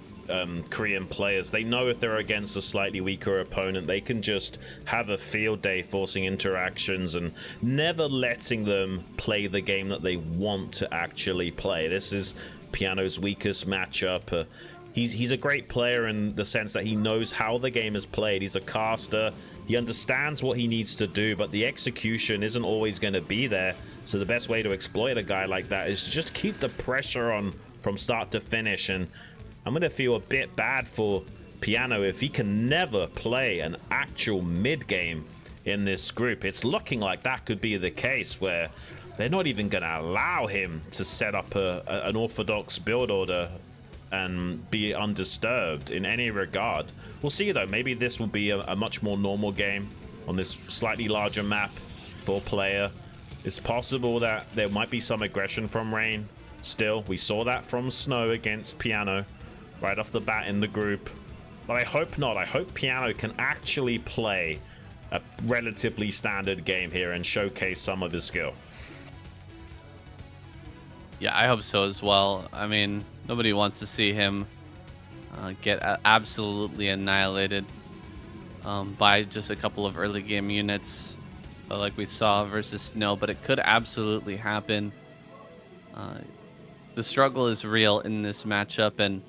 [SPEAKER 2] Korean players. They know if they're against a slightly weaker opponent, they can just have a field day forcing interactions and never letting them play the game that they want to actually play. This is Piano's weakest matchup. He's a great player in the sense that he knows how the game is played. He's a caster. He understands what he needs to do, but the execution isn't always going to be there. So the best way to exploit a guy like that is to just keep the pressure on from start to finish. And I'm going to feel a bit bad for Piano if he can never play an actual mid game in this group. It's looking like that could be the case, where they're not even going to allow him to set up an orthodox build order and be undisturbed in any regard. We'll see, though. Maybe this will be a much more normal game on this slightly larger map, 4-player. It's possible that there might be some aggression from Rain still. We saw that from Snow against Piano right off the bat in the group. but I hope not. I hope Piano can actually play a relatively standard game here and showcase some of his skill.
[SPEAKER 1] Yeah, I hope so as well. I mean, nobody wants to see him get absolutely annihilated by just a couple of early game units like we saw versus Snow, but it could absolutely happen. The struggle is real in this matchup, and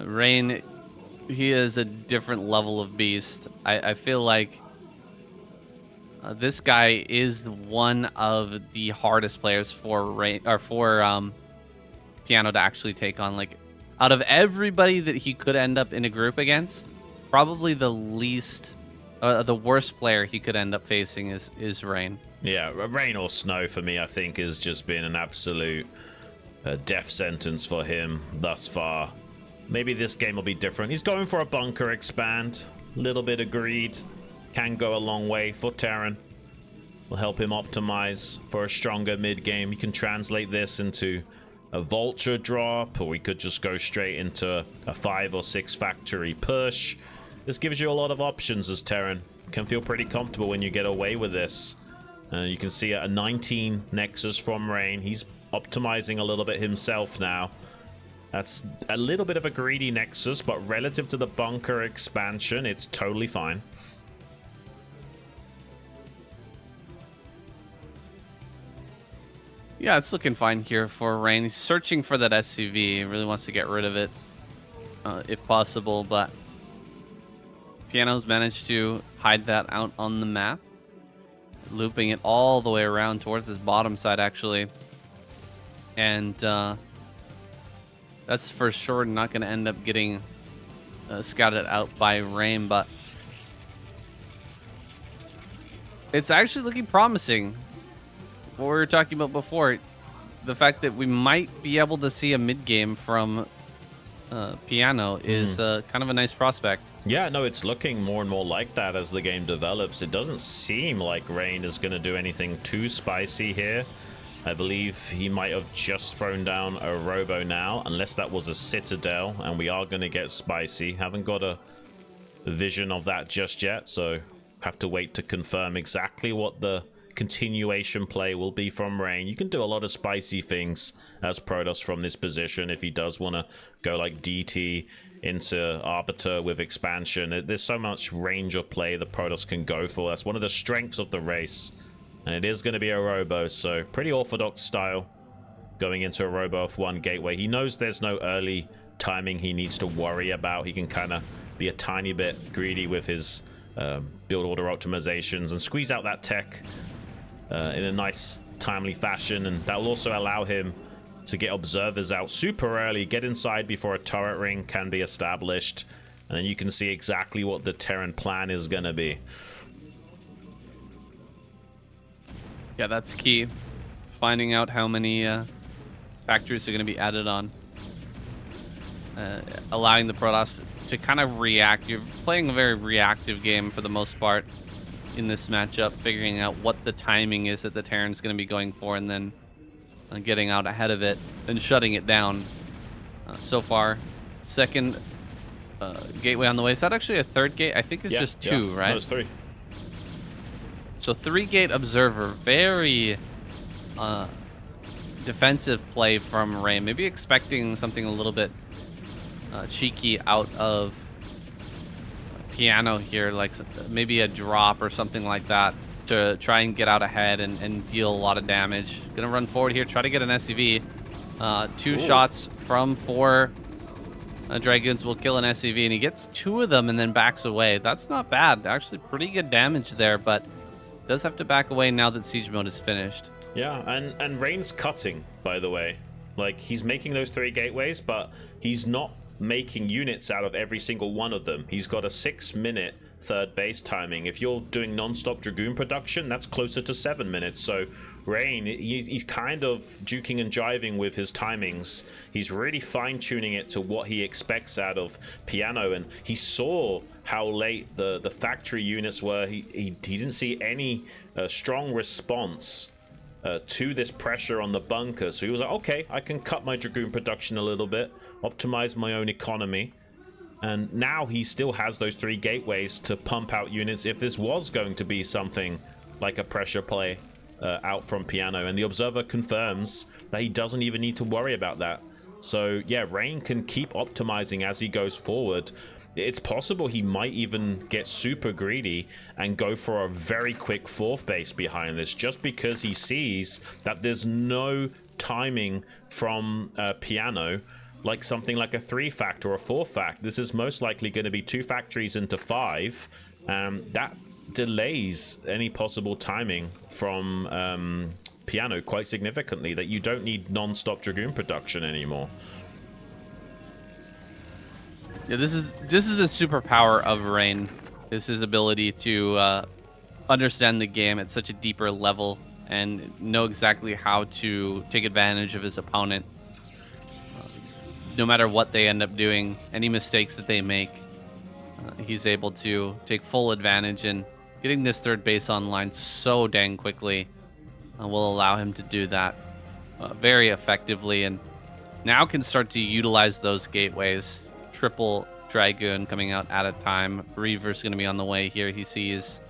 [SPEAKER 1] Rain, he is a different level of beast. I feel like this guy is one of the hardest players for Rain or for Piano to actually take on. Like, out of everybody that he could end up in a group against, probably the worst player he could end up facing is Rain.
[SPEAKER 2] Yeah, Rain or Snow for me, I think, has just been an absolute death sentence for him thus far. Maybe this game will be different. He's going for a bunker expand. Little bit of greed can go a long way for Terran. Will help him optimize for a stronger mid game. You can translate this into a vulture drop, or we could just go straight into a 5 or 6 factory push. This gives you a lot of options as Terran. Can feel pretty comfortable when you get away with this. You can see a 19 Nexus from Rain. He's optimizing a little bit himself now. That's a little bit of a greedy Nexus, but relative to the bunker expansion, it's totally fine.
[SPEAKER 1] Yeah, it's looking fine here for Rain. He's searching for that SCV. He really wants to get rid of it if possible, but Piano's managed to hide that out on the map, looping it all the way around towards his bottom side, actually. And that's for sure not going to end up getting scouted out by Rain, but it's actually looking promising. What we were talking about before, the fact that we might be able to see a mid game from Piano is kind of a nice prospect.
[SPEAKER 2] Yeah, no, it's looking more and more like that as the game develops. It doesn't seem like Rain is going to do anything too spicy here. I believe he might have just thrown down a Robo now, unless that was a Citadel, and we are going to get spicy. Haven't got a vision of that just yet, so have to wait to confirm exactly what the continuation play will be from Rain. You can do a lot of spicy things as Protoss from this position if he does want to go like DT into Arbiter with expansion. There's so much range of play the Protoss can go for. That's one of the strengths of the race. And it is going to be a Robo, so pretty orthodox style going into a Robo F1 gateway. He knows there's no early timing he needs to worry about. He can kind of be a tiny bit greedy with his build order optimizations and squeeze out that tech in a nice, timely fashion. And that will also allow him to get observers out super early, get inside before a turret ring can be established. And then you can see exactly what the Terran plan is going to be.
[SPEAKER 1] Yeah, that's key. Finding out how many factories are going to be added on. Allowing the Protoss to kind of react. You're playing a very reactive game for the most part in this matchup, figuring out what the timing is that the Terran's going to be going for, and then getting out ahead of it, then shutting it down. So far, second gateway on the way. Is that actually a third gate? I think it's just two, right?
[SPEAKER 2] No, it's 3.
[SPEAKER 1] So 3-gate observer, very defensive play from Rain. Maybe expecting something a little bit cheeky out of Piano here, like maybe a drop or something like that to try and get out ahead and deal a lot of damage. Gonna run forward here, try to get an SCV. Two shots from 4 Dragoons will kill an SCV, and he gets 2 of them and then backs away. That's not bad. Actually pretty good damage there, but does have to back away now that siege mode is finished.
[SPEAKER 2] Yeah, and Rain's cutting, by the way. Like, he's making those 3 gateways, but he's not making units out of every single one of them. He's got a 6-minute third base timing. If you're doing non-stop Dragoon production, that's closer to 7 minutes. So Rain, he's kind of juking and jiving with his timings. He's really fine-tuning it to what he expects out of Piano, and he saw how late the factory units were. He didn't see any strong response to this pressure on the bunker, so he was like, okay, I can cut my Dragoon production a little bit, optimize my own economy, And now he still has those 3 gateways to pump out units if this was going to be something like a pressure play out from Piano. And the Observer confirms that he doesn't even need to worry about that. So yeah, Rain can keep optimizing as he goes forward. It's possible he might even get super greedy and go for a very quick 4th base behind this, just because he sees that there's no timing from Piano like something like a 3-fact or a 4-fact. This is most likely going to be 2 factories into 5. That delays any possible timing from Piano quite significantly, that you don't need non-stop Dragoon production anymore.
[SPEAKER 1] Yeah, this is the superpower of Rain. This is ability to understand the game at such a deeper level and know exactly how to take advantage of his opponent. No matter what they end up doing, any mistakes that they make, he's able to take full advantage, and getting this 3rd base online so dang quickly will allow him to do that very effectively, and now can start to utilize those gateways. Triple Dragoon coming out at a time. Reaver's going to be on the way here. He sees...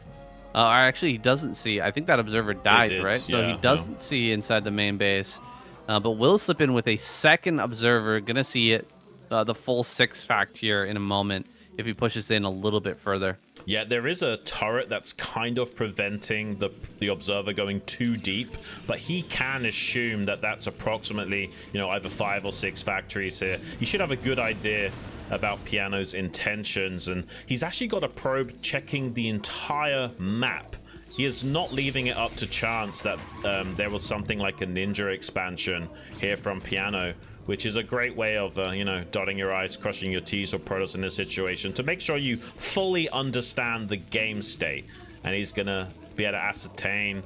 [SPEAKER 1] actually, he doesn't see. I think that Observer died, right? So he doesn't see inside the main base. But will slip in with a 2nd Observer. Going to see it, the full 6-fact here in a moment if he pushes in a little bit further.
[SPEAKER 2] Yeah, there is a turret that's kind of preventing the Observer going too deep, but he can assume that that's approximately, you know, either 5 or 6 factories here. He should have a good idea about Piano's intentions, and he's actually got a probe checking the entire map. He is not leaving it up to chance that there was something like a ninja expansion here from Piano, which is a great way of, you know, dotting your I's, crossing your T's or Protoss in this situation to make sure you fully understand the game state. And he's going to be able to ascertain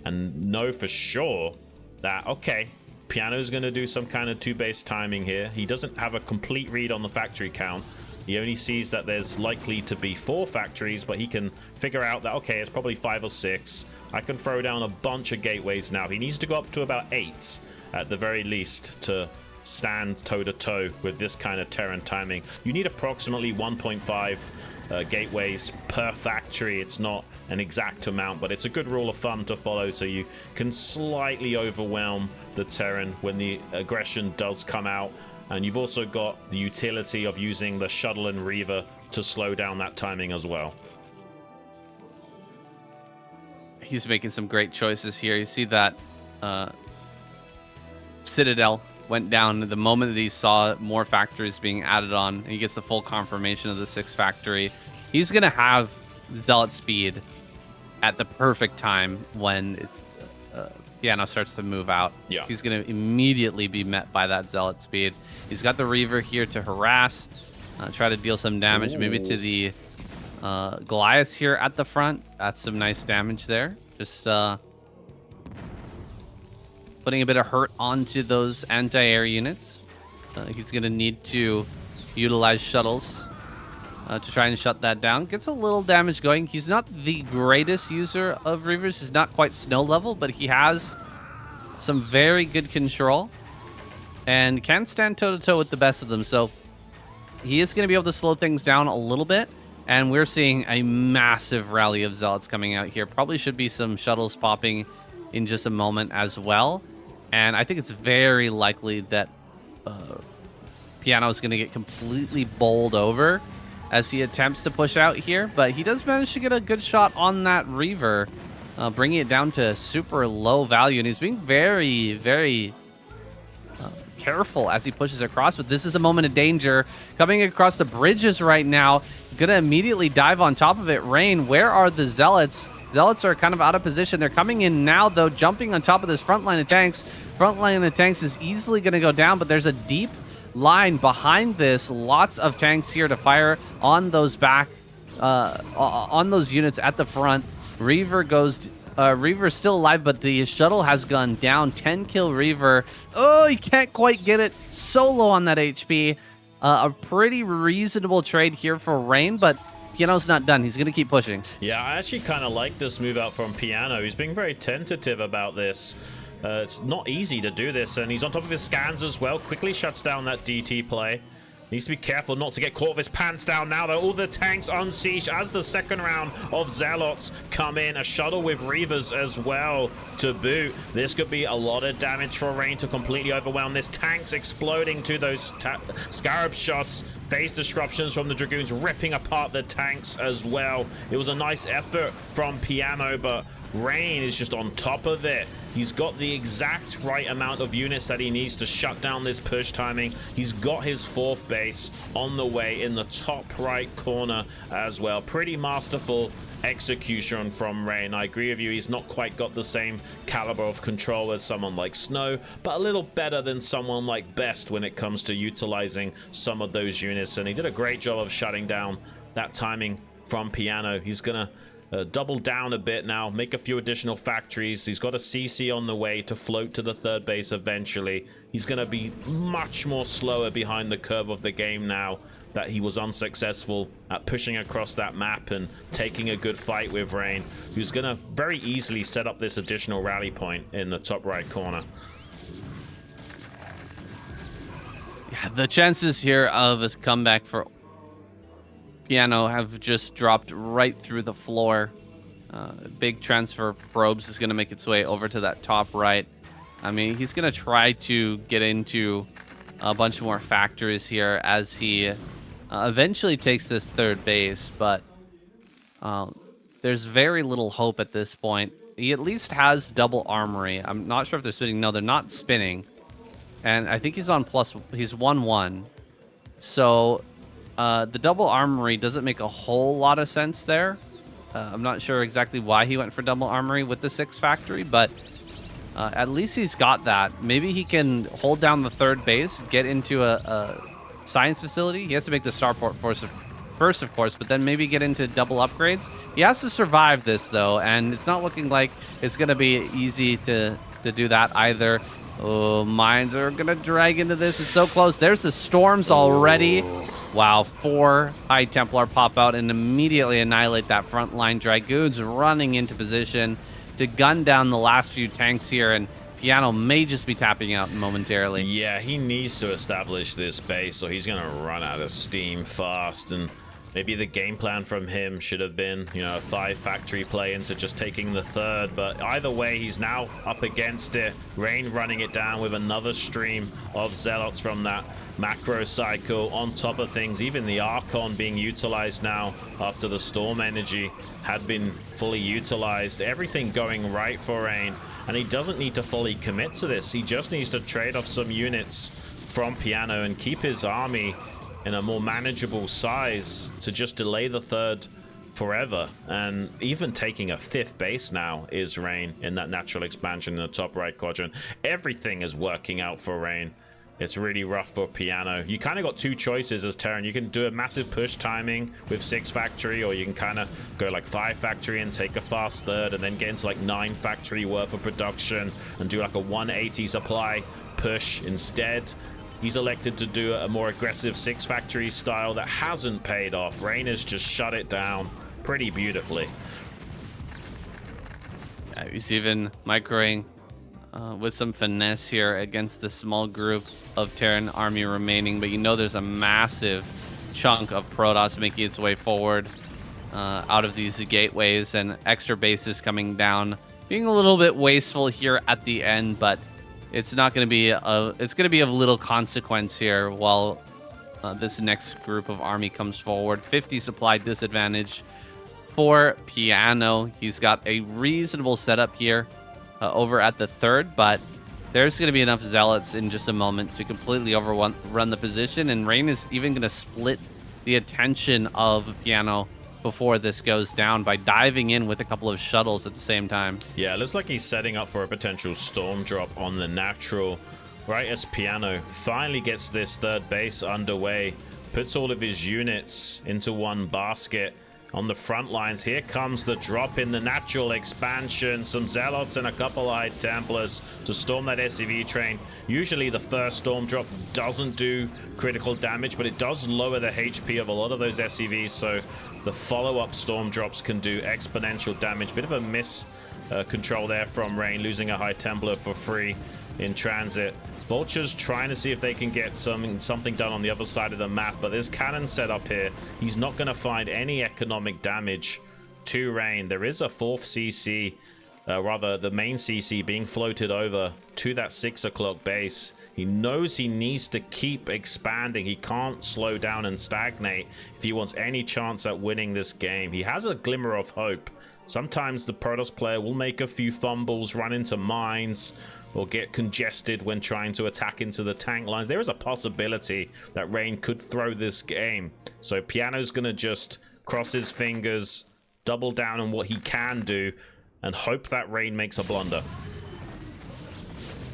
[SPEAKER 2] and know for sure that, okay, Piano's going to do some kind of 2-base timing here. He doesn't have a complete read on the factory count. He only sees that there's likely to be 4 factories, but he can figure out that, okay, it's probably 5 or 6. I can throw down a bunch of gateways now. He needs to go up to about 8 at the very least to stand toe-to-toe with this kind of Terran timing. You need approximately 1.5 gateways per factory. It's not an exact amount, but it's a good rule of thumb to follow, so you can slightly overwhelm the Terran when the aggression does come out. And you've also got the utility of using the Shuttle and Reaver to slow down that timing as well.
[SPEAKER 1] He's making some great choices here. You see that Citadel went down the moment that he saw more factories being added on, and he gets the full confirmation of the 6th factory. He's going to have Zealot speed at the perfect time when it's Piano starts to move out.
[SPEAKER 2] Yeah.
[SPEAKER 1] He's going to immediately be met by that Zealot speed. He's got the Reaver here to harass, try to deal some damage, maybe to the Goliaths here at the front. That's some nice damage there. Just putting a bit of hurt onto those anti-air units. He's going to need to utilize shuttles to try and shut that down. Gets a little damage going. He's not the greatest user of Reavers. He's not quite snow level, but he has some very good control and can stand toe-to-toe with the best of them. So he is going to be able to slow things down a little bit. And we're seeing a massive rally of Zealots coming out here. Probably should be some shuttles popping in just a moment as well. And I think it's very likely that Piano is going to get completely bowled over as he attempts to push out here. But he does manage to get a good shot on that Reaver, bringing it down to super low value. And he's being very, very careful as he pushes across. But this is the moment of danger. Coming across the bridges right now. Gonna immediately dive on top of it. Rain, where are the Zealots? Zealots are kind of out of position. They're coming in now, though, jumping on top of this front line of tanks. Front line of tanks is easily going to go down, but there's a deep line behind this. Lots of tanks here to fire on those back, on those units at the front. Reaver goes... Reaver's still alive, but the shuttle has gone down. 10-kill Reaver. Oh, he can't quite get it. So low on that HP. A pretty reasonable trade here for Rain, but Piano's not done. He's going to keep pushing.
[SPEAKER 2] Yeah, I actually kind of like this move out from Piano. He's being very tentative about this. It's not easy to do this, and he's on top of his scans as well. Quickly shuts down that DT play. Needs to be careful not to get caught with his pants down now, though. All the tanks unsieged as the second round of Zealots come in. A shuttle with Reavers as well to boot. This could be a lot of damage for Rain to completely overwhelm this. Tanks exploding to those Scarab shots. Phase disruptions from the Dragoons ripping apart the tanks as well. It was a nice effort from Piano, but Rain is just on top of it. He's got the exact right amount of units that he needs to shut down this push timing. He's got his fourth base on the way in the top right corner as well. Pretty masterful execution from Rain. I agree with you, he's not quite got the same caliber of control as someone like Snow, but a little better than someone like Best when it comes to utilizing some of those units, and he did a great job of shutting down that timing from Piano. He's gonna double down a bit now, make a few additional factories. He's got a CC on the way to float to the third base eventually. He's going to be much more slower behind the curve of the game now that he was unsuccessful at pushing across that map and taking a good fight with Rain, who's going to very easily set up this additional rally point in the top right corner.
[SPEAKER 1] Yeah, the chances here of a comeback for Piano have just dropped right through the floor. Big transfer probes is going to make its way over to that top right. I mean, he's going to try to get into a bunch more factories here as he eventually takes this third base, but there's very little hope at this point. He at least has double armory. I'm not sure if they're spinning. No, they're not spinning. And I think he's on plus. He's 1-1. So the double armory doesn't make a whole lot of sense there. I'm not sure exactly why he went for double armory with the 6th factory, but at least he's got that. Maybe he can hold down the third base, get into a science facility. He has to make the starport first, of course, but then maybe get into double upgrades. He has to survive this, though, and it's not looking like it's going to be easy to do that either. Oh, mines are going to drag into this. It's so close. There's the storms already. Wow, 4 High Templar pop out and immediately annihilate that front line. Dragoons running into position to gun down the last few tanks here, and Piano may just be tapping out momentarily.
[SPEAKER 2] Yeah, he needs to establish this base, so he's going to run out of steam fast, and maybe the game plan from him should have been, you know, a 5 factory play into just taking the third, but either way, he's now up against it. Rain running it down with another stream of Zealots from that macro cycle on top of things. Even the Archon being utilized now after the Storm energy had been fully utilized. Everything going right for Rain, and he doesn't need to fully commit to this. He just needs to trade off some units from Piano and keep his army in a more manageable size to just delay the third forever. And even taking a 5th base now is Rain in that natural expansion in the top right quadrant. Everything is working out for Rain. It's really rough for Piano. You kind of got 2 choices as Terran. You can do a massive push timing with 6 factory, or you can kind of go like 5 factory and take a fast third and then get into like 9 factory worth of production and do like a 180 supply push instead. He's elected to do a more aggressive 6 factory style that hasn't paid off. Rain has just shut it down pretty beautifully.
[SPEAKER 1] Yeah, he's even microing with some finesse here against the small group of Terran army remaining, but you know there's a massive chunk of Protoss making its way forward out of these gateways, and extra bases coming down, being a little bit wasteful here at the end, but it's not going to be it's going to be of little consequence here while this next group of army comes forward. 50 supply disadvantage for Piano. He's got a reasonable setup here over at the third, but there's going to be enough Zealots in just a moment to completely overrun the position, and Rain is even going to split the attention of Piano before this goes down by diving in with a couple of shuttles at the same time.
[SPEAKER 2] Yeah, it looks like he's setting up for a potential storm drop on the natural right as Piano finally gets this third base underway, puts all of his units into one basket. On the front lines, here comes the drop in the natural expansion. Some Zealots and a couple of High Templars to storm that SCV train. Usually the first storm drop doesn't do critical damage, but it does lower the HP of a lot of those SCVs, so the follow-up storm drops can do exponential damage. Bit of a miss control there from Rain, losing a High Templar for free in transit. Vulture's trying to see if they can get something done on the other side of the map, but there's cannon set up here. He's not going to find any economic damage to Rain. There is a 4th CC, rather the main CC being floated over to that 6 o'clock base. He knows he needs to keep expanding. He can't slow down and stagnate if he wants any chance at winning this game. He has a glimmer of hope. Sometimes the Protoss player will make a few fumbles, run into mines, or get congested when trying to attack into the tank lines. There is a possibility that Rain could throw this game. So Piano's going to just cross his fingers, double down on what he can do, and hope that Rain makes a blunder.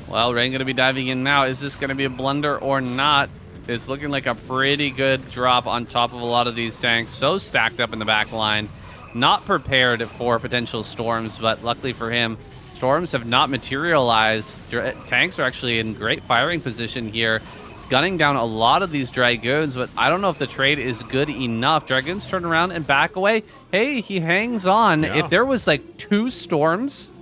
[SPEAKER 1] Well, Rain going to be diving in now. Is this going to be a blunder or not? It's looking like a pretty good drop on top of a lot of these tanks. So stacked up in the back line. Not prepared for potential storms, but luckily for him, storms have not materialized. Tanks are actually in great firing position here, gunning down a lot of these Dragoons, but I don't know if the trade is good enough. Dragoons turn around and back away. Hey, he hangs on.
[SPEAKER 2] Yeah.
[SPEAKER 1] If there was like 2 storms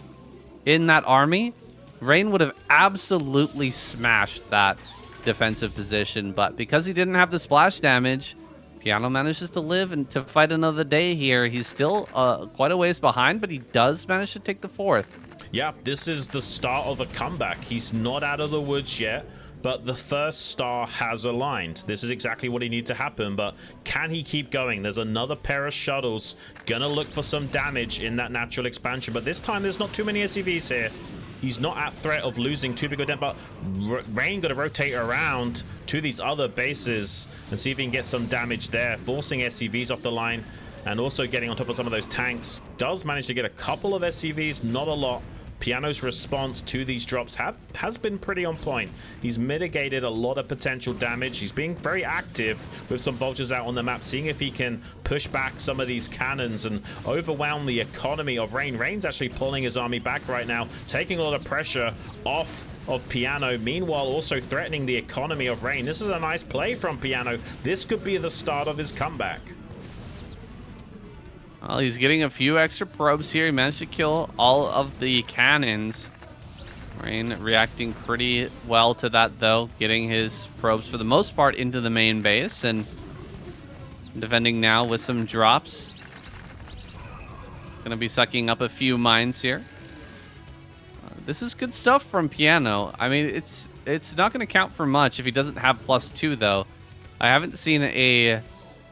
[SPEAKER 1] in that army, Rain would have absolutely smashed that defensive position, but because he didn't have the splash damage, Piano manages to live and to fight another day here. He's still quite a ways behind, but he does manage to take the 4th.
[SPEAKER 2] Yeah, this is the start of a comeback. He's not out of the woods yet, but the first star has aligned. This is exactly what he needs to happen, but can he keep going? There's another pair of shuttles. Gonna look for some damage in that natural expansion, but this time there's not too many SCVs here. He's not at threat of losing too big a dent, but Rain got to rotate around to these other bases and see if he can get some damage there, forcing SCVs off the line and also getting on top of some of those tanks. Does manage to get a couple of SCVs, not a lot. Piano's response to these drops has been pretty on point. He's mitigated a lot of potential damage. He's being very active with some vultures out on the map, seeing if he can push back some of these cannons and overwhelm the economy of Rain. Rain's actually pulling his army back right now, taking a lot of pressure off of Piano, meanwhile also threatening the economy of Rain. This is a nice play from Piano. This could be the start of his comeback.
[SPEAKER 1] Well, he's getting a few extra probes here. He managed to kill all of the cannons. Rain reacting pretty well to that, though. Getting his probes, for the most part, into the main base. And defending now with some drops. Going to be sucking up a few mines here. This is good stuff from Piano. I mean, it's not going to count for much if he doesn't have +2, though. I haven't seen a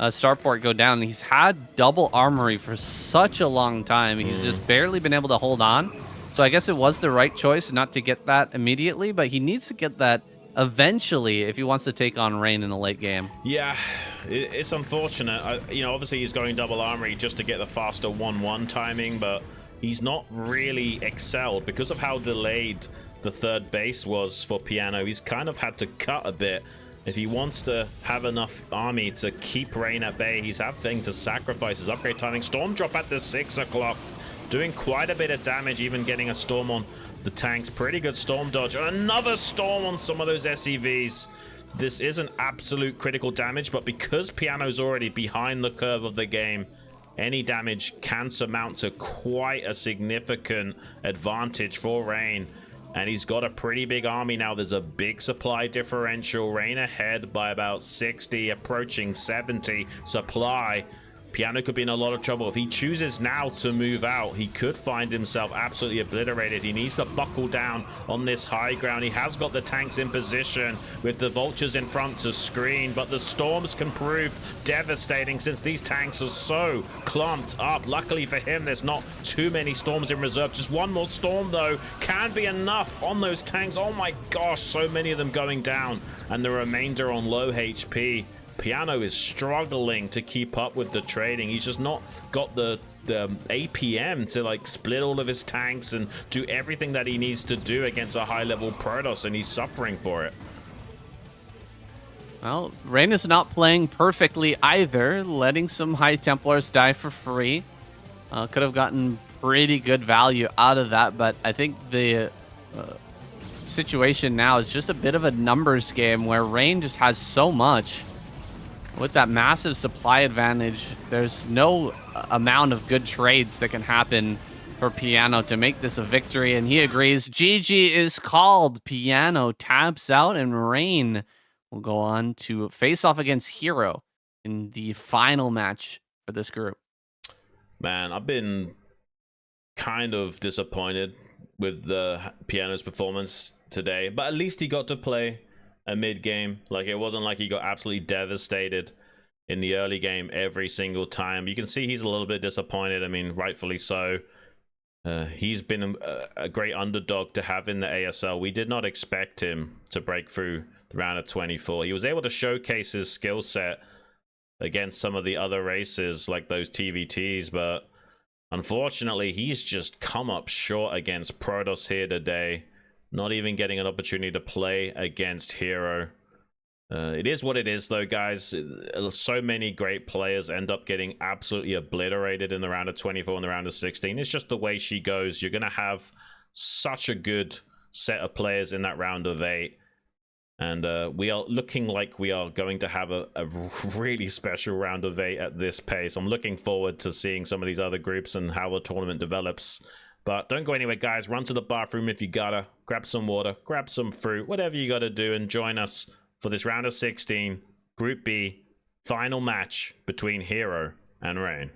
[SPEAKER 1] starport go down. He's had double armory for such a long time. He's just barely been able to hold on. So I guess it was the right choice not to get that immediately, but he needs to get that eventually if he wants to take on Rain in the late game.
[SPEAKER 2] Yeah, it's unfortunate. You know, obviously he's going double armory just to get the faster 1-1 timing, but he's not really excelled because of how delayed the 3rd base was for Piano. He's kind of had to cut a bit. If he wants to have enough army to keep Rain at bay, he's having to sacrifice his upgrade timing. Storm drop at the 6 o'clock, doing quite a bit of damage, even getting a storm on the tanks. Pretty good storm dodge. Another storm on some of those SCVs. This isn't absolute critical damage, but because Piano's already behind the curve of the game, any damage can surmount to quite a significant advantage for Rain. And he's got a pretty big army now. There's a big supply differential. Rain ahead by about 60, approaching 70 supply. Piano could be in a lot of trouble. If he chooses now to move out, he could find himself absolutely obliterated. He needs to buckle down on this high ground. He has got the tanks in position with the vultures in front to screen, but the storms can prove devastating since these tanks are so clumped up. Luckily for him, there's not too many storms in reserve. Just one more storm, though, can be enough on those tanks. Oh my gosh, so many of them going down, and the remainder on low HP. Piano is struggling to keep up with the trading. He's just not got the APM to like split all of his tanks and do everything that he needs to do against a high-level Protoss, and he's suffering for it.
[SPEAKER 1] Well, Rain is not playing perfectly either, letting some High Templars die for free. Could have gotten pretty good value out of that, but I think the situation now is just a bit of a numbers game where Rain just has so much. With that massive supply advantage, there's no amount of good trades that can happen for Piano to make this a victory, and he agrees. GG is called. Piano taps out, and Rain will go on to face off against Hero in the final match for this group.
[SPEAKER 2] Man, I've been kind of disappointed with the Piano's performance today, but at least he got to play a mid game. Like, it wasn't like he got absolutely devastated in the early game every single time. You can see he's a little bit disappointed. I mean, rightfully so. He's been a great underdog to have in the ASL. We did not expect him to break through the round of 24. He was able to showcase his skill set against some of the other races like those TVTs, but unfortunately he's just come up short against Protoss here today, not even getting an opportunity to play against Hero. It is what it is though, guys. So many great players end up getting absolutely obliterated in the round of 24 and the round of 16. It's just the way she goes. You're going to have such a good set of players in that round of 8. And we are looking like we are going to have a really special round of 8 at this pace. I'm looking forward to seeing some of these other groups and how the tournament develops. But don't go anywhere, guys. Run to the bathroom if you gotta. Grab some water, grab some fruit, whatever you gotta do, and join us for this round of 16, Group B, final match between Hero and Rain.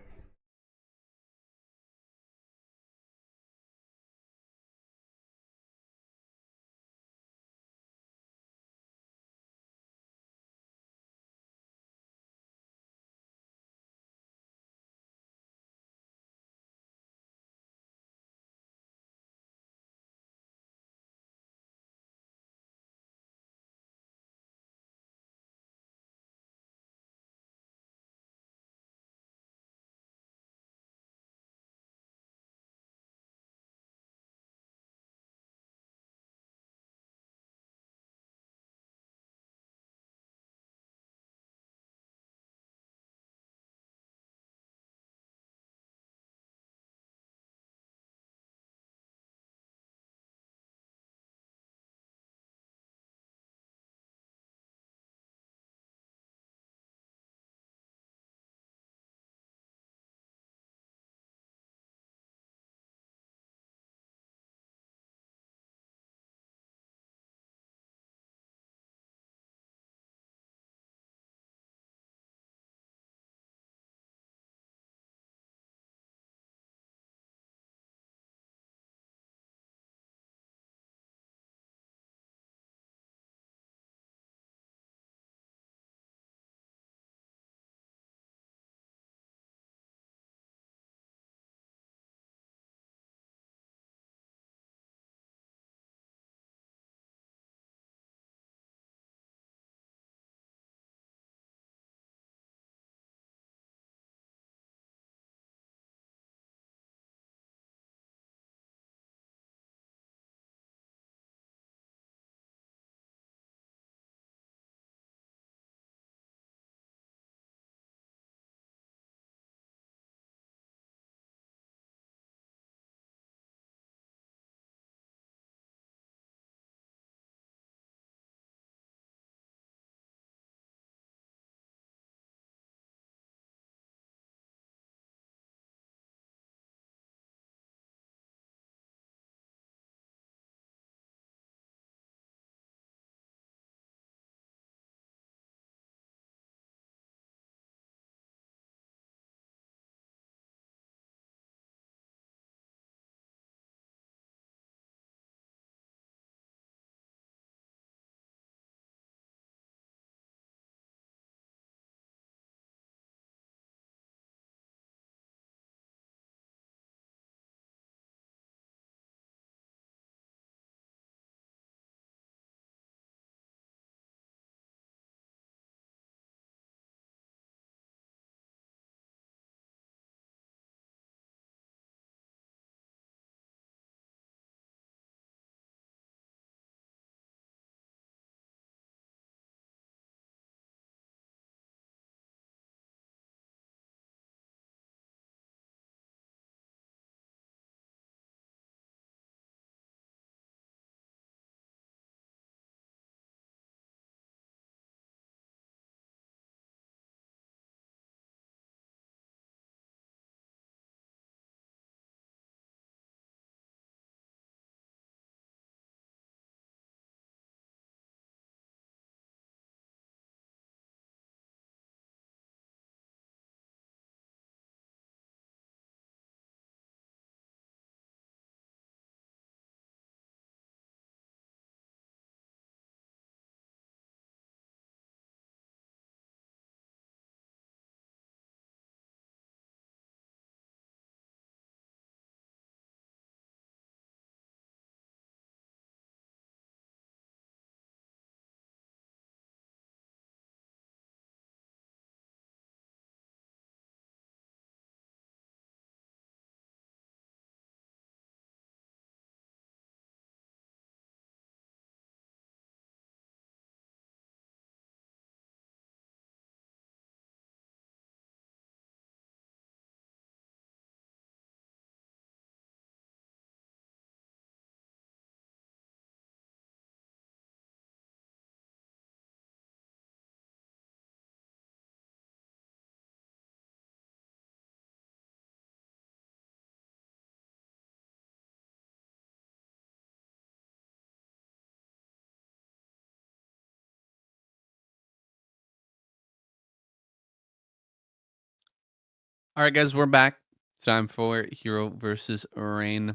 [SPEAKER 1] All right, guys, we're back. It's time for Hero versus Rain.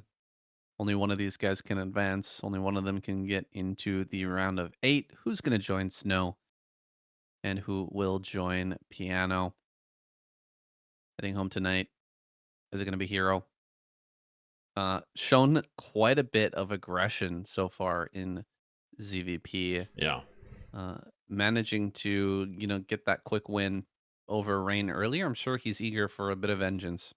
[SPEAKER 1] Only one of these guys can advance. Only one of them can get into the round of 8. Who's going to join Snow and who will join Piano? Heading home tonight. Is it going to be Hero? Shown quite a bit of aggression so far in ZVP.
[SPEAKER 2] Yeah.
[SPEAKER 1] Managing to, get that quick win over Rain earlier. I'm sure he's eager for a bit of vengeance.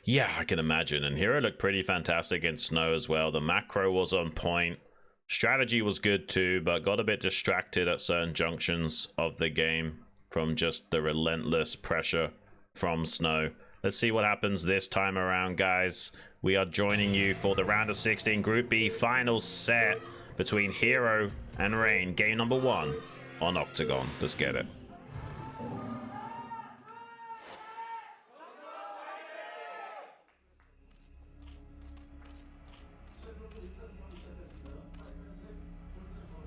[SPEAKER 2] Yeah, I can imagine. And Hero looked pretty fantastic in Snow as well. The macro was on point. Strategy was good too, but got a bit distracted at certain junctions of the game from just the relentless pressure from Snow. Let's see what happens this time around, guys. We are joining you for the round of 16 Group B final set between Hero and Rain. Game number 1 on Octagon. Let's get it.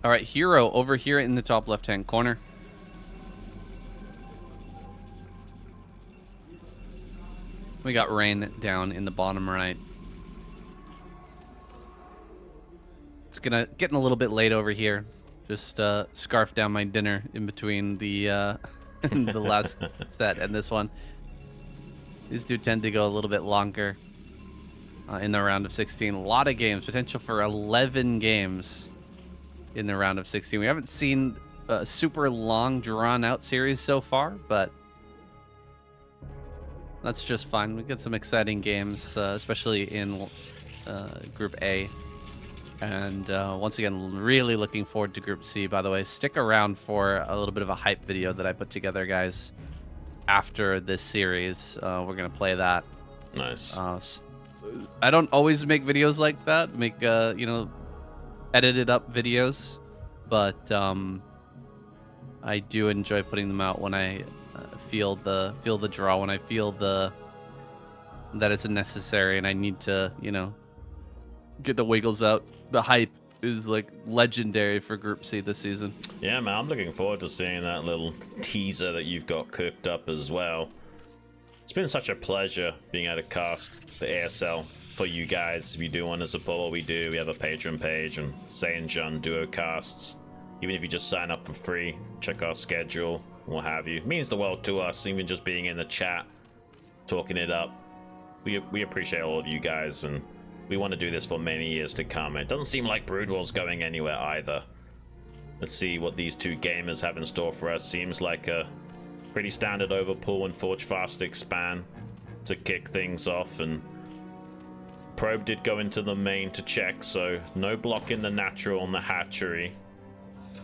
[SPEAKER 1] All right, Hero over here in the top left-hand corner. We got Rain down in the bottom right. It's getting a little bit late over here. Just scarfed down my dinner in between the the last set and this one. These do tend to go a little bit longer in the round of 16. A lot of games, potential for 11 games in the round of 16. We haven't seen a super long, drawn-out series so far, but that's just fine. We get some exciting games, especially in Group A. And once again, really looking forward to Group C, by the way. Stick around for a little bit of a hype video that I put together, guys, after this series. We're going to play that.
[SPEAKER 2] Nice.
[SPEAKER 1] I don't always make videos like that, edited up videos, but I do enjoy putting them out when I feel the draw, when I feel that it's necessary and I need to, get the wiggles out. The hype is like legendary for Group C this season.
[SPEAKER 2] Yeah, man, I'm looking forward to seeing that little teaser that you've got cooked up as well. It's been such a pleasure being able to cast the ASL for you guys. If you do want to support what we do, we have a Patreon page and Saiyan duo casts. Even if you just sign up for free, check our schedule, what have you. It means the world to us, even just being in the chat, talking it up. We appreciate all of you guys, and we want to do this for many years to come. It doesn't seem like Brood War's going anywhere either. Let's see what these two gamers have in store for us. Seems like a pretty standard overpull and Forge Fast expand to kick things off, and Probe did go into the main to check, so no block in the natural on the hatchery.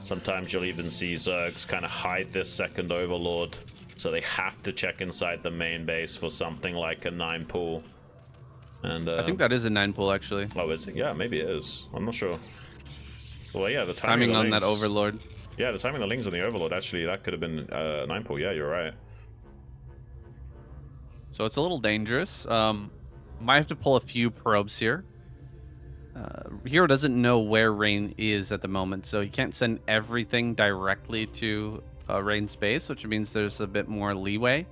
[SPEAKER 2] Sometimes you'll even see Zergs kind of hide this second Overlord, so they have to check inside the main base for something like a 9 pull. And
[SPEAKER 1] I think that is a 9 pull, actually.
[SPEAKER 2] Oh, is it? Yeah, maybe it is. I'm not sure. Well, yeah, the
[SPEAKER 1] timing on that Overlord.
[SPEAKER 2] Yeah, the timing of the Lings on the Overlord, actually, that could have been 9 pull. Yeah, you're right.
[SPEAKER 1] So it's a little dangerous. Might have to pull a few probes here. Hero doesn't know where Rain is at the moment, so he can't send everything directly to Rain's base, which means there's a bit more leeway.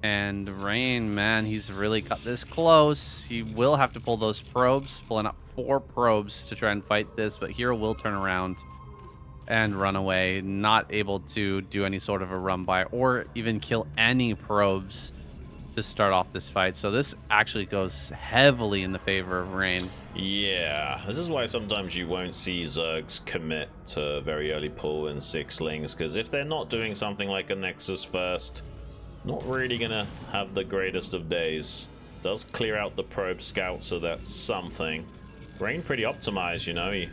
[SPEAKER 1] And Rain, man, he's really got this close. He will have to pull those probes, pulling up 4 probes to try and fight this, but Hero will turn around and run away, not able to do any sort of a run by or even kill any probes to start off this fight. So this actually goes heavily in the favor of Rain.
[SPEAKER 2] Yeah, this is why sometimes you won't see Zergs commit to very early pull in 6 Lings, because if they're not doing something like a Nexus first, not really gonna have the greatest of days. Does clear out the probe scout, so that's something. Rain pretty optimized, you know. He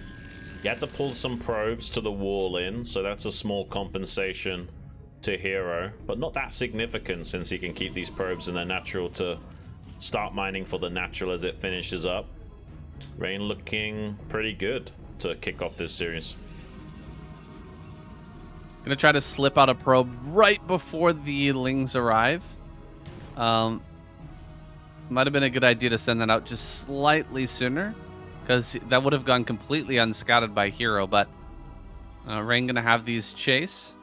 [SPEAKER 2] had to pull some probes to the wall in, so that's a small compensation to Hero, but not that significant since he can keep these probes in their natural to start mining for the natural as it finishes up. Rain looking pretty good to kick off this series.
[SPEAKER 1] Gonna try to slip out a probe right before the Lings arrive. Might have been a good idea to send that out just slightly sooner, because that would have gone completely unscouted by Hero. But Rain gonna have these chase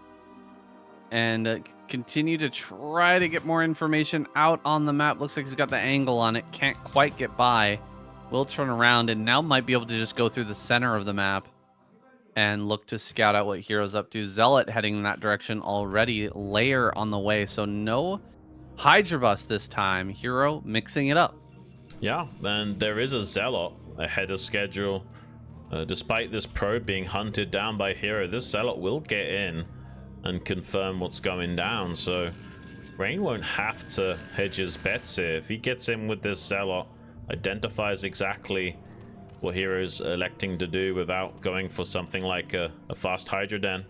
[SPEAKER 1] and continue to try to get more information out on the map. Looks like he's got the angle on it. Can't quite get by. Will turn around and now might be able to just go through the center of the map and look to scout out what Hero's up to. Zealot heading in that direction already. Layer on the way. So no Hydra Bus this time. Hero mixing it up.
[SPEAKER 2] Yeah, and there is a Zealot ahead of schedule. Despite this probe being hunted down by Hero, this Zealot will get in and confirm what's going down. So Rain won't have to hedge his bets here. If he gets in with this Zealot, identifies exactly what Hero's electing to do without going for something like a fast Hydra Den,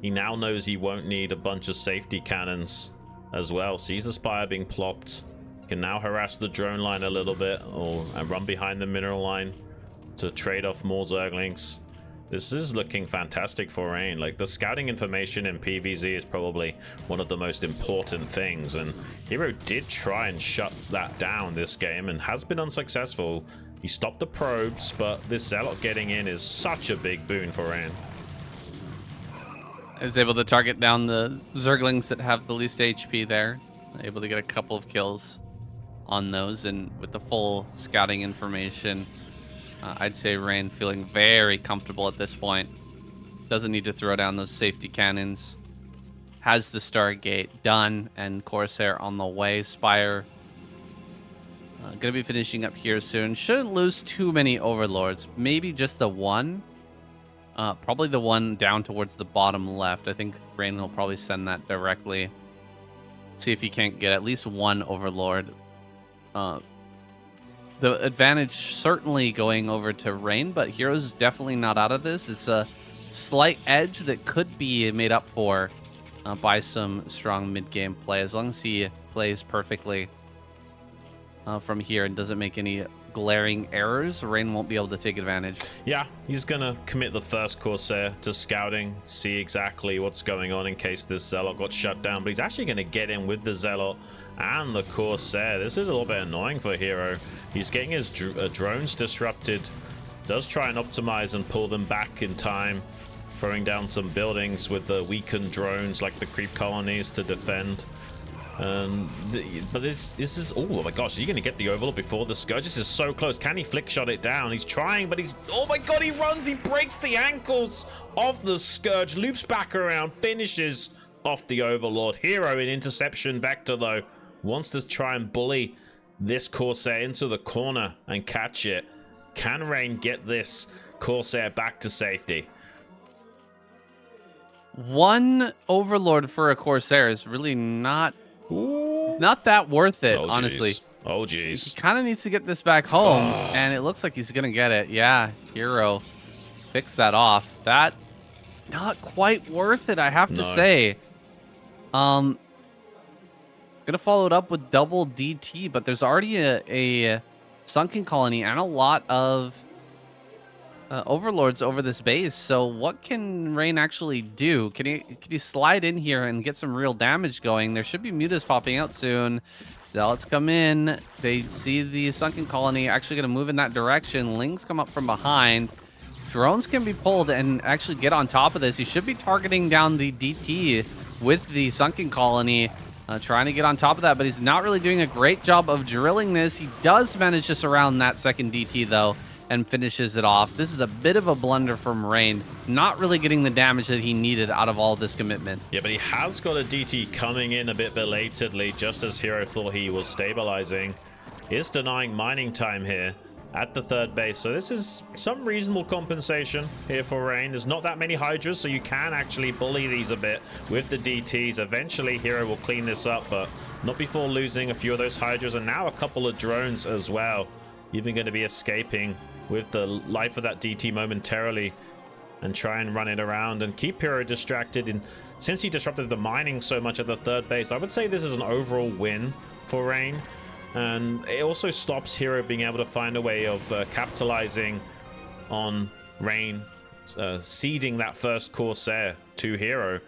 [SPEAKER 2] he now knows he won't need a bunch of safety cannons as well. Sees the Spire being plopped, can now harass the drone line a little bit and run behind the mineral line to trade off more Zerglings. This is looking fantastic for Rain. Like, the scouting information in PvZ is probably one of the most important things, and Hero did try and shut that down this game and has been unsuccessful. He stopped the probes, but this Zealot getting in is such a big boon for Rain.
[SPEAKER 1] Is able to target down the Zerglings that have the least HP there. Able to get a couple of kills on those, and with the full scouting information, I'd say Rain feeling very comfortable at this point. Doesn't need to throw down those safety cannons. Has the Stargate done, and Corsair on the way. Spire gonna be finishing up here soon. Shouldn't lose too many Overlords. Maybe just the one. Probably the one down towards the bottom left. I think Rain will probably send that directly. See if he can't get at least one Overlord. The advantage certainly going over to Rain, but Hero's definitely not out of this. It's a slight edge that could be made up for by some strong mid-game play. As long as he plays perfectly from here and doesn't make any glaring errors, Rain won't be able to take advantage.
[SPEAKER 2] Yeah, he's gonna commit the first Corsair to scouting, see exactly what's going on in case this Zealot got shut down, but he's actually gonna get in with the Zealot and the Corsair. This is a little bit annoying for Hero. He's getting his drones disrupted, does try and optimize and pull them back in time, throwing down some buildings with the weakened drones like the creep colonies to defend. But this is, oh my gosh, is he gonna get the Overlord before the Scourge? This is so close. Can he flick shot it down? He's trying, but he's, oh my god, he runs, he breaks the ankles of the Scourge, loops back around, finishes off the Overlord. Hero in interception vector though wants to try and bully this Corsair into the corner and catch it. Can Rain get this Corsair back to safety?
[SPEAKER 1] One Overlord for a Corsair is really not that worth it, honestly.
[SPEAKER 2] Oh, geez.
[SPEAKER 1] He kind of needs to get this back home, and it looks like he's going to get it. Yeah, Hero fix that off. That, not quite worth it, I have to say. Going to follow it up with double DT, but there's already a sunken colony and a lot of Overlords over this base. So what can Rain actually do? Can he slide in here and get some real damage going? There should be mutas popping out soon. Zealots come in. They see the sunken colony actually going to move in that direction. Lings come up from behind. Drones can be pulled and actually get on top of this. He should be targeting down the DT with the sunken colony, trying to get on top of that, but he's not really doing a great job of drilling this. He does manage to surround that second DT though, and finishes it off. This is a bit of a blunder from Rain, not really getting the damage that he needed out of all this commitment.
[SPEAKER 2] Yeah, but he has got a DT coming in a bit belatedly, just as Hero thought he was stabilizing. Is denying mining time here at the third base, so this is some reasonable compensation here for Rain. There's not that many Hydras, so you can actually bully these a bit with the DTs. Eventually Hero will clean this up, but not before losing a few of those Hydras, and now a couple of drones as well. Even going to be escaping with the life of that DT momentarily and try and run it around and keep Hero distracted. And since he disrupted the mining so much at the third base, I would say this is an overall win for Rain. And it also stops Hero being able to find a way of capitalizing on Rain ceding that first Corsair to Hero.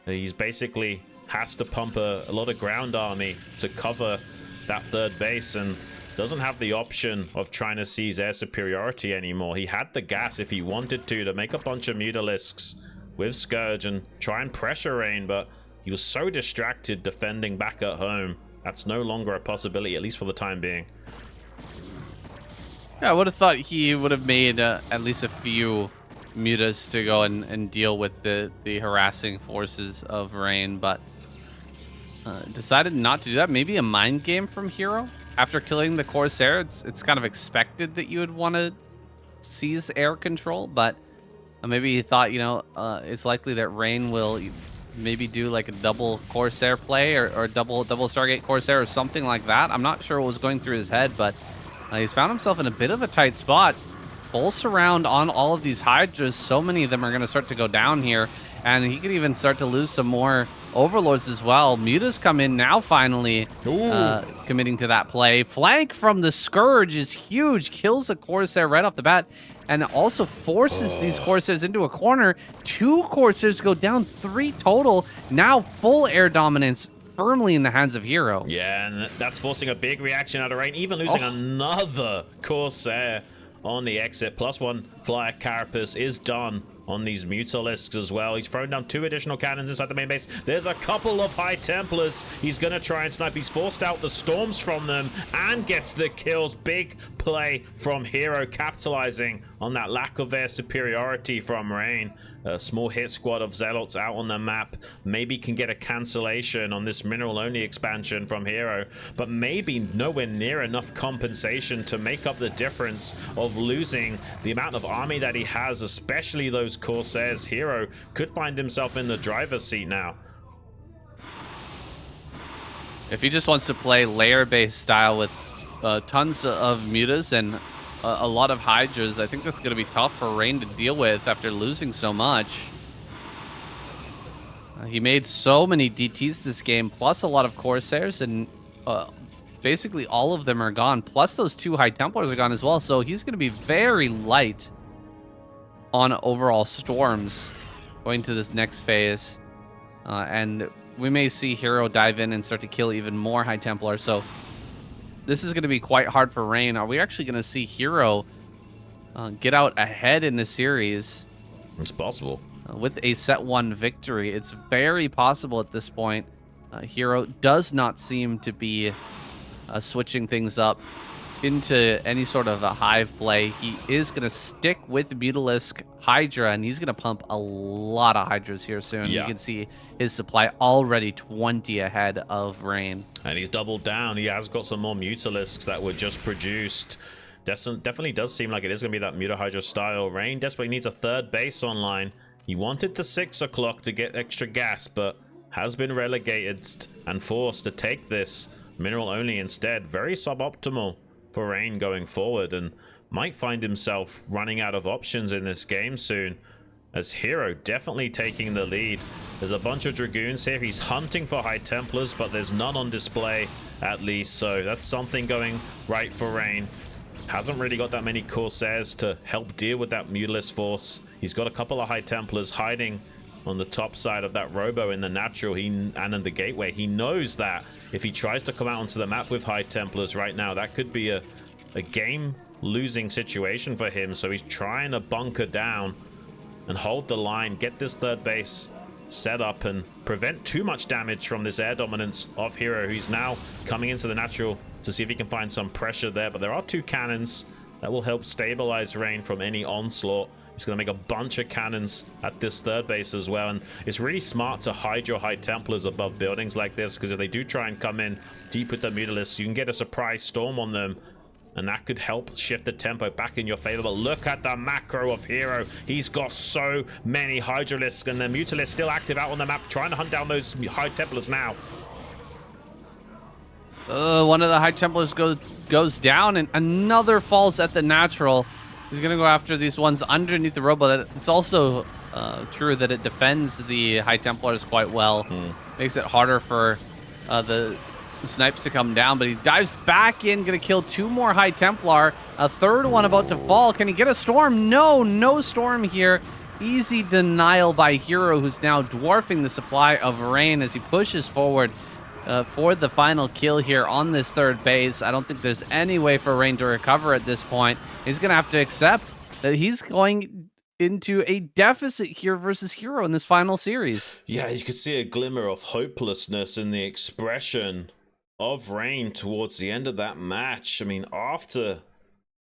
[SPEAKER 2] He's basically has to pump a lot of ground army to cover that third base and doesn't have the option of trying to seize air superiority anymore. He had the gas if he wanted to make a bunch of Mutalisks with Scourge and try and pressure Rain, but He was so distracted defending back at home. That's no longer a possibility, at least for the time being.
[SPEAKER 1] Yeah, I would have thought he would have made at least a few mutas to go and deal with the harassing forces of Rain, but decided not to do that. Maybe a mind game from Hero after killing the Corsair. It's kind of expected that you would want to seize air control, but maybe he thought, you know, it's likely that Rain will maybe do like a double Corsair play or double Stargate Corsair or something like that. I'm not sure what was going through his head, but he's found himself in a bit of a tight spot. Full surround on all of these Hydras. So many of them are going to start to go down here, and he could even start to lose some more Overlords as well. Mutas come in now, finally committing to that play. Flank from the Scourge is huge. Kills a Corsair right off the bat, and also forces these Corsairs into a corner. 2 Corsairs go down, 3 total. Now full air dominance firmly in the hands of Hero.
[SPEAKER 2] Yeah, and that's forcing a big reaction out of Rain, even losing another Corsair on the exit. +1 Flyer Carapace is done on these Mutalisks as well. He's thrown down 2 additional cannons inside the main base. There's a couple of High Templars. He's going to try and snipe. He's forced out the storms from them and gets the kills. Big play from Hero, capitalizing on that lack of air superiority from Rain. A small hit squad of Zealots out on the map. Maybe can get a cancellation on this mineral-only expansion from Hero, but maybe nowhere near enough compensation to make up the difference of losing the amount of army that he has, especially those Corsairs. Hero could find himself in the driver's seat now.
[SPEAKER 1] If he just wants to play layer-based style with tons of mutas and a lot of Hydras, I think that's going to be tough for Rain to deal with after losing so much. He made so many DTs this game, plus a lot of Corsairs, and basically all of them are gone. Plus those 2 High Templars are gone as well, so he's going to be very light on overall storms going to this next phase. And we may see Hero dive in and start to kill even more High Templars, so this is going to be quite hard for Rain. Are we actually going to see Hero get out ahead in the series?
[SPEAKER 2] It's possible.
[SPEAKER 1] With a set 1 victory. It's very possible at this point. Hero does not seem to be switching things up into any sort of a hive play. He is going to stick with Mutalisk Hydra, and he's going to pump a lot of Hydras here soon.
[SPEAKER 2] Yeah.
[SPEAKER 1] You can see his supply already 20 ahead of Rain.
[SPEAKER 2] And he's doubled down. He has got some more Mutalisks that were just produced. Definitely does seem like it is going to be that Muta Hydra style. Rain desperately needs a 3rd base online. He wanted the 6 o'clock to get extra gas, but has been relegated and forced to take this mineral only instead. Very suboptimal for Rain going forward, and might find himself running out of options in this game soon, as Hero definitely taking the lead. There's a bunch of Dragoons here. He's hunting for High Templars, but there's none on display at least, so that's something going right for Rain. Hasn't really got that many Corsairs to help deal with that Mutalisk force. He's got a couple of High Templars hiding on the top side of that Robo in the natural and in the gateway. He knows that if he tries to come out onto the map with High Templars right now, that could be a game losing situation for him. So he's trying to bunker down and hold the line, get this 3rd base set up and prevent too much damage from this air dominance of Hero. He's now coming into the natural to see if he can find some pressure there, but there are 2 cannons that will help stabilize Rain from any onslaught. He's going to make a bunch of cannons at this 3rd base as well, and it's really smart to hide your High Templars above buildings like this, because if they do try and come in deep with the Mutalisks, you can get a surprise storm on them, and that could help shift the tempo back in your favor. But look at the macro of Hero. He's got so many Hydralisks, and the Mutalisk still active out on the map, trying to hunt down those High Templars now.
[SPEAKER 1] One of the High Templars goes down, and another falls at the natural. He's going to go after these ones underneath the Robo. It's also true that it defends the High Templars quite well. Makes it harder for the snipes to come down, but he dives back in, going to kill 2 more High Templar. A 3rd one about to fall. Can he get a storm? No storm here. Easy denial by Hero, who's now dwarfing the supply of Rain as he pushes forward for the final kill here on this 3rd base. I don't think there's any way for Rain to recover at this point. He's going to have to accept that he's going into a deficit here versus Hero in this final series.
[SPEAKER 2] Yeah, you could see a glimmer of hopelessness in the expression of Rain towards the end of that match. I mean, after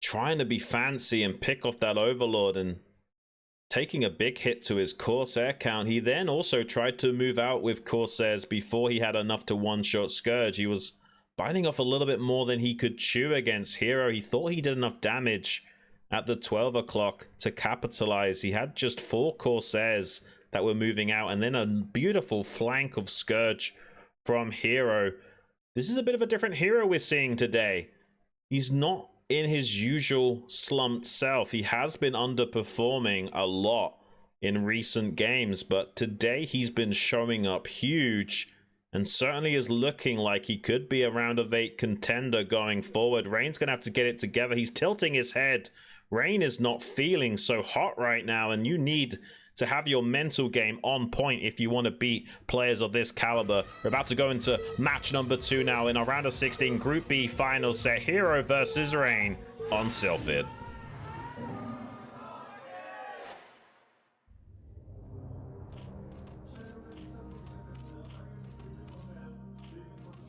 [SPEAKER 2] trying to be fancy and pick off that Overlord and taking a big hit to his Corsair count, he then also tried to move out with Corsairs before he had enough to one-shot Scourge. He was biting off a little bit more than he could chew against Hero. He thought he did enough damage at the 12 o'clock to capitalize. He had just 4 Corsairs that were moving out, and then a beautiful flank of Scourge from Hero. This is a bit of a different Hero we're seeing today. He's not in his usual slumped self. He has been underperforming a lot in recent games, but today he's been showing up huge and certainly is looking like he could be a round of 8 contender going forward. Rain's gonna have to get it together. He's tilting his head. Rain is not feeling so hot right now, and you need to have your mental game on point if you want to beat players of this caliber. We're about to go into match number 2 now in our round of 16 Group B final set. Hero versus Rain on Sylphid.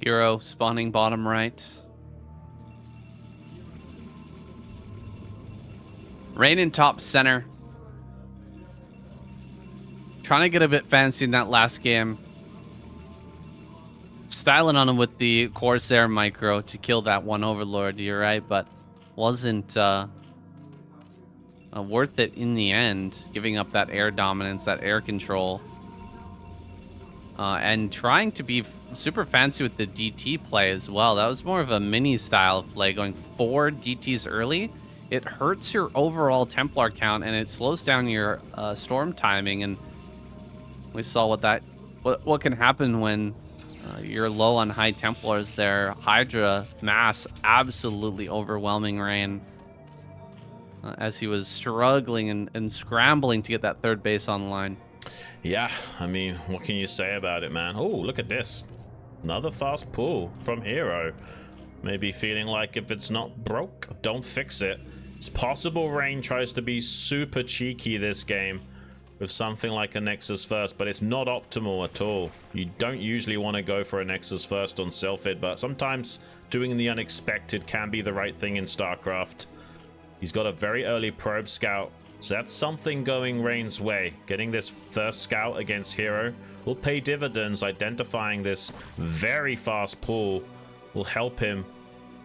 [SPEAKER 1] Hero spawning bottom right. Rain in top center. Trying to get a bit fancy in that last game. Styling on him with the Corsair micro to kill that one Overlord, you're right, but wasn't worth it in the end, giving up that air dominance, that air control. And trying to be super fancy with the DT play as well. That was more of a mini style of play, going 4 DTs early. It hurts your overall Templar count, and it slows down your storm timing, and we saw what can happen when you're low on high Templars there. Hydra mass absolutely overwhelming Rain as he was struggling and scrambling to get that third base online.
[SPEAKER 2] Yeah, I mean, what can you say about it, man? Oh, look at this. Another fast pull from Hero. Maybe feeling like if it's not broke, don't fix it. It's possible Rain tries to be super cheeky this game with something like a Nexus First, but it's not optimal at all. You don't usually want to go for a Nexus First on Sylphid, but sometimes doing the unexpected can be the right thing in StarCraft. He's got a very early probe scout, so that's something going Rain's way. Getting this first scout against Hero will pay dividends. Identifying this very fast pull will help him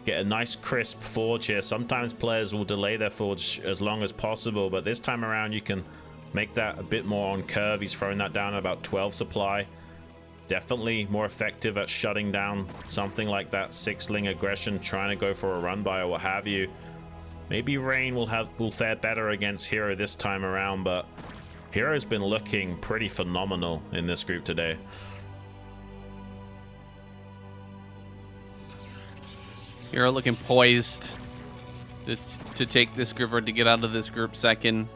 [SPEAKER 2] get a nice crisp forge here. Sometimes players will delay their forge as long as possible, but this time around you can make that a bit more on curve. He's throwing that down at about 12 supply. Definitely more effective at shutting down something like that 6-ling aggression, trying to go for a run by or what have you. Maybe Rain will fare better against Hero this time around, but Hero's been looking pretty phenomenal in this group today.
[SPEAKER 1] Hero looking poised to take this group or to get out of this group second.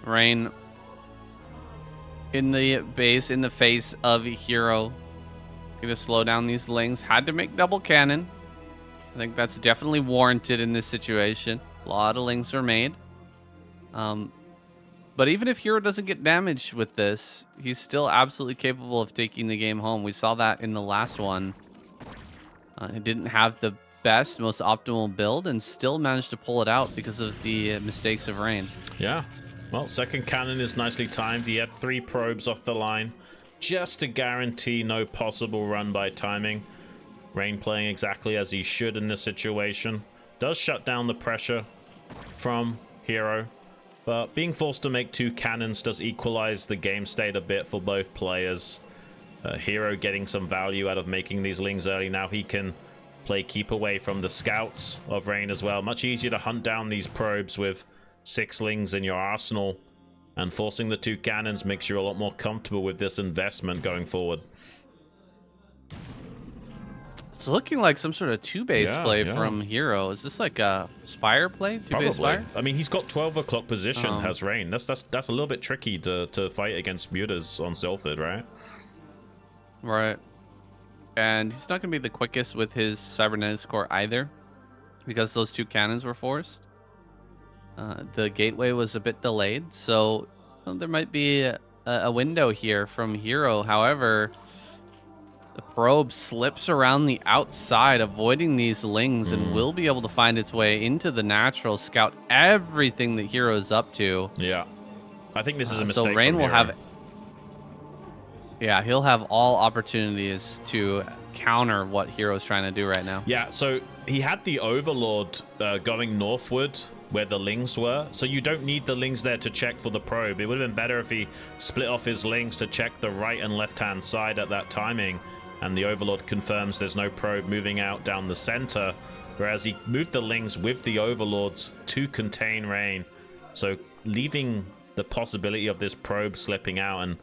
[SPEAKER 1] Rain in the base, in the face of Hero. Gonna slow down these lings. Had to make double cannon. I think that's definitely warranted in this situation. A lot of lings were made. But even if Hero doesn't get damaged with this, he's still absolutely capable of taking the game home. We saw that in the last one. He didn't have the best, most optimal build and still managed to pull it out because of the mistakes of Rain.
[SPEAKER 2] Yeah. Well, second cannon is nicely timed. He had 3 probes off the line just to guarantee no possible run by timing. Rain playing exactly as he should in this situation. Does shut down the pressure from Hero, but being forced to make 2 cannons does equalize the game state a bit for both players. Hero getting some value out of making these lings early. Now he can play keep away from the scouts of Rain as well. Much easier to hunt down these probes with 6 lings in your arsenal, and forcing the 2 cannons makes you a lot more comfortable with this investment going forward.
[SPEAKER 1] It's looking like some sort of 2-base play from Hero. Is this like a Spire play? 2-base Spire?
[SPEAKER 2] I mean, he's got 12 o'clock position, has Rain. That's a little bit tricky to fight against mutas on Sylphid, right?
[SPEAKER 1] Right. And he's not going to be the quickest with his cybernetic score either, because those 2 cannons were forced. The gateway was a bit delayed, so there might be a window here from Hero. However, the probe slips around the outside, avoiding these lings, and will be able to find its way into the natural, scout everything that Hero is up to.
[SPEAKER 2] Yeah. I think this is a
[SPEAKER 1] So
[SPEAKER 2] mistake
[SPEAKER 1] Rain
[SPEAKER 2] from
[SPEAKER 1] will
[SPEAKER 2] Hero.
[SPEAKER 1] have... Yeah, he'll have all opportunities to counter what Hero's trying to do right now.
[SPEAKER 2] Yeah, so he had the Overlord going northward where the lings were, so you don't need the lings there to check for the probe. It would have been better if he split off his lings to check the right and left-hand side at that timing, and the Overlord confirms there's no probe moving out down the center, whereas he moved the lings with the Overlords to contain Rain, so leaving the possibility of this probe slipping out, and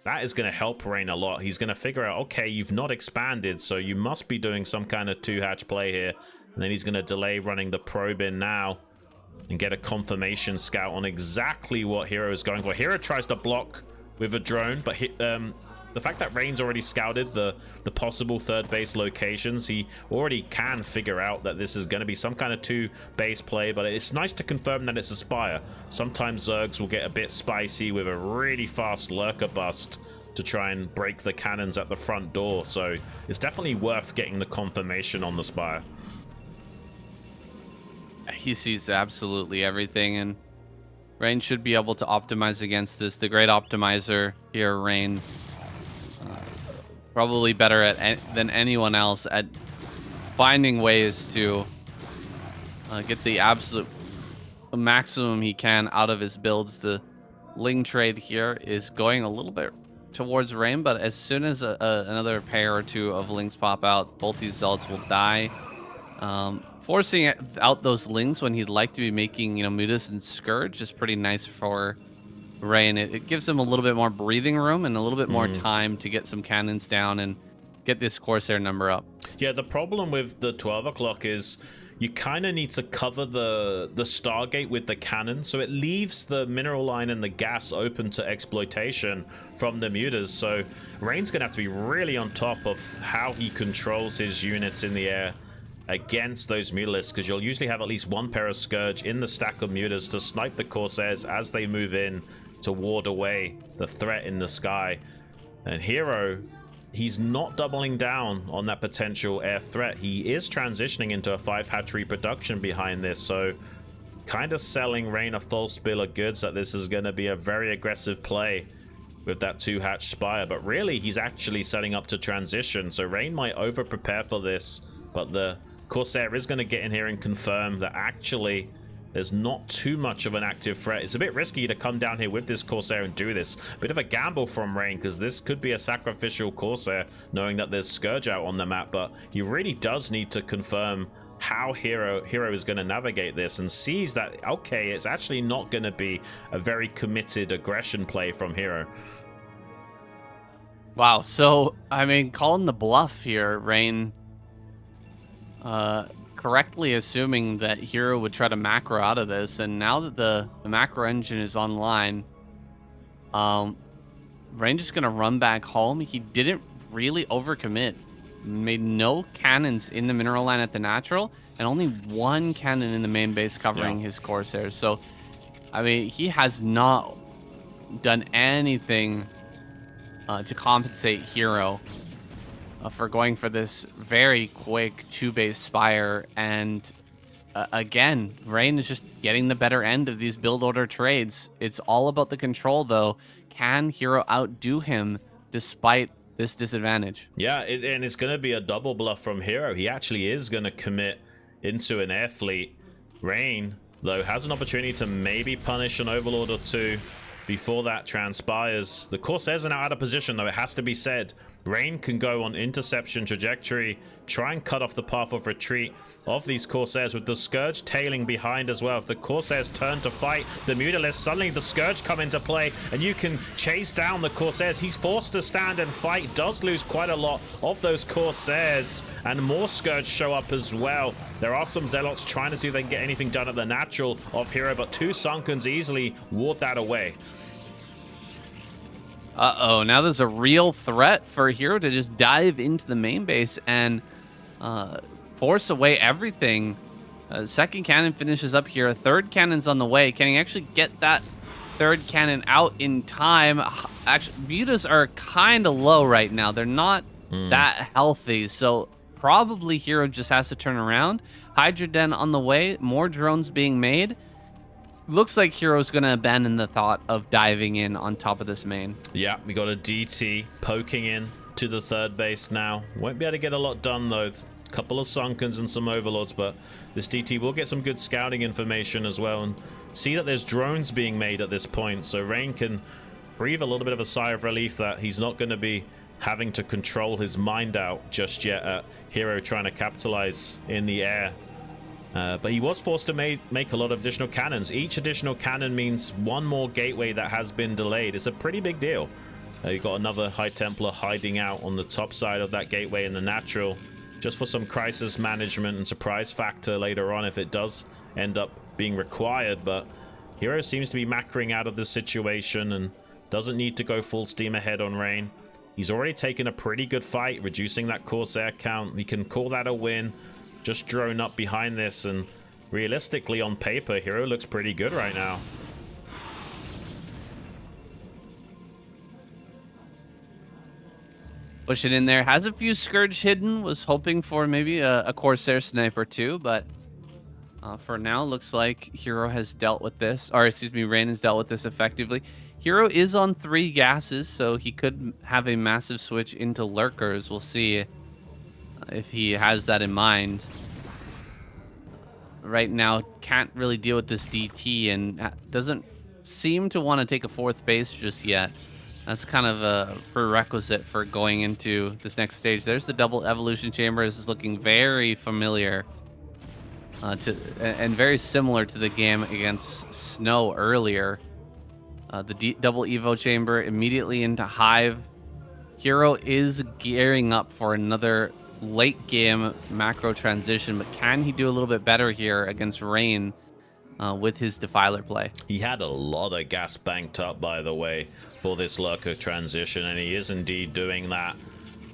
[SPEAKER 2] that is going to help Rain a lot. He's going to figure out, okay, you've not expanded, so you must be doing some kind of two-hatch play here. And then he's going to delay running the probe in now and get a confirmation scout on exactly what Hero is going for. Hero tries to block with a drone, but the fact that Rain's already scouted the possible third base locations, he already can figure out that this is going to be some kind of two base play, but it's nice to confirm that it's a Spire. Sometimes Zergs will get a bit spicy with a really fast lurker bust to try and break the cannons at the front door, so it's definitely worth getting the confirmation on the Spire.
[SPEAKER 1] He sees absolutely everything, and Rain should be able to optimize against this. The great optimizer here, Rain. Probably better than anyone else at finding ways to get the absolute maximum he can out of his builds. The Ling trade here is going a little bit towards Rain, but as soon as another pair or two of Lings pop out, both these Zealots will die. Forcing out those Lings when he'd like to be making, Mutas and Scourge is pretty nice for Rain. It gives him a little bit more breathing room and a little bit more time to get some cannons down and get this Corsair number up.
[SPEAKER 2] Yeah, the problem with the 12 o'clock is you kind of need to cover the Stargate with the cannon, so it leaves the mineral line and the gas open to exploitation from the mutas. So Rain's gonna have to be really on top of how he controls his units in the air against those mutalisks, because you'll usually have at least one pair of Scourge in the stack of mutas to snipe the Corsairs as they move in to ward away the threat in the sky. And Hero, he's not doubling down on that potential air threat. He is transitioning into a 5-hatchery production behind this, so kind of selling Rain a false bill of goods that this is going to be a very aggressive play with that 2-hatch Spire, but really he's actually setting up to transition, so Rain might over prepare for this, but the Corsair is going to get in here and confirm that actually there's not too much of an active threat. It's a bit risky to come down here with this Corsair and do this. Bit of a gamble from Rain, because this could be a sacrificial Corsair, knowing that there's Scourge out on the map, but he really does need to confirm how Hero is going to navigate this, and sees that, okay, it's actually not going to be a very committed aggression play from Hero.
[SPEAKER 1] Wow, so, I mean, calling the bluff here, Rain... correctly assuming that Hero would try to macro out of this, and now that the macro engine is online, Rain just gonna run back home. He didn't really overcommit, made no cannons in the mineral line at the natural, and only one cannon in the main base covering his Corsairs. So, I mean, he has not done anything to compensate Hero for going for this very quick 2-base Spire, and again, Rain is just getting the better end of these build order trades. It's all about the control, though. Can Hero outdo him despite this disadvantage?
[SPEAKER 2] Yeah, and it's going to be a double bluff from Hero. He actually is going to commit into an air fleet. Rain, though, has an opportunity to maybe punish an Overlord or two before that transpires. The Corsairs are now out of position, though, it has to be said. Rain can go on interception trajectory, try and cut off the path of retreat of these Corsairs, with the Scourge tailing behind as well. If the Corsairs turn to fight the Mutalisks, suddenly the Scourge come into play, and you can chase down the Corsairs. He's forced to stand and fight, does lose quite a lot of those Corsairs, and more Scourge show up as well. There are some Zealots trying to see if they can get anything done at the natural of Hero, but 2 Sunkens easily ward that away.
[SPEAKER 1] Uh-oh, now there's a real threat for Hero to just dive into the main base and force away everything Second cannon finishes up here. A third cannon's on the way. Can he actually get that third cannon out in time? Actually, mutas are kind of low right now. They're not that healthy, so probably Hero just has to turn around. Hydra Den on the way. More drones being made. Looks like Hero's going to abandon the thought of diving in on top of this main.
[SPEAKER 2] Yeah, we got a DT poking in to the third base now. Won't be able to get a lot done, though. A couple of Sunkens and some Overlords, but this DT will get some good scouting information as well, and see that there's drones being made at this point, so Rain can breathe a little bit of a sigh of relief that he's not going to be having to control his mind out just yet at Hero trying to capitalize in the air. But he was forced to make a lot of additional cannons. Each additional cannon means one more gateway that has been delayed. It's a pretty big deal. You've got another High Templar hiding out on the top side of that gateway in the natural, just for some crisis management and surprise factor later on if it does end up being required. But Hero seems to be macroing out of this situation and doesn't need to go full steam ahead on Rain. He's already taken a pretty good fight, reducing that Corsair count. He can call that a win. Just drone up behind this, and realistically on paper, Hero looks pretty good right now.
[SPEAKER 1] Pushing in there, has a few Scourge hidden, was hoping for maybe a Corsair sniper too, but for now, looks like Hero has dealt with this, or excuse me, Rain has dealt with this effectively. Hero is on 3 gases, so he could have a massive switch into Lurkers. We'll see if he has that in mind. Right now, can't really deal with this DT and doesn't seem to want to take a 4th base just yet. That's kind of a prerequisite for going into this next stage. There's the double evolution chamber. This is looking very familiar and very similar to the game against Snow earlier. The double evo chamber immediately into Hive. Hero is gearing up for another late game macro transition, but can he do a little bit better here against Rain with his Defiler play?
[SPEAKER 2] He had a lot of gas banked up, by the way, for this Lurker transition, and he is indeed doing that.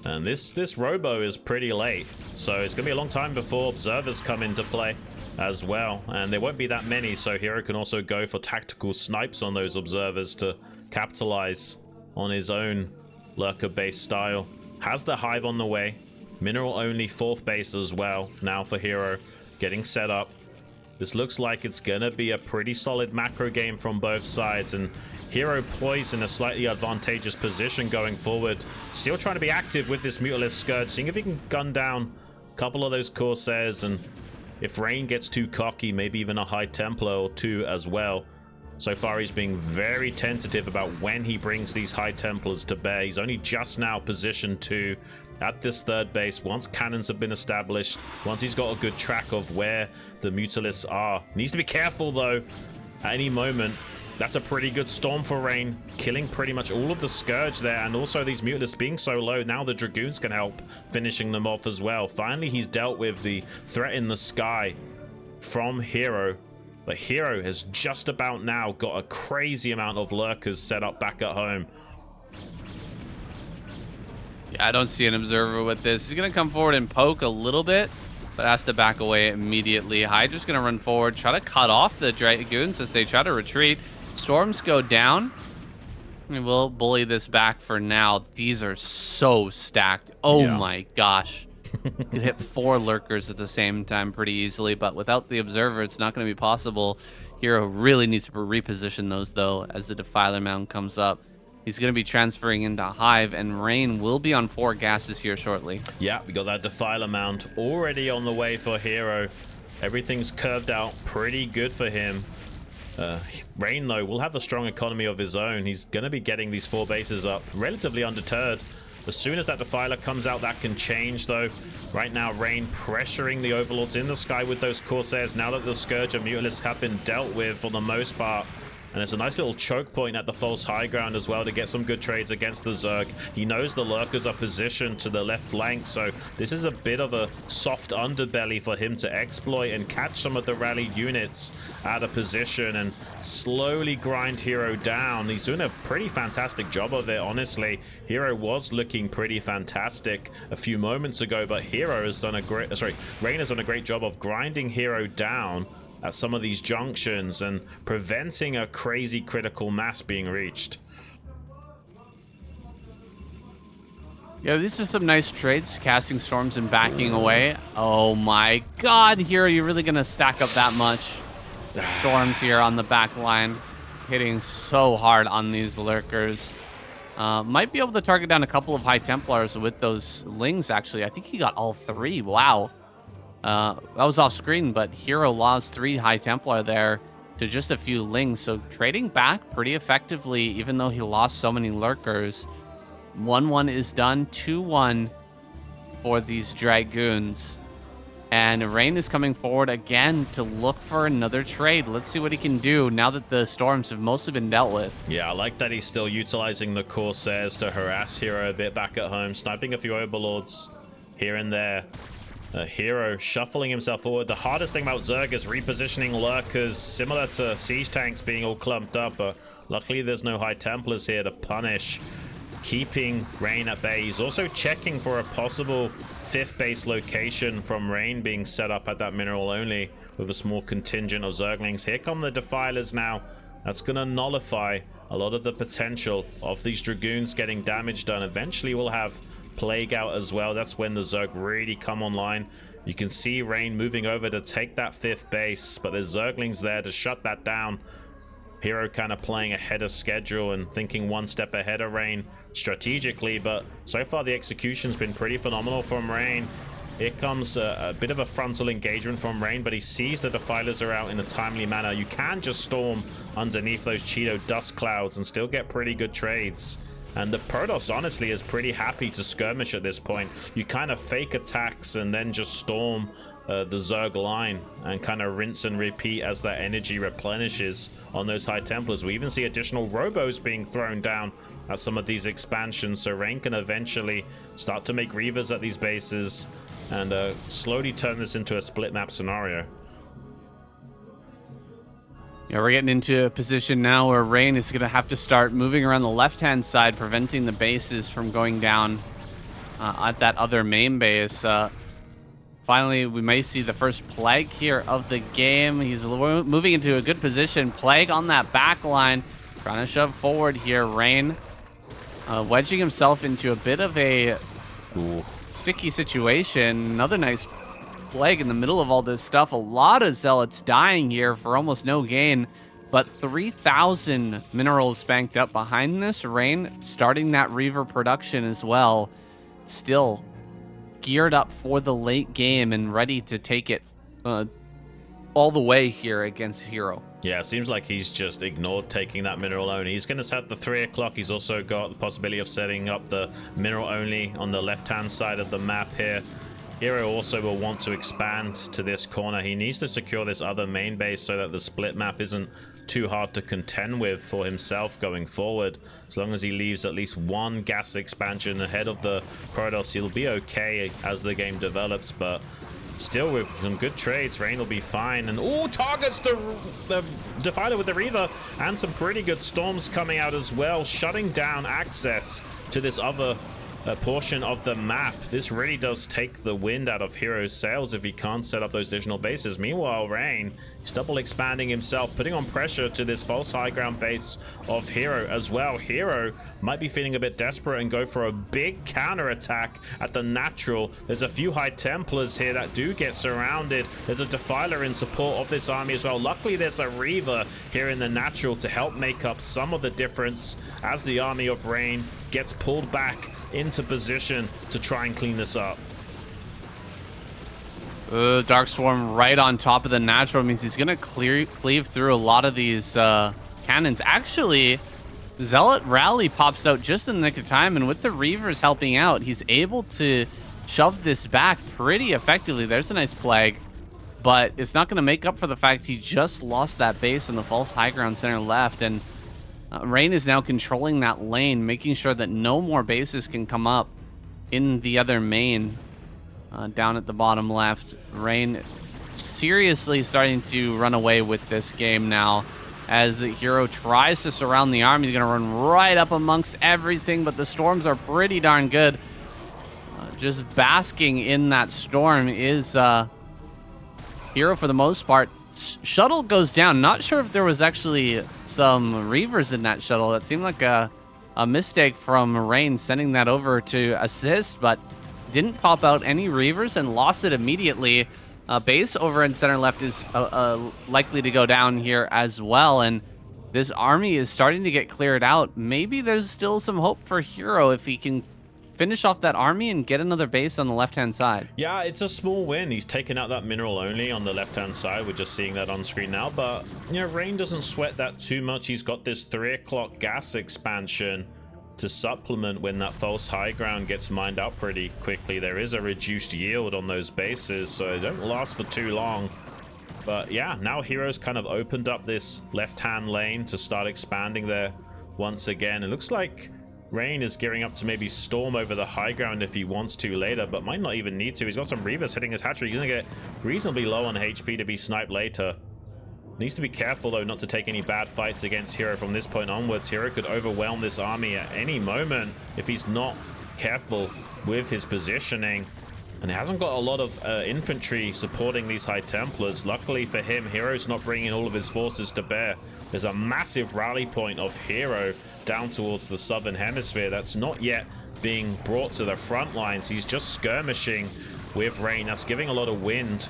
[SPEAKER 2] And this Robo is pretty late, so it's going to be a long time before observers come into play as well, and there won't be that many, so Hero can also go for tactical snipes on those observers to capitalize on his own Lurker-based style. Has the Hive on the way. Mineral only 4th base as well now for Hero, getting set up. This looks like it's gonna be a pretty solid macro game from both sides, and Hero poised in a slightly advantageous position going forward. Still trying to be active with this Mutalisk Scourge, seeing if he can gun down a couple of those Corsairs, and if Rain gets too cocky, maybe even a High Templar or 2 as well. So far, he's being very tentative about when he brings these High Templars to bear. He's only just now positioned 2 at this 3rd base. Once cannons have been established, once he's got a good track of where the Mutalisks are. Needs to be careful, though, at any moment. That's a pretty good storm for Rain, killing pretty much all of the Scourge there, and also these Mutalisks being so low, now the Dragoons can help finishing them off as well. Finally, he's dealt with the threat in the sky from Hero, but Hero has just about now got a crazy amount of Lurkers set up back at home.
[SPEAKER 1] Yeah, I don't see an observer with this. He's going to come forward and poke a little bit, but has to back away immediately. Hydra's going to run forward, try to cut off the Dragoons as they try to retreat. Storms go down. We will bully this back for now. These are so stacked. Oh my gosh. Could hit 4 Lurkers at the same time pretty easily, but without the observer, it's not going to be possible. Hero really needs to reposition those, though, as the Defiler Mound comes up. He's going to be transferring into Hive, and Rain will be on 4 gases here shortly. Yeah,
[SPEAKER 2] we got that Defiler Mount already on the way for Hero. Everything's curved out pretty good for him. Rain, though, will have a strong economy of his own. He's going to be getting these 4 bases up relatively undeterred. As soon as that Defiler comes out, that can change, though. Right now, Rain pressuring the Overlords in the sky with those Corsairs. Now that the Scourge and Mutalisks have been dealt with for the most part, And it's a nice little choke point at the false high ground as well to get some good trades against the Zerg. He knows the lurkers are positioned to the left flank, so this is a bit of a soft underbelly for him to exploit and catch some of the rally units out of position and slowly grind Hero down. He's doing a pretty fantastic job of it, honestly. Hero was looking pretty fantastic a few moments ago, but Hero has done a great, Rain has done a great job of grinding Hero down at some of these junctions and preventing a crazy critical mass being reached.
[SPEAKER 3] Yeah, these are some nice trades, casting storms and backing away. Oh my god, Hero, you're really gonna stack up that much? Storms here on the back line, hitting so hard on these lurkers. Might be able to target down a couple of High Templars with those Lings, actually. I think he got all 3. Wow. That was off screen, but Hero lost 3 High Templar there to just a few Lings. So trading back pretty effectively, even though he lost so many lurkers. 1-1 is done, 2-1 for these Dragoons. And Rain is coming forward again to look for another trade. Let's see what he can do now that the storms have mostly been dealt with.
[SPEAKER 2] Yeah, I like that he's still utilizing the Corsairs to harass Hero a bit back at home, sniping a few Overlords here and there. Hero shuffling himself forward. The hardest thing about Zerg is repositioning lurkers, similar to siege tanks being all clumped up, but luckily there's no High Templars here to punish, keeping Rain at bay. He's also checking for a possible 5th base location from Rain being set up at that mineral only with a small contingent of Zerglings. Here come the Defilers now. That's going to nullify a lot of the potential of these Dragoons getting damage done. Eventually we'll have Plague out as well. That's when the Zerg really come online. You can see Rain moving over to take that 5th base, but there's Zerglings there to shut that down. Hero kind of playing ahead of schedule and thinking one step ahead of Rain strategically, but so far the execution's been pretty phenomenal from Rain. Here comes a bit of a frontal engagement from Rain, but he sees the Defilers are out in a timely manner. You can just storm underneath those Cheeto dust clouds and still get pretty good trades. And the Protoss, honestly, is pretty happy to skirmish at this point. You kind of fake attacks and then just storm the Zerg line and kind of rinse and repeat as that energy replenishes on those High Templars. We even see additional Robos being thrown down at some of these expansions, so Rain can eventually start to make Reavers at these bases and slowly turn this into a split map scenario.
[SPEAKER 3] Yeah, we're getting into a position now where Rain is going to have to start moving around the left-hand side, preventing the bases from going down at that other main base. Finally, we may see the first Plague here of the game. He's moving into a good position. Plague on that back line, trying to shove forward here. Rain wedging himself into a bit of a sticky situation. Another nice Plague in the middle of all this stuff. A lot of Zealots dying here for almost no gain, but 3,000 minerals banked up behind this. Rain starting that Reaver production as well, still geared up for the late game and ready to take it all the way here against Hero.
[SPEAKER 2] Yeah, it seems like he's just ignored taking that mineral only. He's going to set the 3 o'clock. He's also got the possibility of setting up the mineral only on the left-hand side of the map here. Hero also will want to expand to this corner. He needs to secure this other main base so that the split map isn't too hard to contend with for himself going forward. As long as he leaves at least one gas expansion ahead of the Protoss, he'll be okay as the game develops, but still with some good trades, Rain will be fine. And targets the Defiler with the Reaver, and some pretty good storms coming out as well, shutting down access to this other portion of the map. This really does take the wind out of Hero's sails if he can't set up those additional bases. Meanwhile, Rain is double expanding himself, putting on pressure to this false high ground base of Hero as well. Hero might be feeling a bit desperate and go for a big counter attack at the natural. There's a few High Templars here that do get surrounded. There's a Defiler in support of this army as well. Luckily, there's a Reaver here in the natural to help make up some of the difference as the army of Rain gets pulled back into position to try and clean this up.
[SPEAKER 3] Dark Swarm right on top of the natural means he's gonna cleave through a lot of these cannons. Actually, Zealot Rally pops out just in the nick of time, and with the Reavers helping out, he's able to shove this back pretty effectively. There's a nice Plague. but it's not going to make up for the fact he just lost that base in the false high ground center left, and Rain is now controlling that lane, making sure that no more bases can come up in the other main down at the bottom left. Rain seriously starting to run away with this game now as Hero tries to surround the army. He's going to run right up amongst everything, but the storms are pretty darn good. Just basking in that storm is Hero for the most part. Shuttle goes down. Not sure if there was actually some Reavers in that shuttle. That seemed like a mistake from Rain sending that over to assist, but didn't pop out any Reavers and lost it immediately. Base over in center left is likely to go down here as well, and this army is starting to get cleared out. Maybe there's still some hope for Hero if he can finish off that army and get another base on the left-hand side.
[SPEAKER 2] Yeah, it's a small win. He's taken out that mineral only on the left-hand side. We're just seeing that on screen now. But, you know, Rain doesn't sweat that too much. He's got this 3 o'clock gas expansion to supplement when that false high ground gets mined out pretty quickly. There is a reduced yield on those bases, so they don't last for too long. But, yeah, now Hero's kind of opened up this left-hand lane to start expanding there once again. It looks like Rain is gearing up to maybe storm over the high ground if he wants to later, but might not even need to. He's got some Reavers hitting his hatchery. He's going to get reasonably low on HP to be sniped later. Needs to be careful, though, not to take any bad fights against Hero from this point onwards. Hero could overwhelm this army at any moment if he's not careful with his positioning. And he hasn't got a lot of infantry supporting these High Templars. Luckily for him, Hero's not bringing all of his forces to bear. There's a massive rally point of Hero down towards the southern hemisphere that's not yet being brought to the front lines. He's just skirmishing with Rain. That's giving a lot of wind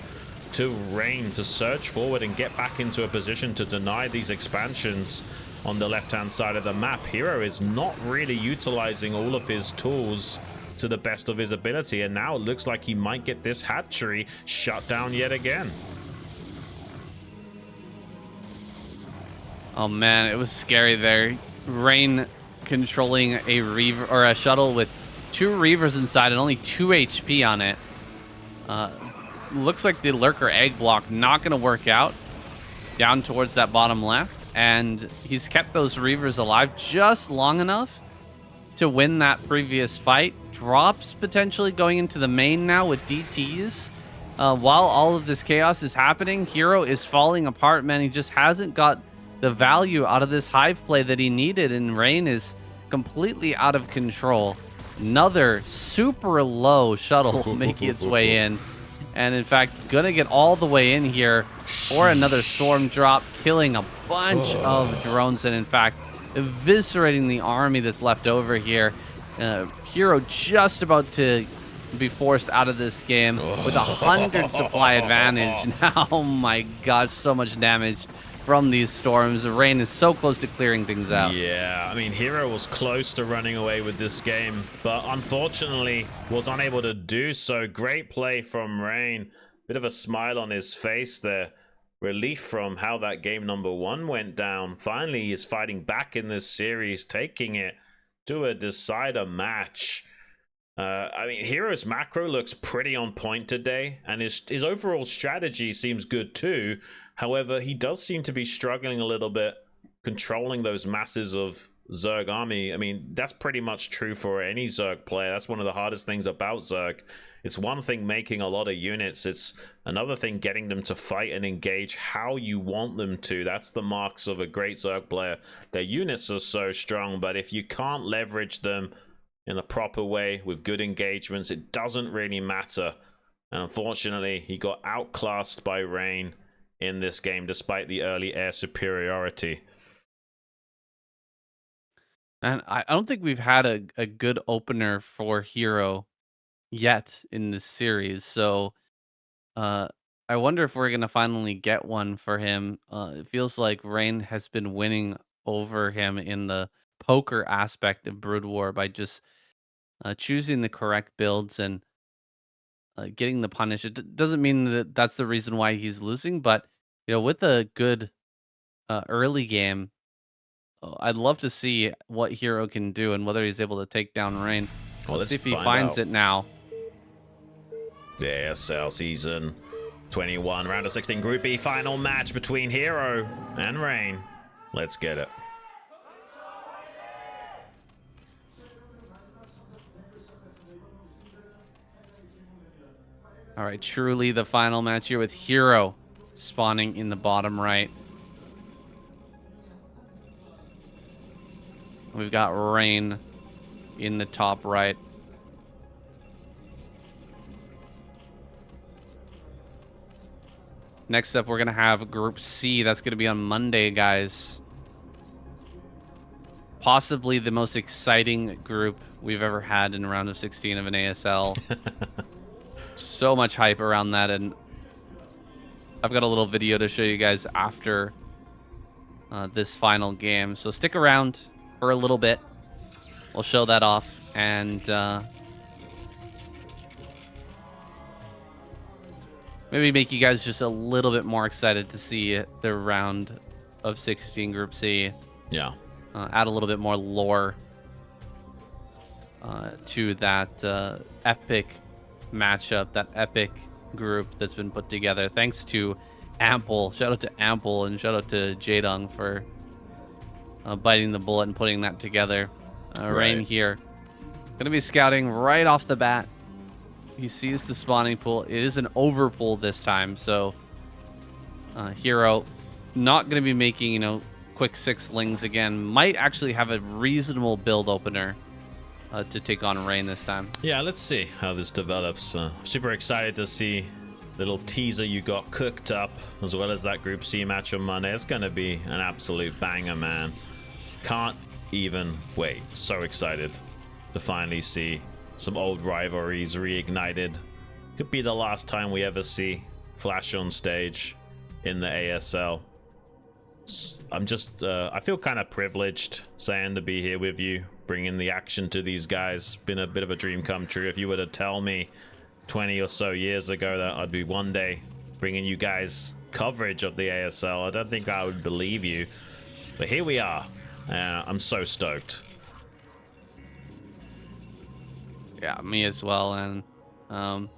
[SPEAKER 2] to Rain to surge forward and get back into a position to deny these expansions on the left-hand side of the map. Hero is not really utilizing all of his tools to the best of his ability, and now it looks like he might get this hatchery shut down yet again.
[SPEAKER 3] Oh man, it was scary there. Rain controlling a Reaver or a shuttle with 2 Reavers inside and only 2 HP on it. Looks like the Lurker egg block not going to work out down towards that bottom left, and he's kept those Reavers alive just long enough to win that previous fight. Drops potentially going into the main now with DTs. While all of this chaos is happening, Hero is falling apart, man. He just hasn't got the value out of this hive play that he needed, and Rain is completely out of control. Another super low shuttle making its way in, and in fact gonna get all the way in here for another storm drop, killing a bunch of drones, and in fact eviscerating the army that's left over here. Hero just about to be forced out of this game with 100 supply advantage. Now, oh my god, so much damage from these storms. Rain is so close to clearing things out.
[SPEAKER 2] Yeah, I mean, Hero was close to running away with this game, but unfortunately was unable to do so. Great play from Rain. Bit of a smile on his face there. Relief from how that game number 1 went down. Finally, he is fighting back in this series, taking it to a decider match. I mean, Hero's macro looks pretty on point today, and his overall strategy seems good too. However, he does seem to be struggling a little bit controlling those masses of Zerg army. I mean, that's pretty much true for any Zerg player. That's one of the hardest things about Zerg. It's one thing making a lot of units. It's another thing getting them to fight and engage how you want them to. That's the marks of a great Zerg player. Their units are so strong, but if you can't leverage them in the proper way with good engagements, it doesn't really matter. And unfortunately, he got outclassed by Rain in this game despite the early air superiority.
[SPEAKER 3] And I don't think we've had a good opener for Hero yet in this series, so I wonder if we're gonna finally get one for him. It feels like Rain has been winning over him in the poker aspect of Brood War by just choosing the correct builds and getting the punish. It doesn't mean that that's the reason why he's losing, but you know, with a good early game, I'd love to see what Hero can do and whether he's able to take down Rain.
[SPEAKER 2] Well,
[SPEAKER 3] Let's see if he finds it now.
[SPEAKER 2] The ASL season 21 round of 16 Group B final match between Hero and Rain. Let's get it.
[SPEAKER 3] All right, truly the final match here with Hero spawning in the bottom right. We've got Rain in the top right. Next up, we're going to have Group C. That's going to be on Monday, guys. Possibly the most exciting group we've ever had in a round of 16 of an ASL. So much hype around that, and I've got a little video to show you guys after this final game. So stick around for a little bit. We'll show that off, and maybe make you guys just a little bit more excited to see the round of 16 Group C.
[SPEAKER 2] Yeah.
[SPEAKER 3] Add a little bit more lore to that epic matchup, that epic group that's been put together. Thanks to Ample. Shout out to Ample and shout out to Jaedong for biting the bullet and putting that together. Rain here. Gonna be scouting right off the bat. He sees the spawning pool. It is an overpool this time, so Hero not gonna be making, you know, quick 6 lings again. Might actually have a reasonable build opener to take on Rain this time.
[SPEAKER 2] Yeah, let's see how this develops. Super excited to see the little teaser you got cooked up, as well as that Group C match on Monday. It's going to be an absolute banger, man. Can't even wait. So excited to finally see some old rivalries reignited. Could be the last time we ever see Flash on stage in the ASL. I'm just, I feel kind of privileged, Saiyan, to be here with you, bringing the action to these guys. Been a bit of a dream come true. If you were to tell me 20 or so years ago that I'd be one day bringing you guys coverage of the ASL, I don't think I would believe you. But here we are. I'm so stoked.
[SPEAKER 3] Yeah, me as well. And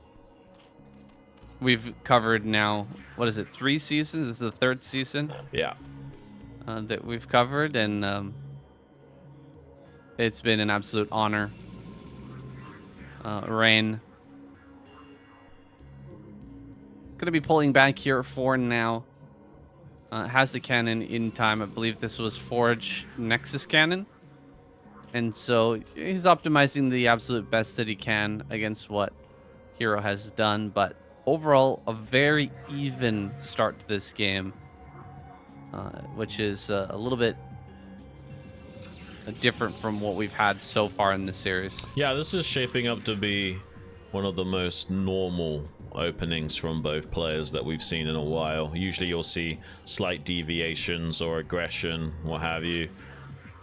[SPEAKER 3] we've covered now, what is it, 3 seasons? This is the 3rd season.
[SPEAKER 2] Yeah.
[SPEAKER 3] That we've covered, and it's been an absolute honor. Rain gonna be pulling back here for now. Has the cannon in time. I believe this was Forge Nexus cannon, and so he's optimizing the absolute best that he can against what Hero has done. But overall, a very even start to this game. Which is a little bit different from what we've had so far in this series.
[SPEAKER 2] Yeah, this is shaping up to be one of the most normal openings from both players that we've seen in a while. Usually you'll see slight deviations or aggression, what have you.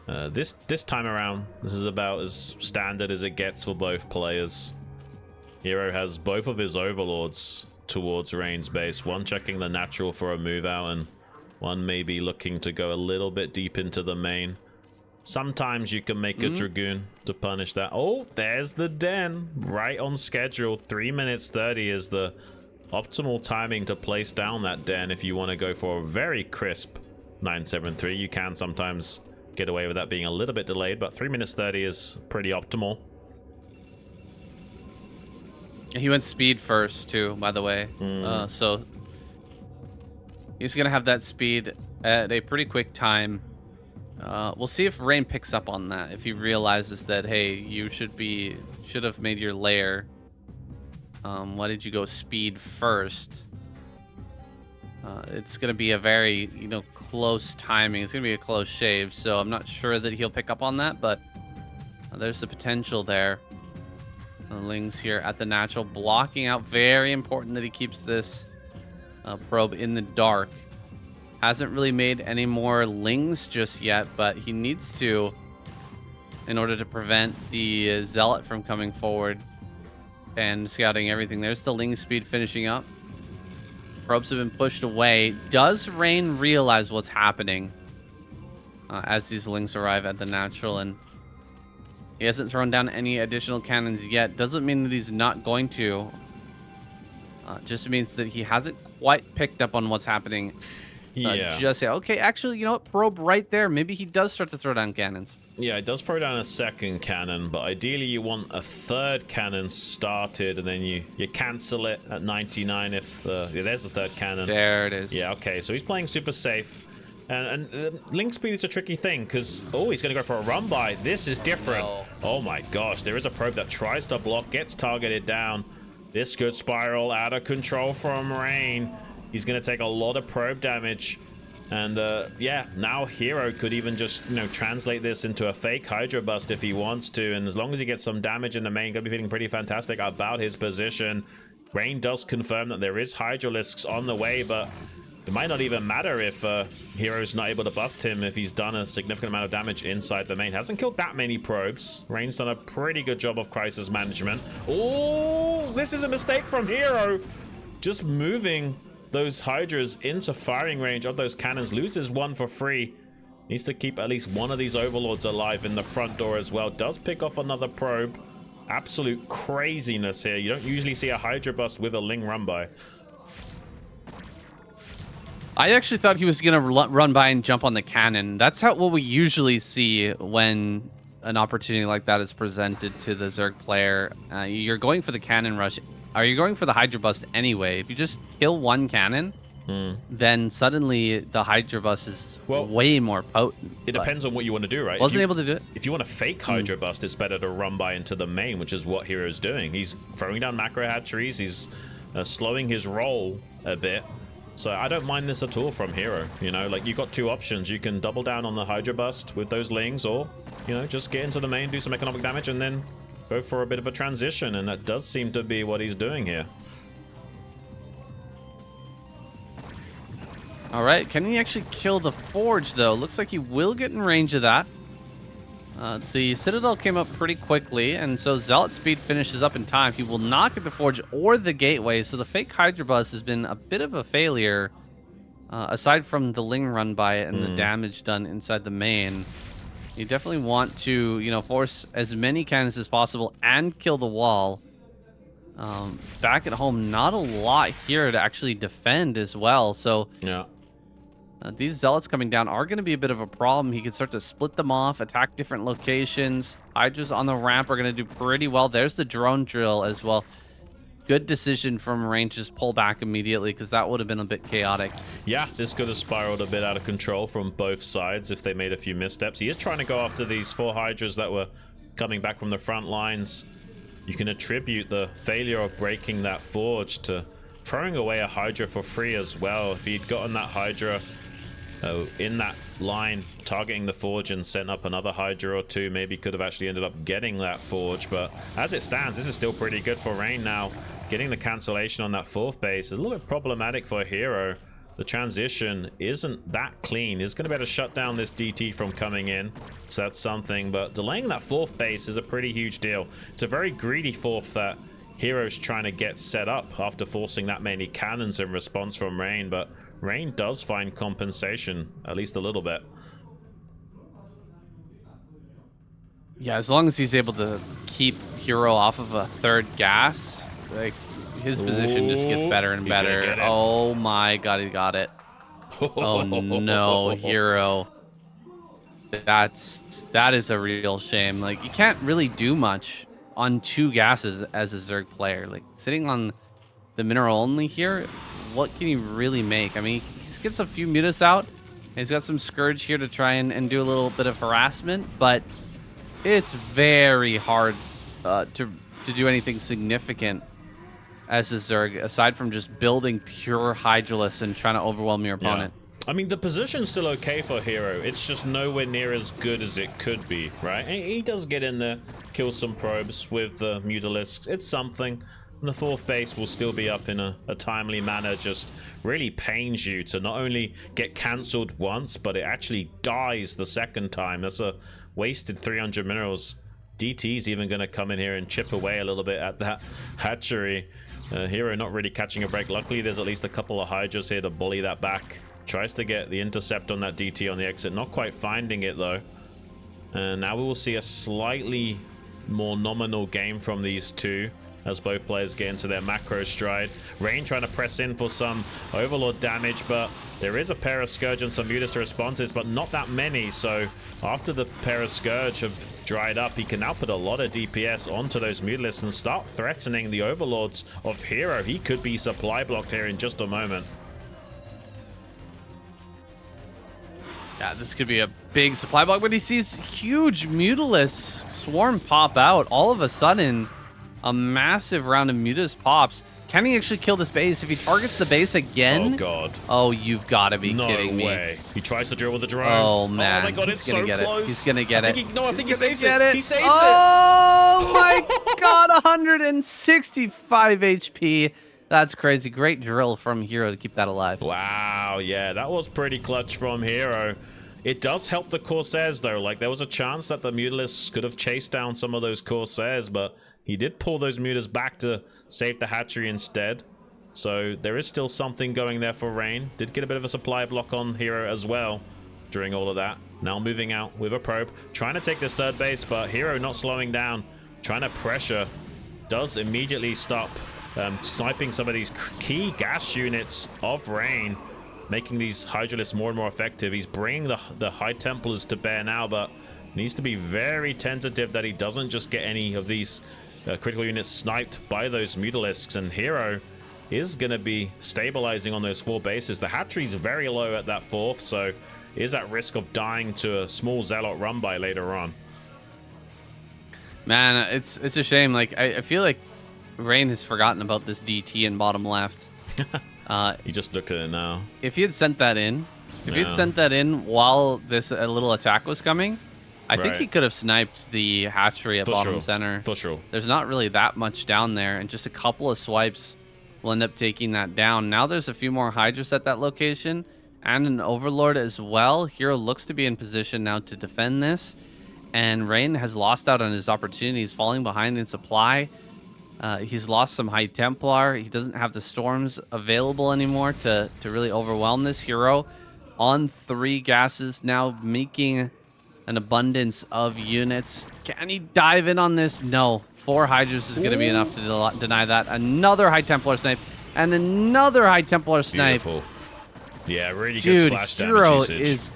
[SPEAKER 2] This time around, this is about as standard as it gets for both players. Hero has both of his overlords towards Rain's base, one checking the natural for a move out, and one may be looking to go a little bit deep into the main. Sometimes you can make a Dragoon to punish that. Oh, there's the den. Right on schedule. 3 minutes 30 is the optimal timing to place down that den if you want to go for a very crisp 973. You can sometimes get away with that being a little bit delayed, but 3 minutes 30 is pretty optimal.
[SPEAKER 3] He went speed first, too, by the way. So he's going to have that speed at a pretty quick time. We'll see if Rain picks up on that. If he realizes that, hey, you should have made your lair. Why did you go speed first? It's going to be a very, close timing. It's going to be a close shave. So I'm not sure that he'll pick up on that, but there's the potential there. Lings here at the natural, blocking out. Very important that he keeps this probe in the dark. Hasn't really made any more lings just yet, but he needs to in order to prevent the zealot from coming forward and scouting everything. There's the ling speed finishing up. Probes have been pushed away. Does Rain realize what's happening as these lings arrive at the natural? And he hasn't thrown down any additional cannons yet. Doesn't mean that he's not going to. Just means that he hasn't quite picked up on what's happening. Just say, okay, actually, you know what? Probe right there. Maybe he does start to throw down cannons.
[SPEAKER 2] Yeah, it does throw down a second cannon, but ideally you want a third cannon started, and then you cancel it at 99 if... yeah, there's the third cannon.
[SPEAKER 3] There it is.
[SPEAKER 2] Yeah, okay, so he's playing super safe. And link speed is a tricky thing, because... Oh, he's going to go for a run-by. This is different.
[SPEAKER 3] No.
[SPEAKER 2] Oh my gosh, there is a probe that tries to block, gets targeted down. This could spiral out of control from Rain. He's going to take a lot of probe damage. And yeah, now Hero could even just, you know, translate this into a fake Hydra bust if he wants to. And as long as he gets some damage in the main, going to be feeling pretty fantastic about his position. Rain does confirm that there is Hydralisks on the way, but it might not even matter if Hero's not able to bust him if he's done a significant amount of damage inside the main. Hasn't killed that many probes. Rain's done a pretty good job of crisis management. Oh, this is a mistake from Hero. Just moving those Hydras into firing range of those cannons, loses one for free. Needs to keep at least one of these Overlords alive in the front door as well. Does pick off another probe. Absolute craziness here. You don't usually see a Hydra bust with a Ling run by.
[SPEAKER 3] I actually thought he was going to run by and jump on the cannon. That's what we usually see when an opportunity like that is presented to the Zerg player. You're going for the cannon rush. Are you going for the Hydra bust anyway? If you just kill one cannon, then suddenly the Hydra bust is way more potent.
[SPEAKER 2] It depends on what you want to do, right?
[SPEAKER 3] Wasn't able to do it.
[SPEAKER 2] If you want a fake Hydra bust, it's better to run by into the main, which is what Hero's doing. He's throwing down macro hatcheries. He's slowing his roll a bit. So I don't mind this at all from Hero. You know, like, you've got two options. You can double down on the Hydra bust with those Lings, or, you know, just get into the main, do some economic damage, and then go for a bit of a transition, and that does seem to be what he's doing here.
[SPEAKER 3] All right, can he actually kill the Forge, though? Looks like he will get in range of that. The Citadel came up pretty quickly, and so Zealot speed finishes up in time. He will not get the Forge or the Gateway, so the fake Hydra bust has been a bit of a failure, aside from the Ling run by it and the damage done inside the main. You definitely want to, you know, force as many cannons as possible and kill the wall. Back at home, not a lot here to actually defend as well. So
[SPEAKER 2] yeah,
[SPEAKER 3] these Zealots coming down are going to be a bit of a problem. He can start to split them off, attack different locations. Hydras on the ramp are going to do pretty well. There's the drone drill as well. Good decision from Rain to just pull back immediately, because that would have been a bit chaotic.
[SPEAKER 2] Yeah, this could have spiraled a bit out of control from both sides if they made a few missteps. He is trying to go after these 4 Hydras that were coming back from the front lines. You can attribute the failure of breaking that Forge to throwing away a Hydra for free as well. If he'd gotten that Hydra in that line, targeting the Forge and sent up another Hydra or two, maybe could have actually ended up getting that Forge. But as it stands, this is still pretty good for Rain now. Getting the cancellation on that 4th base is a little bit problematic for Hero. The transition isn't that clean. He's going to be able to shut down this DT from coming in, so that's something. But delaying that 4th base is a pretty huge deal. It's a very greedy 4th that Hero's trying to get set up after forcing that many cannons in response from Rain. But Rain does find compensation, at least a little bit.
[SPEAKER 3] Yeah, as long as he's able to keep Hero off of a 3rd gas, like, his position just gets better and better. Oh my god, he got it. Oh no, Hero. That is a real shame. Like, you can't really do much on 2 gases as a Zerg player. Like, sitting on the mineral only here, what can he really make? I mean, he gets a few mutas out. He's got some Scourge here to try and do a little bit of harassment, but it's very hard to do anything significant as a Zerg, aside from just building pure Hydralisk and trying to overwhelm your opponent.
[SPEAKER 2] Yeah. I mean, the position's still okay for Hero. It's just nowhere near as good as it could be, right? He does get in there, kill some probes with the Mutalisks. It's something. And the 4th base will still be up in a timely manner. Just really pains you to not only get cancelled once, but it actually dies the 2nd time. That's a wasted 300 minerals. DT's even going to come in here and chip away a little bit at that hatchery. Hero not really catching a break. Luckily, there's at least a couple of Hydras here to bully that back. Tries to get the intercept on that DT on the exit. Not quite finding it, though. And now we will see a slightly more nominal game from these two. as both players get into their macro stride. Rain trying to press in for some Overlord damage, but there is a pair of Scourge and some Mutas to respond to this, but not that many. So after the pair of Scourge have dried up, he can now put a lot of DPS onto those Mutalisks and start threatening the Overlords of Hero. He could be supply blocked here in just a moment.
[SPEAKER 3] Yeah, this could be a big supply block, but he sees huge Mutalisk swarm pop out. All of a sudden, a massive round of Mutas pops. Can he actually kill this base? If he targets the base again?
[SPEAKER 2] Oh, God.
[SPEAKER 3] Oh, you've got to be kidding me.
[SPEAKER 2] No way. He tries to drill with the drones.
[SPEAKER 3] Oh, man.
[SPEAKER 2] Oh, my God, it's so close.
[SPEAKER 3] He's going to get it.
[SPEAKER 2] I think he saves it. He saves it.
[SPEAKER 3] Oh, my God. 165 HP. That's crazy. Great drill from Hero to keep that alive.
[SPEAKER 2] Wow, yeah, that was pretty clutch from Hero. It does help the Corsairs, though. Like, there was a chance that the Mutalisks could have chased down some of those Corsairs, but he did pull those Mutas back to save the hatchery instead. So there is still something going there for Rain. Did get a bit of a supply block on Hero as well during all of that. Now moving out with a probe, trying to take this third base, but Hero not slowing down, trying to pressure. Does immediately stop sniping some of these key gas units of Rain, making these Hydralisks more and more effective. He's bringing the High Templars to bear now, but needs to be very tentative that he doesn't just get any of these critical units sniped by those Mutalisks. And Hero is going to be stabilizing on those 4 bases. The hatchery's very low at that 4th, so is at risk of dying to a small Zealot run by later on.
[SPEAKER 3] Man, it's a shame. Like, I feel like Rain has forgotten about this DT in bottom left.
[SPEAKER 2] He just looked at it now.
[SPEAKER 3] If he had sent that in, while this little attack was coming, I think he could have sniped the hatchery at bottom center.
[SPEAKER 2] For sure.
[SPEAKER 3] There's not really that much down there, and just a couple of swipes will end up taking that down. Now there's a few more Hydras at that location, and an Overlord as well. Hero looks to be in position now to defend this, and Rain has lost out on his opportunities, falling behind in supply. He's lost some High Templar. He doesn't have the Storms available anymore to really overwhelm this Hero. On 3 gases now, making an abundance of units. Can he dive in on this? No. 4 Hydras is going to be enough to deny that. Another High Templar snipe and another High Templar snipe.
[SPEAKER 2] Beautiful. Yeah, really
[SPEAKER 3] Dude,
[SPEAKER 2] good splash damage
[SPEAKER 3] Hero
[SPEAKER 2] usage.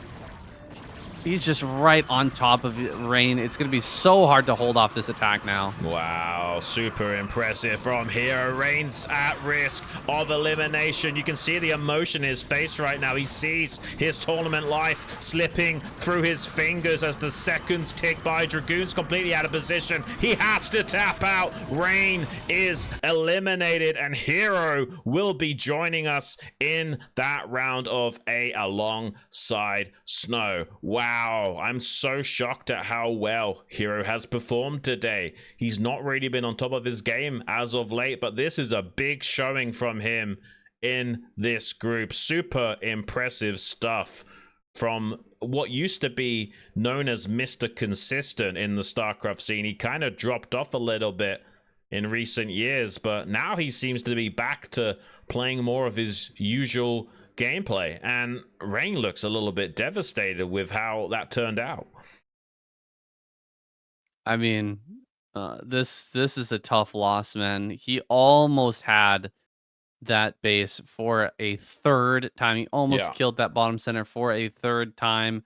[SPEAKER 3] He's just right on top of Rain. It's going to be so hard to hold off this attack now.
[SPEAKER 2] Wow, super impressive from Hero. Rain's at risk of elimination. You can see the emotion in his face right now. He sees his tournament life slipping through his fingers as the seconds tick by. Dragoon's completely out of position. He has to tap out. Rain is eliminated, and Hero will be joining us in that round of A alongside Snow. Wow, I'm so shocked at how well Hero has performed today. He's not really been on top of his game as of late, but this is a big showing from him in this group. Super impressive stuff from what used to be known as Mr. Consistent in the StarCraft scene. He kind of dropped off a little bit in recent years, but now he seems to be back to playing more of his usual gameplay, and Rain looks a little bit devastated with how that turned out.
[SPEAKER 3] I mean, this is a tough loss, man. He almost had that base for a 3rd time. He almost killed that bottom center for a 3rd time.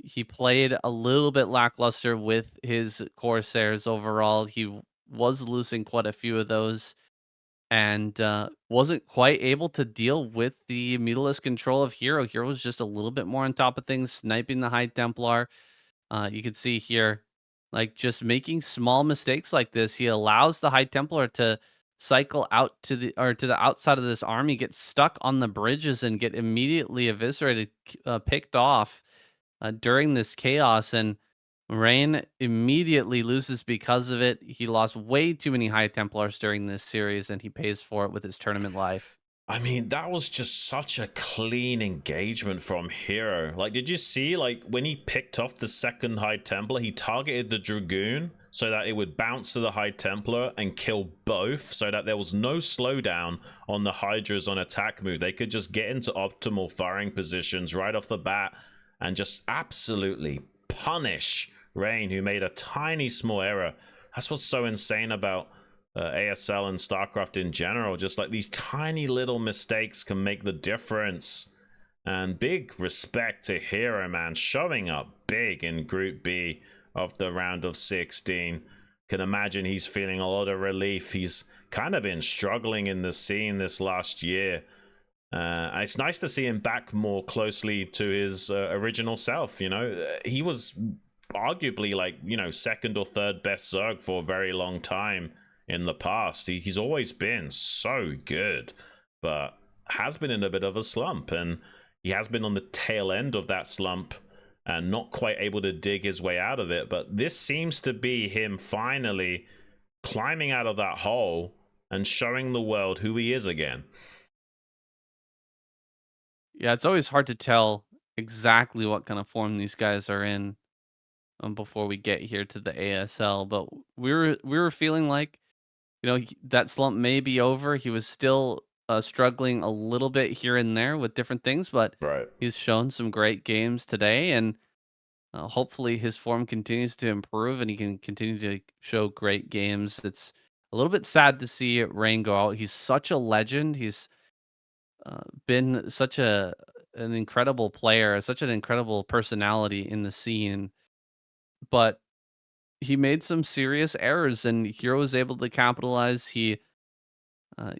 [SPEAKER 3] He played a little bit lackluster with his Corsairs overall. He was losing quite a few of those, and wasn't quite able to deal with the Mutalisk control of Hero. Hero was just a little bit more on top of things, sniping the High Templar. You can see here, like, just making small mistakes like this. He allows the High Templar to cycle out to the outside of this army, get stuck on the bridges, and get immediately eviscerated, picked off during this chaos. And Rain immediately loses because of it. He lost way too many High Templars during this series, and he pays for it with his tournament life.
[SPEAKER 2] I mean, that was just such a clean engagement from Hero. Like, did you see, like, when he picked off the 2nd High Templar, he targeted the Dragoon so that it would bounce to the High Templar and kill both, so that there was no slowdown on the Hydras on attack move. They could just get into optimal firing positions right off the bat and just absolutely punish Rain, who made a tiny small error. That's what's so insane about ASL and StarCraft in general. Just like these tiny little mistakes can make the difference. And big respect to Hero, man, showing up big in Group B of the round of 16. Can imagine he's feeling a lot of relief. He's kind of been struggling in the scene this last year. It's nice to see him back more closely to his original self. You know, he was arguably like, you know, second or third best Zerg for a very long time in the past. He's always been so good, but has been in a bit of a slump, and he has been on the tail end of that slump and not quite able to dig his way out of it. But this seems to be him finally climbing out of that hole and showing the world who he is again.
[SPEAKER 3] Yeah, it's always hard to tell exactly what kind of form these guys are in before we get here to the ASL. But we were feeling like, you know, that slump may be over. He was still struggling a little bit here and there with different things, but
[SPEAKER 2] Right.
[SPEAKER 3] he's shown some great games today, and hopefully his form continues to improve and he can continue to show great games. It's a little bit sad to see Rain go out. He's such a legend. He's been such an incredible player, such an incredible personality in the scene, but he made some serious errors, and Hero was able to capitalize. He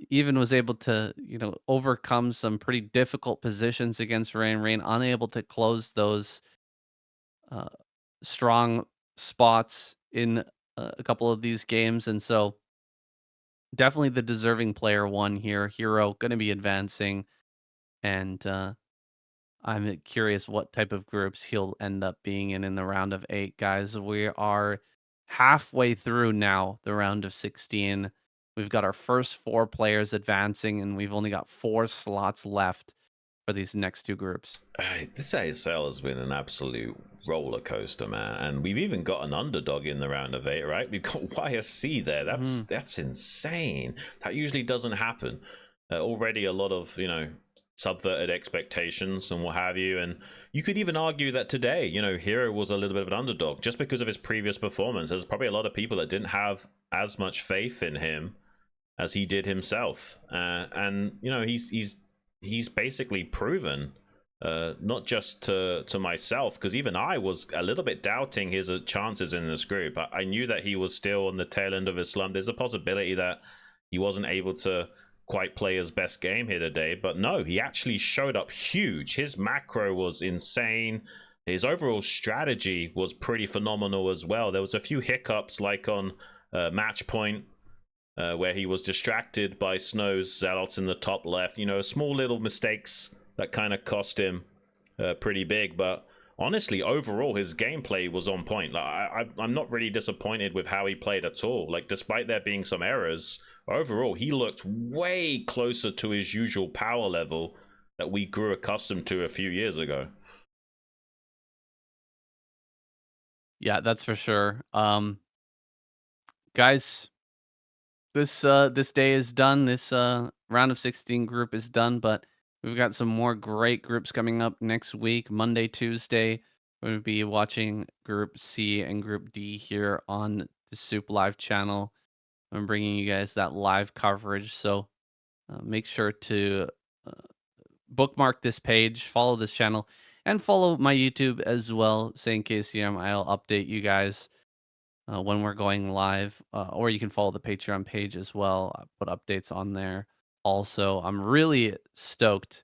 [SPEAKER 3] even was able to, you know, overcome some pretty difficult positions against Rain. Rain unable to close those uh, strong spots in a couple of these games, and so definitely the deserving player won here. Hero going to be advancing, and I'm curious what type of groups he'll end up being in the round of 8, guys. We are halfway through now, the round of 16. We've got our first 4 players advancing, and we've only got 4 slots left for these next 2 groups.
[SPEAKER 2] This ASL has been an absolute roller coaster, man, and we've even got an underdog in the round of 8, right? We've got YSC there. That's insane. That usually doesn't happen. Already a lot of, you know, subverted expectations and what have you, and you could even argue that today, you know, Hero was a little bit of an underdog just because of his previous performance. There's probably a lot of people that didn't have as much faith in him as he did himself, and you know, he's basically proven, not just to myself, because even I was a little bit doubting his chances in this group. I knew that he was still on the tail end of his slump. There's a possibility that he wasn't able to quite play his best game here today, but no, he actually showed up huge. His macro was insane. His overall strategy was pretty phenomenal as well. There was a few hiccups, like on match point, where he was distracted by Snow's Zealots in the top left. You know, small little mistakes that kind of cost him pretty big. But honestly, overall, his gameplay was on point. Like, I'm not really disappointed with how he played at all. Like, despite there being some errors, overall, he looked way closer to his usual power level that we grew accustomed to a few years ago.
[SPEAKER 3] Yeah, that's for sure. Guys, this day is done. This round of 16 group is done, but we've got some more great groups coming up next week. Monday, Tuesday, we're going to be watching Group C and Group D here on the Soup Live channel. I'm bringing you guys that live coverage, so make sure to bookmark this page, follow this channel, and follow my YouTube as well. Saying KCM, I'll update you guys when we're going live, or you can follow the Patreon page as well. I put updates on there. Also, I'm really stoked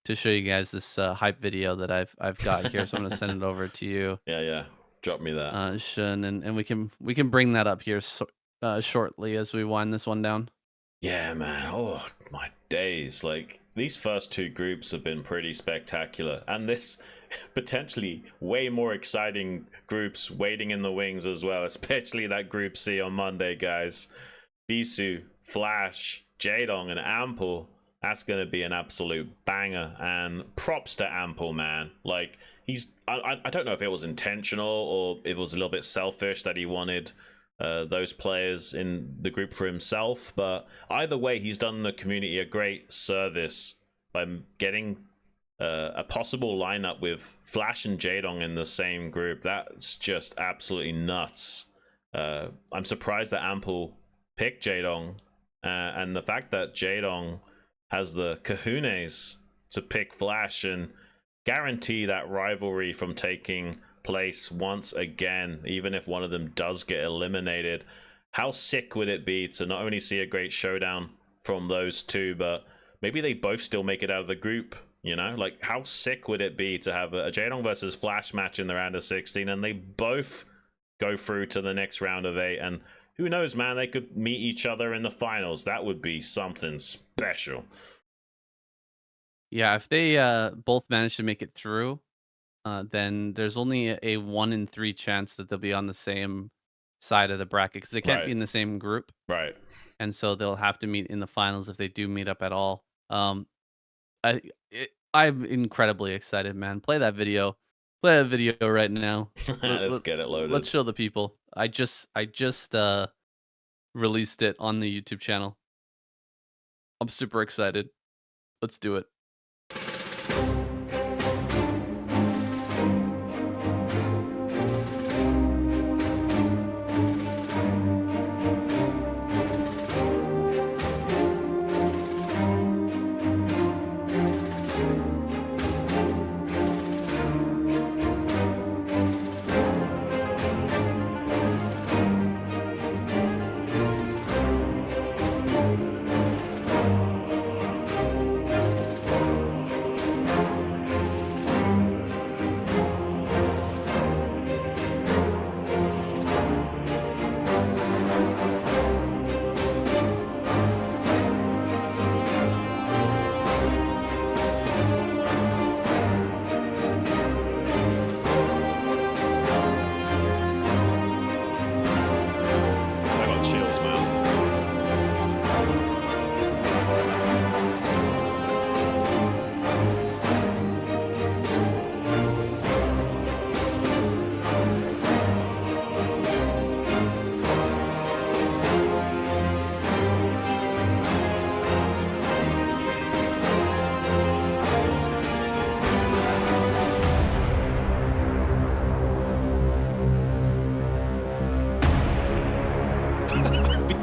[SPEAKER 3] to show you guys this hype video that I've got here. So I'm gonna send it over to you.
[SPEAKER 2] Yeah. Drop me that.
[SPEAKER 3] Xun, and we can bring that up here shortly as we wind this one down.
[SPEAKER 2] Yeah, man. Oh, my days. Like, these first 2 groups have been pretty spectacular. And this potentially way more exciting groups waiting in the wings as well, especially that Group C on Monday, guys. Bisu, Flash, Jaedong, and Ample. That's going to be an absolute banger. And props to Ample, man. Like, I don't know if it was intentional or it was a little bit selfish that he wanted those players in the group for himself, but either way, he's done the community a great service by getting a possible lineup with Flash and Jaedong in the same group. That's just absolutely nuts. I'm surprised that Ample pick Jaedong, and the fact that Jaedong has the kahunas to pick Flash and guarantee that rivalry from taking place once again, even if one of them does get eliminated. How sick would it be to not only see a great showdown from those two, but maybe they both still make it out of the group, you know? Like, how sick would it be to have a Jaedong versus Flash match in the round of 16 and they both go through to the next round of 8, and who knows, man, they could meet each other in the finals. That would be something special.
[SPEAKER 3] Yeah, if they both manage to make it through, then there's only a 1 in 3 chance that they'll be on the same side of the bracket because they can't be in the same group.
[SPEAKER 2] Right.
[SPEAKER 3] And so they'll have to meet in the finals if they do meet up at all. I'm incredibly excited, man. Play that video. Play that video right now.
[SPEAKER 2] Let's get it loaded.
[SPEAKER 3] Let's show the people. I just released it on the YouTube channel. I'm super excited. Let's do it.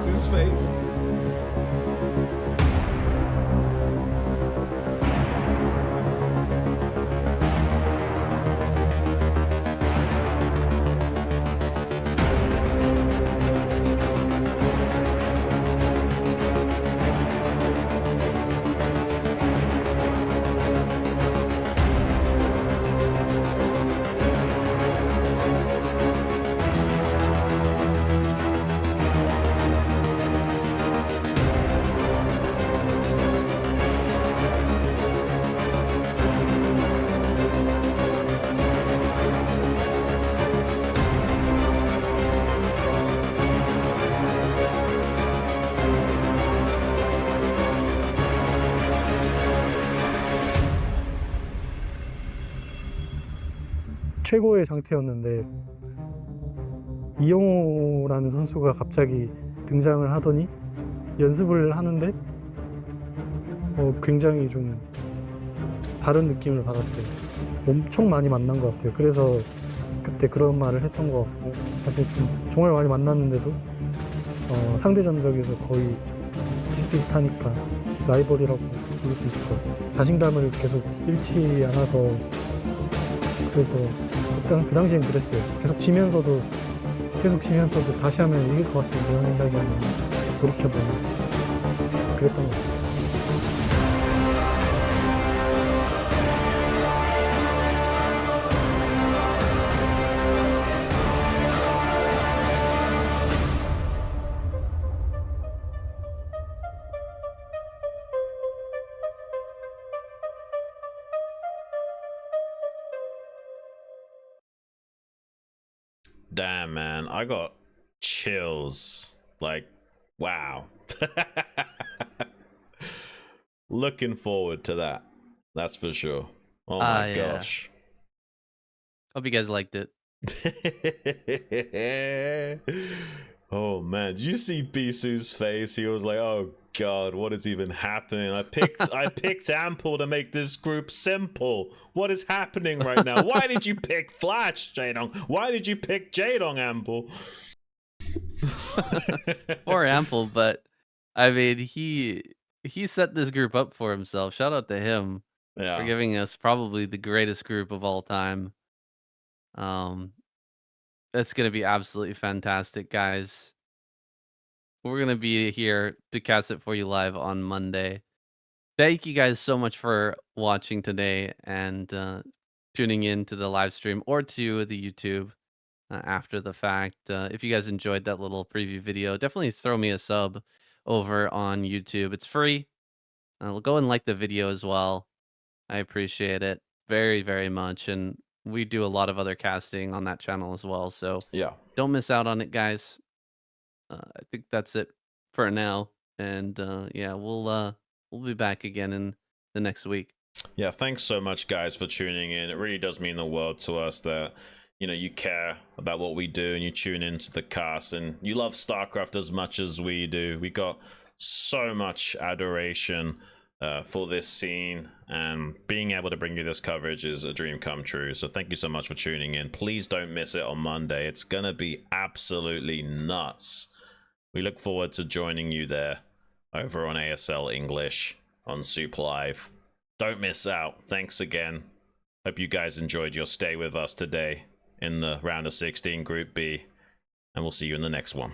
[SPEAKER 2] His face.
[SPEAKER 4] 최고의 상태였는데 이영호라는 선수가 갑자기 등장을 하더니 연습을 하는데 굉장히 좀 다른 느낌을 받았어요. 엄청 많이 만난 것 같아요. 그래서 그때 그런 말을 했던 것 같고, 사실 좀 정말 많이 만났는데도 상대 전적에서 거의 비슷비슷하니까 라이벌이라고 부를 수 있을 것 같아요. 자신감을 계속 잃지 않아서, 그래서 그 당시엔 그랬어요. 계속 지면서도 다시 하면 이길 것 같은 그런 생각이 돌이켜보면 그랬던 것 같아요.
[SPEAKER 2] Damn, man, I got chills. Like, wow. Looking forward to that. That's for sure. Oh my gosh.
[SPEAKER 3] Hope you guys liked it.
[SPEAKER 2] Oh man, did you see Bisu's face? He was like, "Oh God, what is even happening? I picked Ample to make this group simple. What is happening right now? Why did you pick Flash, Jaedong? Why did you pick Jaedong, Ample?"
[SPEAKER 1] Poor Ample, but I mean, he set this group up for himself. Shout out to him for
[SPEAKER 2] Yeah.
[SPEAKER 1] giving us probably the greatest group of all time. Um, it's gonna be absolutely fantastic, guys. We're gonna be here to cast it for you live on Monday. Thank you guys so much for watching today and tuning in to the live stream or to the YouTube after the fact. If you guys enjoyed that little preview video, definitely throw me a sub over on YouTube. It's free. Go and like the video as well. I appreciate it very, very much. And we do a lot of other casting on that channel as well. So
[SPEAKER 2] Yeah.
[SPEAKER 1] don't miss out on it, guys. I think that's it for now. And yeah, we'll be back again in the next week.
[SPEAKER 2] Yeah, thanks so much, guys, for tuning in. It really does mean the world to us that, you know, you care about what we do and you tune into the cast and you love StarCraft as much as we do. We got so much adoration for this scene, and being able to bring you this coverage is a dream come true. So thank you so much for tuning in. Please don't miss it on Monday. It's going to be absolutely nuts. We look forward to joining you there over on ASL English on Soup Live. Don't miss out. Thanks again. Hope you guys enjoyed your stay with us today in the round of 16 Group B, and we'll see you in the next one.